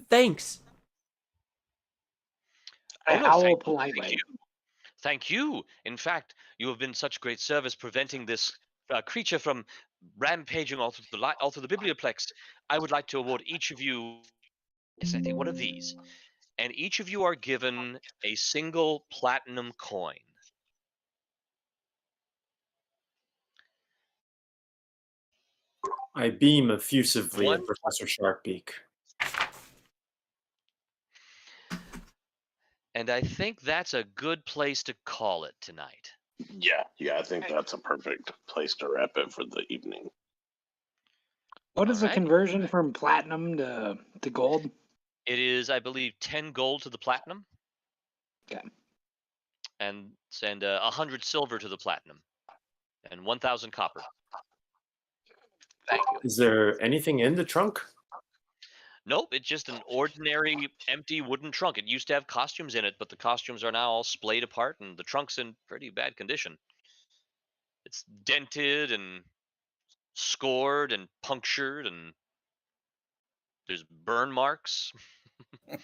Thanks. I Oh no, howl thank politely. you. Thank you. In fact, you have been such great service preventing this creature from rampaging all through the biblioplex. I would like to award each of you, yes, I think one of these, and each of you are given a single platinum coin. I beam effusively One, at Professor Sharpbeak. and I think that's a good place to call it tonight. Yeah, I think that's a perfect place to wrap it for the evening. What is the Alright. conversion from platinum to gold? It is, I believe, 10 gold to the platinum. Okay. And 100 silver to the platinum, and 1,000 copper. Thank you. Is there anything in the trunk? Nope, it's just an ordinary empty wooden trunk. It used to have costumes in it, but the costumes are now all splayed apart, and the trunk's in pretty bad condition. It's dented and scored and punctured, and there's burn marks. Yeah,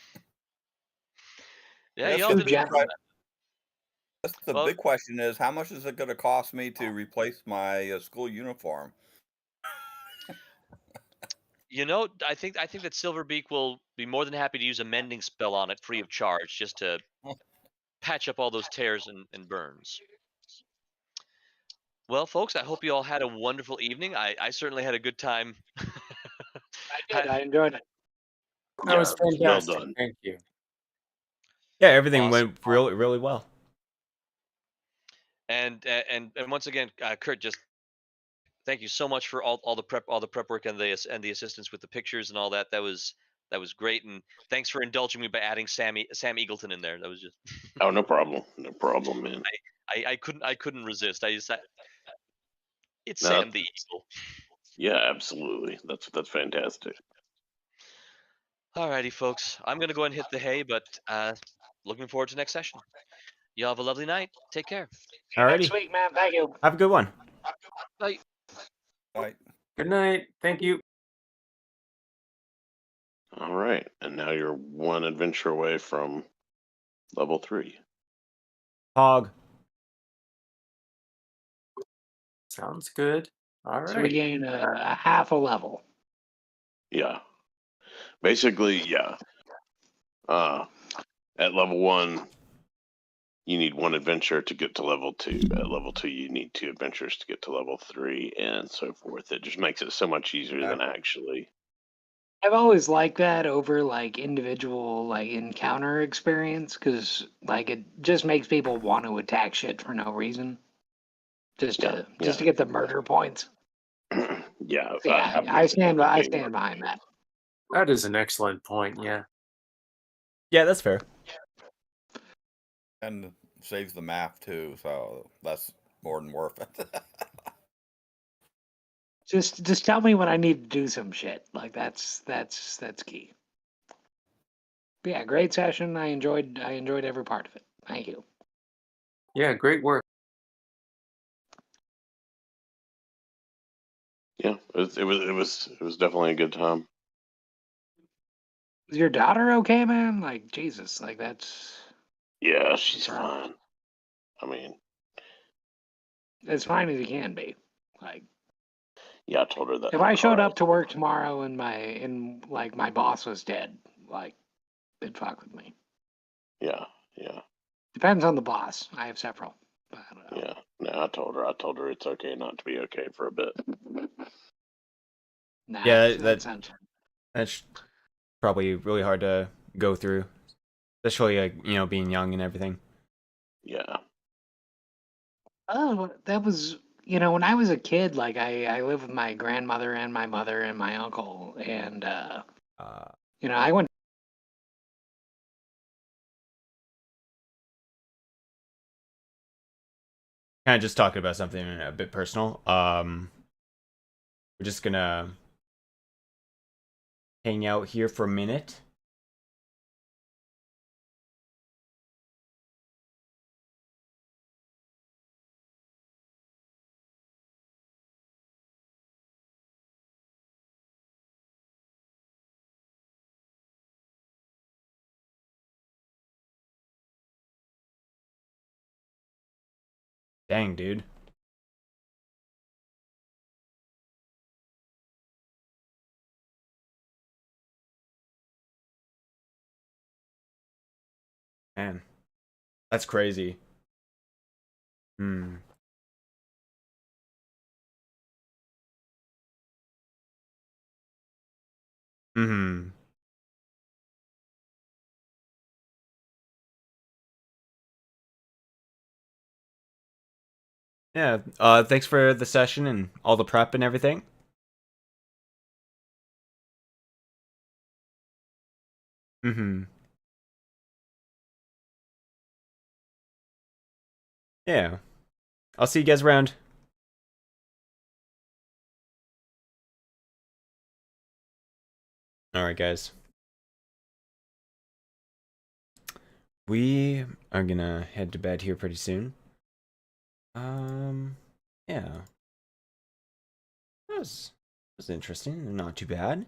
That's y'all the did a big good gently. job. that's the Well, big question is how much is it going to cost me to replace my school uniform? I think that Silverbeak will be more than happy to use a mending spell on it free of charge, just to patch up all those tears and burns. Well, folks, I hope you all had a wonderful evening. I certainly had a good time. I did. I enjoyed it. That was Yeah, well fantastic. done. Thank you. Yeah, everything Awesome. went really, really well. And once again, Kurt, just thank you so much for all the prep work and the assistance with the pictures and all that. That was great, and thanks for indulging me by adding Sam Eagleton in there. That was just Oh, no problem, man. I couldn't resist. It's No, Sam the Eagle. yeah, absolutely. That's fantastic. Alrighty, folks, I'm gonna go ahead and hit the hay, but looking forward to next session. Y'all have a lovely night. Take care. Next Alrighty. week, man. Thank you. Have a good one. Bye. All right. Good night. Thank you. All right, and now you're one adventure away from level 3. Hog. Sounds good. All So we right. gain a half a level. Yeah, basically, yeah. At level 1, you need one adventure to get to level 2. At level 2, you need 2 adventures to get to level 3, and so forth. It just makes it so much easier than actually. I've always liked that over like individual like encounter experience because like it just makes people want to attack shit for no reason, just Yeah, to get the murder points. Yeah, So yeah, having I it stand being behind that. That is an excellent point. Yeah. Yeah, that's fair. And saves the math too, so that's more than worth it. Just tell me when I need to do some shit. Like that's key. But yeah, great session. I enjoyed every part of it. Thank you. Yeah. Great work. Yeah, it was definitely a good time. Is your daughter okay, man? Like Jesus, like that's Yeah, she's Sorry. fine. I mean, as fine as you can be. Like Yeah, I told her that. If in I showed class. up to work tomorrow and my boss was dead, like it'd fuck with me. Yeah, yeah, Depends on the boss. I have several. But, yeah. No, I told her. I told her it's okay not to be okay for a bit. Nah, Yeah, that sounds. that's probably really hard to go through, especially like being young and everything. Yeah. Oh, that was when I was a kid. Like I lived with my grandmother and my mother and my uncle, and Uh, I went. kind of just talking about something a bit personal. We're just gonna hang out here for a minute. Dang, dude. Man, that's crazy. Hmm. Hmm. Yeah. Thanks for the session and all the prep and everything. Hmm. Yeah. I'll see you guys around. All right, guys. We are gonna head to bed here pretty soon. Yeah. That was interesting. Not too bad.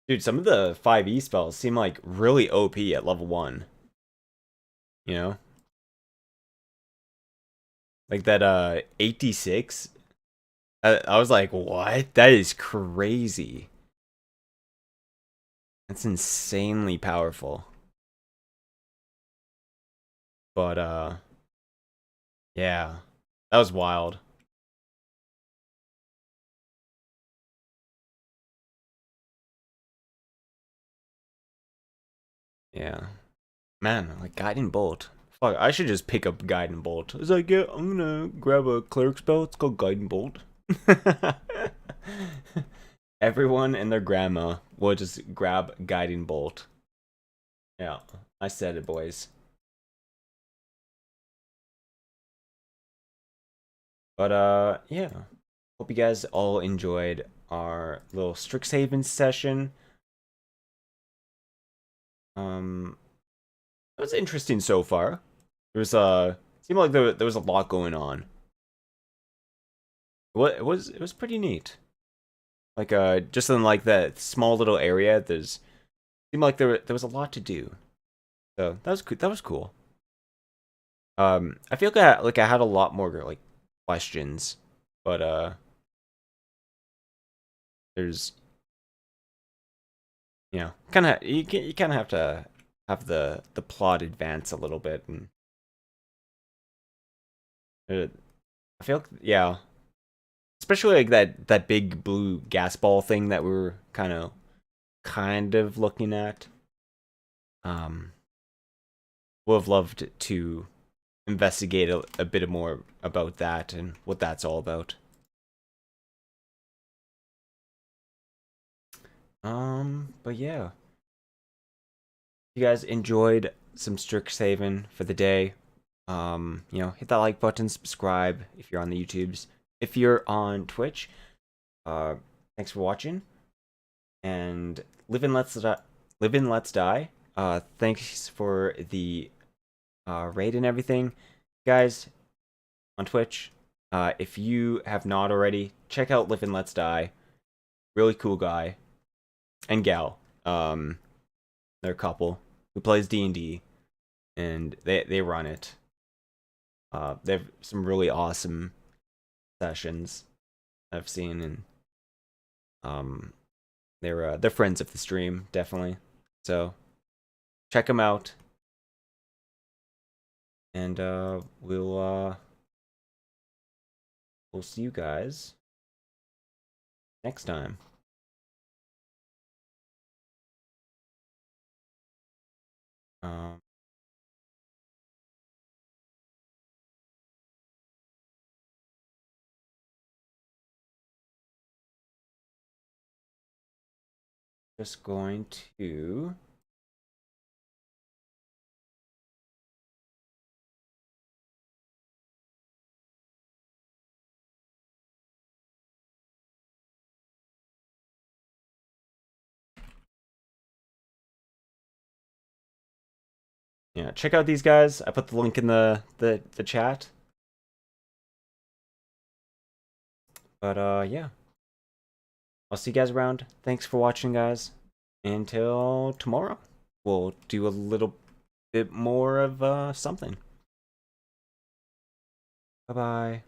Dude, some of the 5e spells seem like really OP at level 1. You know? Like that 86. I was like, what? That is crazy. That's insanely powerful. But yeah. That was wild. Yeah. Man, like Guiding Bolt. Fuck, I should just pick up Guiding Bolt. It's like, yeah, I'm gonna grab a cleric spell. It's called Guiding Bolt. Everyone and their grandma will just grab Guiding Bolt. Yeah, I said it, boys. But yeah. Hope you guys all enjoyed our little Strixhaven session. It was interesting so far. There was seemed like there was a lot going on. It was pretty neat. Like just in like that small little area, seemed like there was a lot to do. So that was cool. I feel like I had a lot more like questions, but there's kind of you kind of have to have the plot advance a little bit, and I feel like, yeah, especially like that big blue gas ball thing that we were kind of looking at. Um, would have loved to investigate a bit more about that and what that's all about. But yeah, if you guys enjoyed some Strixhaven for the day, hit that like button, subscribe if you're on the YouTubes. If you're on Twitch, uh, thanks for watching, and live and let's die. Thanks for the raid and everything, guys, on Twitch. If you have not already, check out Live and Let's Die. Really cool guy and gal. They're a couple who plays D&D, and they run it. They have some really awesome sessions I've seen, and they're friends of the stream, definitely. So check them out, and we'll see you guys next time. Just going to check out these guys. I put the link in the chat. But yeah. I'll see you guys around. Thanks for watching, guys. Until tomorrow. We'll do a little bit more of something. Bye-bye.